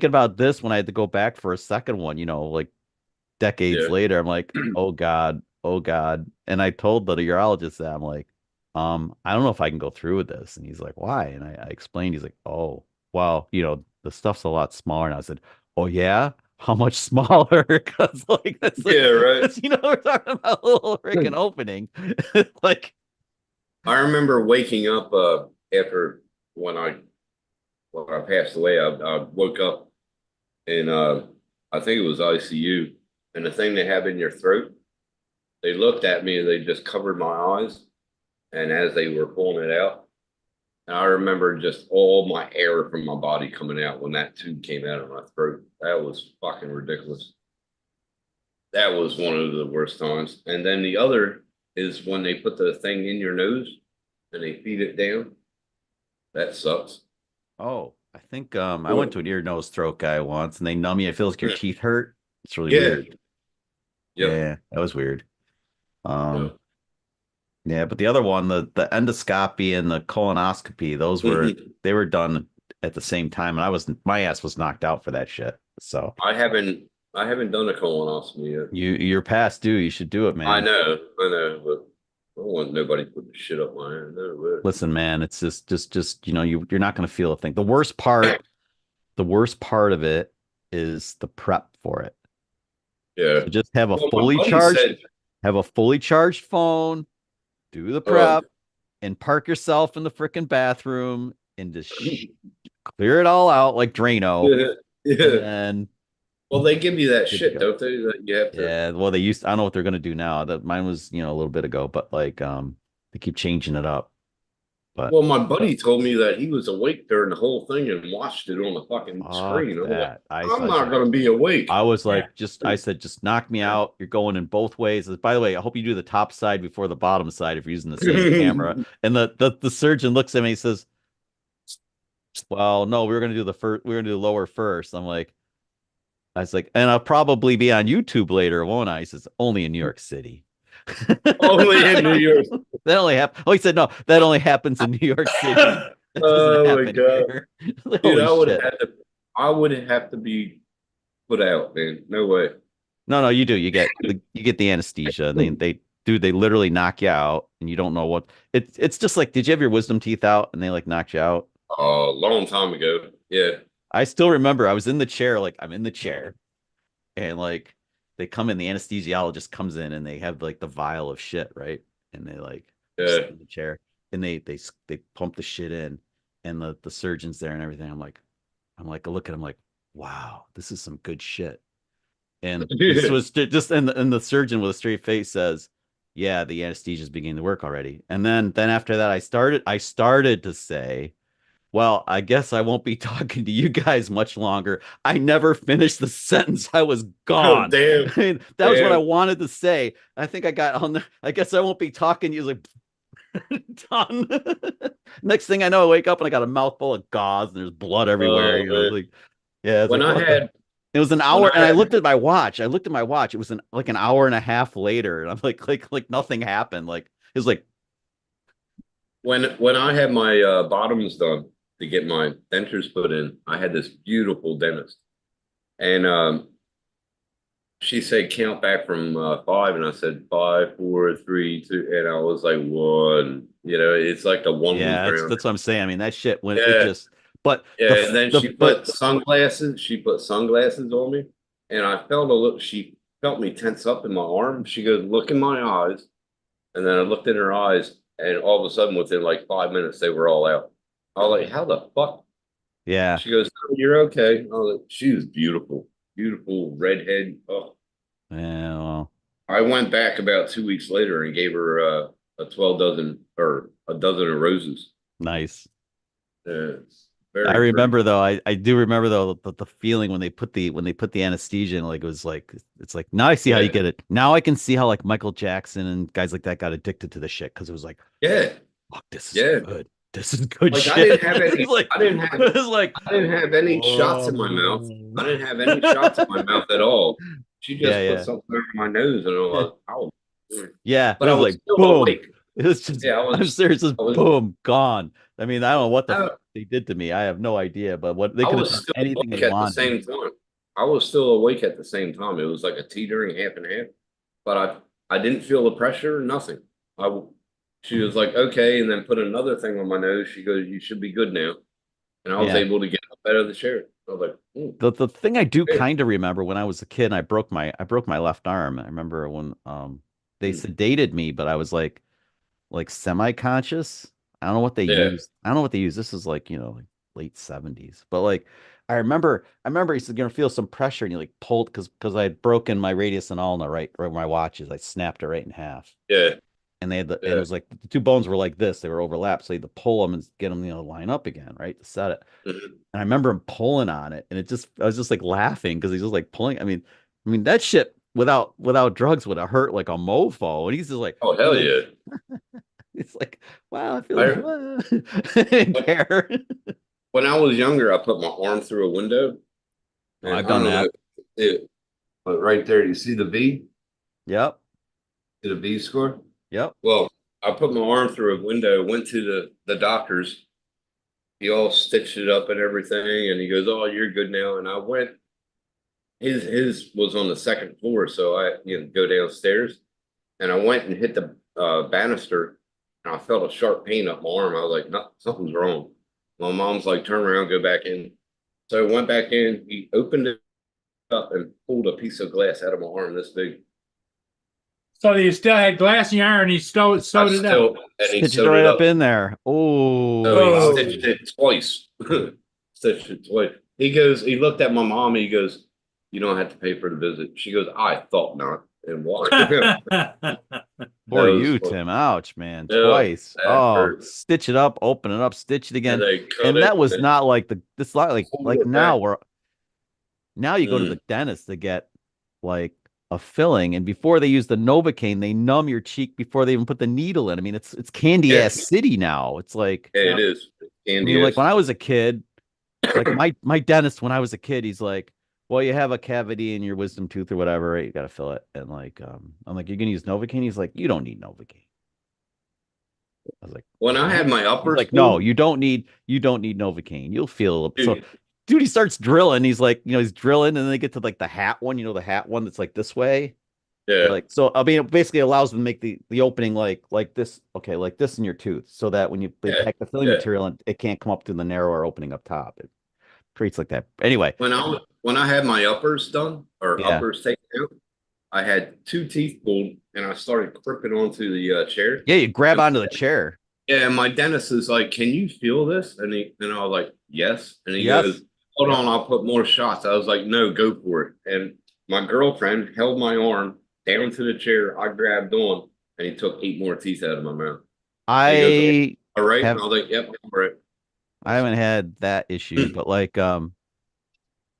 about this when I had to go back for a second one, like decades Yeah. later. I'm like, oh God. And I told the urologist that I'm like, I don't know if I can go through with this. And he's like, why? And I explained, he's like, oh, well, the stuff's a lot smaller. And I said, oh yeah, how much smaller? Because like that's Yeah, right. 'cause, we're talking about a little freaking opening. Like, I remember waking up after when I passed away. I woke up and I think it was ICU, and the thing they have in your throat. They looked at me and they just covered my eyes, and as they were pulling it out, and I remember just all my air from my body coming out when that tube came out of my throat. That was fucking ridiculous. That was one of the worst times. And then the other is when they put the thing in your nose and they feed it down. That sucks. oh, I think I went to an ear, nose, throat guy once, and they numb you. It feels like your teeth hurt. It's really Yeah. weird. Yep. Yeah, that was weird. Yeah. Yeah, but the other one, the endoscopy and the colonoscopy, those were they were done at the same time, and my ass was knocked out for that shit. So I haven't done a colonoscopy yet. you're past due. You should do it, man. I know, but I don't want nobody putting shit up my ass. No way. Listen, man, it's just you're not gonna feel a thing. The worst part of it is the prep for it. Yeah. So just have a Well, my fully buddy charged said- have a fully charged phone, do the prep, and park yourself in the freaking bathroom and just clear it all out like Drano. Yeah. And Well, they give you that Good to shit, go. don't they? That you have to. yeah, well, I don't know what they're gonna do now. That mine was, a little bit ago, but like they keep changing it up. But Well, my buddy told me that he was awake during the whole thing and watched it on the fucking fuck screen. I'm like, that. I'm not gonna be awake. I was like, Yeah. I said, just knock me out. You're going in both ways. By the way, I hope you do the top side before the bottom side if you're using the same camera. And the surgeon looks at me, he says, well, no, we were gonna do the first, we were gonna do lower first. I was like, and I'll probably be on YouTube later, won't I? He says, only in New York City. Only in New York. That only happens. Oh, he said, no, that only happens in New York City. That doesn't Oh my happen God. here. Dude, Holy shit. I would have to be put out, man. No way. No, you do. You get the anesthesia, and they literally knock you out, and you don't know what it's just like. Did you have your wisdom teeth out, and they like knocked you out? A long time ago. Yeah. I still remember I was in the chair, like I'm in the chair, and like they come in, the anesthesiologist comes in, and they have like the vial of shit, right? And they like sit Yeah. in the chair, and they pump the shit in, and the surgeon's there and everything. I'm like, I look at him like, wow, this is some good shit. And this was just, and the surgeon with a straight face says, yeah, the anesthesia is beginning to work already. And then after that, I started to say, well, I guess I won't be talking to you guys much longer. I never finished the sentence. I was gone. Damn. I mean, that was what I Damn. wanted to say. I think I got on there. I guess I won't be talking to you. Like, done. Next thing I know, I wake up and I got a mouthful of gauze and there's blood everywhere. Oh, You know, man. like, yeah. It's When like, I what the- had It was an hour, I and I had- looked at my watch. It was like an hour and a half later, and I'm like nothing happened. Like it was like, when I had my bottoms done to get my dentures put in, I had this beautiful dentist. And she said count back from 5, and I said 5, 4, 3, 2, and I was like 1. You know, it's like the one yeah, week round. that's what I'm saying. I mean, that shit went. Yeah. It just, but Yeah, and then she put but sunglasses. She put sunglasses on me, and I felt a little. She felt me tense up in my arm. She goes, "Look in my eyes," and then I looked in her eyes, and all of a sudden, within like 5 minutes, they were all out. I was like, "How the fuck?" yeah, She goes, "Oh, you're okay." I was like, she was beautiful, beautiful redhead. Oh, yeah. Well, I went back about 2 weeks later and gave her a 12 dozen or a dozen of roses. nice. Very I pretty. remember though. I do remember though the feeling when they put the anesthesia in. Like it was like, it's like, now I see how you Yeah. get it. Now I can see how like Michael Jackson and guys like that got addicted to the shit, because it was like, Yeah. fuck, this is Yeah. good. This is good Like, shit. I didn't have any. It's like, I didn't have. it was like, I didn't have any shots in my mouth. I didn't have any shots in my mouth at all. She just Yeah, put something in my nose, and I was like, "Oh." yeah. But it I was was like, still boom. awake. It was just, Yeah, I'm serious, just I was- boom, gone. I mean, I don't know what the I- fuck they did to me. I have no idea, but what they I could have was done still anything awake they at the wanted. same time. I was still awake at the same time. It was like a teetering half and half, but I didn't feel the pressure, nothing. She was like, okay, and then put another thing on my nose. She goes, you should be good now. And I was Yeah. able to get up out of the chair. I was like, The thing I do Yeah. kind of remember, when I was a kid and I broke my left arm. I remember when they Hmm. sedated me, but I was like semi-conscious. I don't know what they Yeah. used. I don't know what they used. This is like, like late 70s. But like I remember he said, you're gonna feel some pressure, and you like pulled, because I had broken my radius and ulna right where my watch is. I snapped it right in half. yeah. And they had and Yeah. it was like the two bones were like this, they were overlapped. So you had to pull them and get them, line up again, right? To set it. Mhm. And I remember him pulling on it, and I was just like laughing, because he's just like pulling. I mean that shit without drugs would have hurt like a mofo. And he's just like, Oh, hell yeah. it's like, wow, I feel I- like, I didn't care. When I was younger, I put my arm through a window. Oh, and I've I done don't know that. but right there, you see the V? Yep. See the V score? Yep. Well, I put my arm through a window, went to the doctor's. He all stitched it up and everything, and he goes, "Oh, you're good now." And I went. His was on the second floor, so I go downstairs, and I went and hit the banister, and I felt a sharp pain up my arm. I was like, "No, something's wrong." My mom's like, "Turn around, go back in." So I went back in. He opened it up and pulled a piece of glass out of my arm this big. So you still had glass in your arm, and he sewed it up. And he Stitched it sewed right it up in there. So Oh. he stitched it twice. Stitched it twice. He looked at my mom and he goes, "You don't have to pay for the visit." She goes, "I thought not." And why? For was you, fun. Tim. Ouch, man. Yeah, Twice. that Oh, hurt. stitch it up, open it up, stitch it And again. they cut And it. that was and not like this not pulled like it now back. where now you go to Mm. the dentist to get like a filling, and before they use the Novocaine, they numb your cheek before they even put the needle in. I mean, it's candy Yeah. ass city now. It's like, Yeah, it is. I Candy mean, like is. when I was a kid, like my dentist when I was a kid, he's like, well, you have a cavity in your wisdom tooth or whatever, right? You got to fill it. And like, I'm like, you're gonna use Novocaine? He's like, you don't need Novocaine. I was like, When I had my he's upper like, no, school, you don't need Novocaine. You'll feel so. dude, Dude, he starts drilling. He's like, he's drilling, and then they get to like the hat one, the hat one that's like this way. yeah, Like, so I mean, it basically allows them to make the opening like this, okay, like this in your tooth, so that when you yeah, pack the filling yeah. material, and it can't come up to the narrower opening up top. It creates like that. Anyway, When I had my uppers done or yeah, uppers taken out, I had 2 teeth pulled and I started cripping onto the chair. yeah, you grab onto the chair. Yeah, and my dentist is like, "Can you feel this?" And I was like, "Yes." And he Yes. goes, "Hold on, I'll put more shots." I was like, "No, go for it." And my girlfriend held my arm down to the chair. I grabbed on, and he took 8 more teeth out of my mouth. I All right, have and I was like, "Yep, all right." I haven't had that issue, but like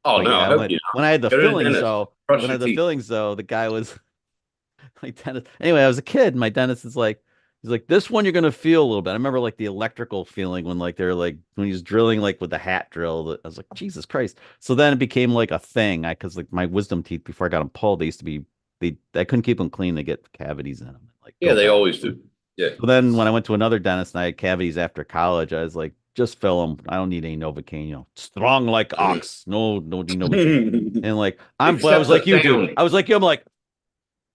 Oh but no, I yeah, hope you when I had the Go to the fillings dentist. though, brush when I your had the teeth. fillings though, the guy was my dentist. Anyway, I was a kid. And my dentist is like, he's like, this one you're gonna feel a little bit. I remember like the electrical feeling when like they're like when he's drilling like with the hat drill. I was like, Jesus Christ. So then it became like a thing. Because like my wisdom teeth before I got them pulled, they used to be I couldn't keep them clean. They get cavities in them. Like Yeah, go they bad. always do. Yeah. So then when I went to another dentist and I had cavities after college, I was like, just fill them. I don't need any Novocaine, strong like ox. No Novocaine. And like but I Except was like the you, dude. sound. I was like you. I'm like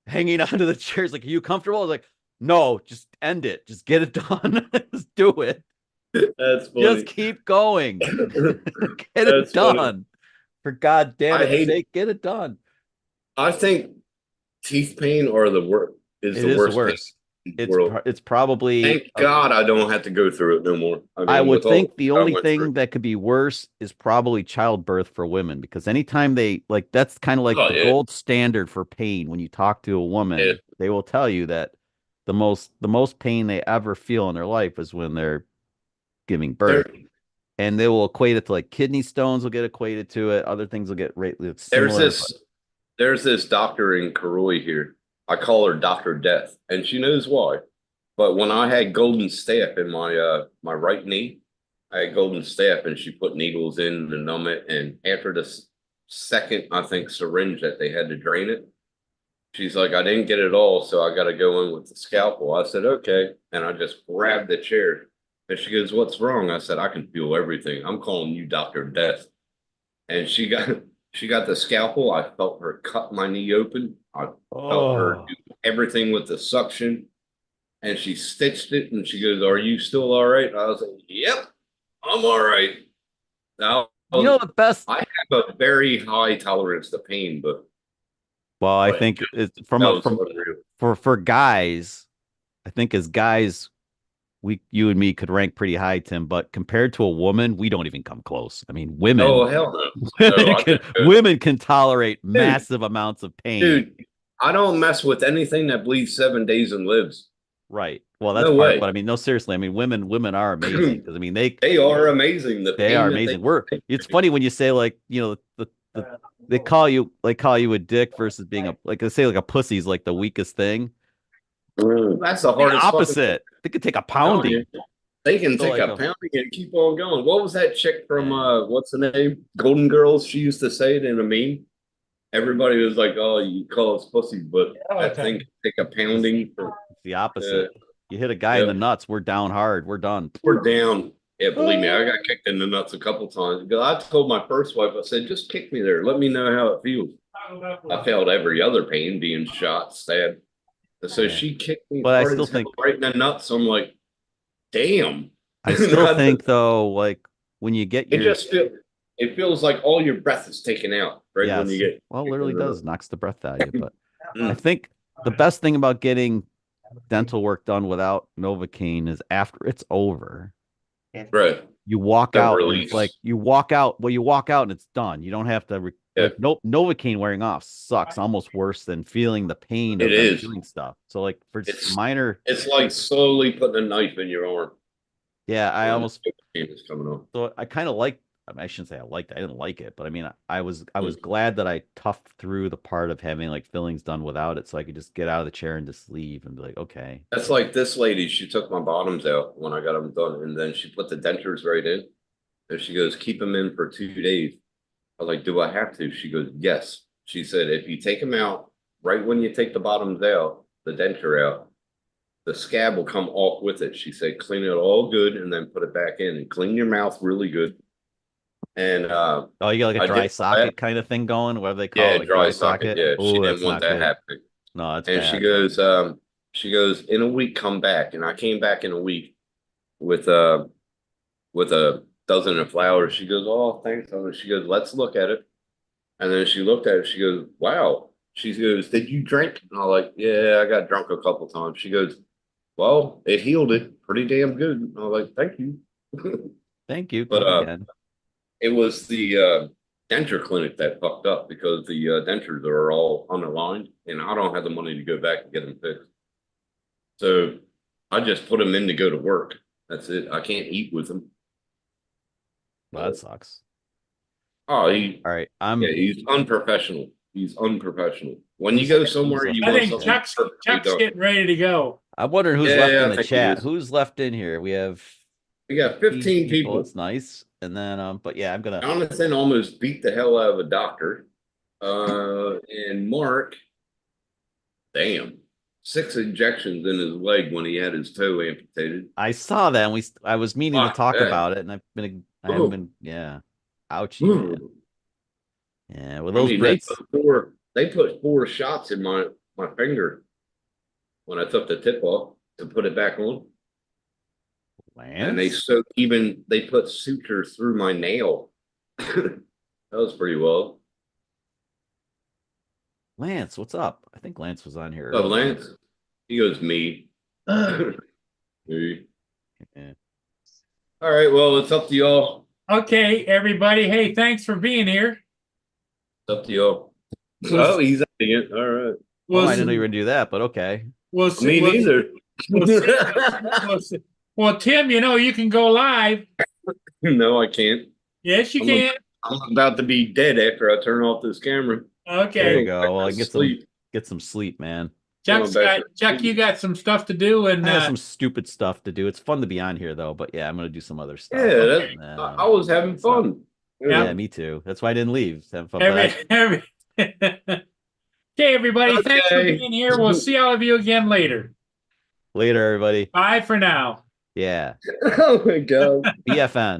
hanging onto the chairs. Like, are you comfortable? I was like, no, just end it. Just get it done. Just do it. That's funny. Just keep going. Get it That's funny. done. For God damn I it hate- sake, get it done. I think teeth pain are the worst. It is the worst. pain in the world. It's probably Thank God I don't have to go through it no more. I would with all think the I only went thing through. that could be worse is probably childbirth for women, because anytime they like that's kind of like Oh, the yeah. gold standard for pain. When you talk to a woman, Yeah. they will tell you that the most pain they ever feel in their life is when they're giving birth. And they will equate it to like kidney stones will get equated to it. Other things will get There's this doctor in Karoi here. I call her Dr. Death, and she knows why. But when I had golden staph in my right knee, I had golden staph, and she put needles in to numb it. And after the second, I think, syringe that they had to drain it, she's like, "I didn't get it all, so I got to go in with the scalpel." I said, "Okay," and I just grabbed the chair. And she goes, "What's wrong?" I said, "I can feel everything. I'm calling you Dr. Death." And she got the scalpel. I felt her cut my knee open. I felt her do everything with the suction. And she stitched it and she goes, "Are you still all right?" I was like, "Yep, I'm all right." Now, the best. I have a very high tolerance to pain, but Well, I Right. think it's that from was unreal. for guys, I think as guys, you and me could rank pretty high, Tim, but compared to a woman, we don't even come close. I mean, women Oh, hell no. women, No, I can, couldn't do it. women can tolerate massive amounts of pain. Dude, I don't mess with anything that bleeds 7 days and lives. Right. Well, that's No part, way. but I mean, no, seriously. I mean, women are amazing because I mean, They are amazing. The they pain are that amazing. It's funny when you say like, they call you a dick versus being they say like a pussy's like the weakest thing. That's the The hardest. fucking- opposite. They could take a I'm pounding. telling you. They can So, take like, a pounding and keep on going. What was that chick from what's the name? Golden Girls. She used to say it in a meme. Everybody was like, "Oh, you call us pussy," but that thing can take a pounding. It's the opposite. You hit a guy in the nuts, we're down hard. We're done. We're down. Yeah, believe me, I got kicked in the nuts a couple times. Because I told my first wife, I said, "Just kick me there. Let me know how it feels." I felt every other pain, being shot, stabbed. So she kicked me But I hard still as hell think- right in the nuts. So I'm like, damn. I still think though, like when you get It your just feels like all your breath is taken out right when you get. well, kicked literally in the does nuts. knocks the breath out of you. But I Mm. think the best thing about getting dental work done without Novocaine is after it's over. Right. You walk The out, and it's release. like you walk out. Well, you walk out and it's done. You don't have to. Yeah. Like, nope, Novocaine wearing off sucks almost worse than feeling the pain of It them is. doing stuff. So like for just It's- minor, It's like slowly putting a knife in your arm. yeah, I when almost. the pain is coming on. So I kind of like. I mean, I shouldn't say I liked it. I didn't like it, but I mean, I was Mm. glad that I toughed through the part of having like fillings done without it, so I could just get out of the chair and just leave and be like, okay. That's like this lady, she took my bottoms out when I got them done, and then she put the dentures right in. And she goes, keep them in for 2 days. I was like, do I have to? She goes, yes. She said, if you take them out, right when you take the bottoms out, the denture out, the scab will come off with it. She said, clean it all good and then put it back in and clean your mouth really good. And Oh, you got like a I dry did socket that. kind of thing going, whatever they call Yeah, it, like dry socket. Yeah, she Oh, that's didn't want not that good. happening. No, that's And bad. she goes, in a week, come back. And I came back in a week with a dozen of flowers. She goes, oh, thanks. She goes, let's look at it. And then she looked at it. She goes, wow. She goes, did you drink? And I was like, yeah, I got drunk a couple times. She goes, well, it healed it pretty damn good. And I was like, thank you. Thank you. But Come again. it was the denture clinic that fucked up because the dentures are all unaligned and I don't have the money to go back and get them fixed. So I just put them in to go to work. That's it. I can't eat with them. Well, that sucks. Oh, All right, he's unprofessional. He's unprofessional. When you go somewhere, you I want think something Chuck's perfectly done. getting ready to go. I'm wondering who's Yeah, left yeah, in I the think he chat. is. Who's left in here? We have We got 15 people. That's nice. And then, but yeah, I'm gonna. Jonathan almost beat the hell out of a doctor. And Mark, damn, 6 injections in his leg when he had his toe amputated. I saw that, and I was meaning to Fuck talk that. about it, and I haven't been, yeah, ouchie, man. Yeah, with I those mean, Brits, they put 4 shots in my finger when I took the tip off to put it back on. And they put sutures through my nail. That was pretty well. Lance, what's up? I think Lance was on here. Oh, earlier. Lance. He goes, me. Me. Yeah. All right, well, it's up to y'all. Okay, everybody. Hey, thanks for being here. It's up to y'all. Oh, he's ending it. All right. Well, I didn't know you were gonna do that, but okay. We'll see. Me neither. Well, Tim, you can go live. No, I can't. Yes, you can. I'm about to be dead after I turn off this camera. There Okay. you go. Well, get some sleep, man. Chuck, you got some stuff to do, and I have some stupid stuff to do. It's fun to be on here, though. But yeah, I'm gonna do some other stuff. Yeah, I was having fun. Yeah, me too. That's why I didn't leave. Having fun. Okay, everybody. Thanks for Okay. being here. We'll see all of you again later. Later, everybody. Bye for now. Yeah. Oh my God. BFN.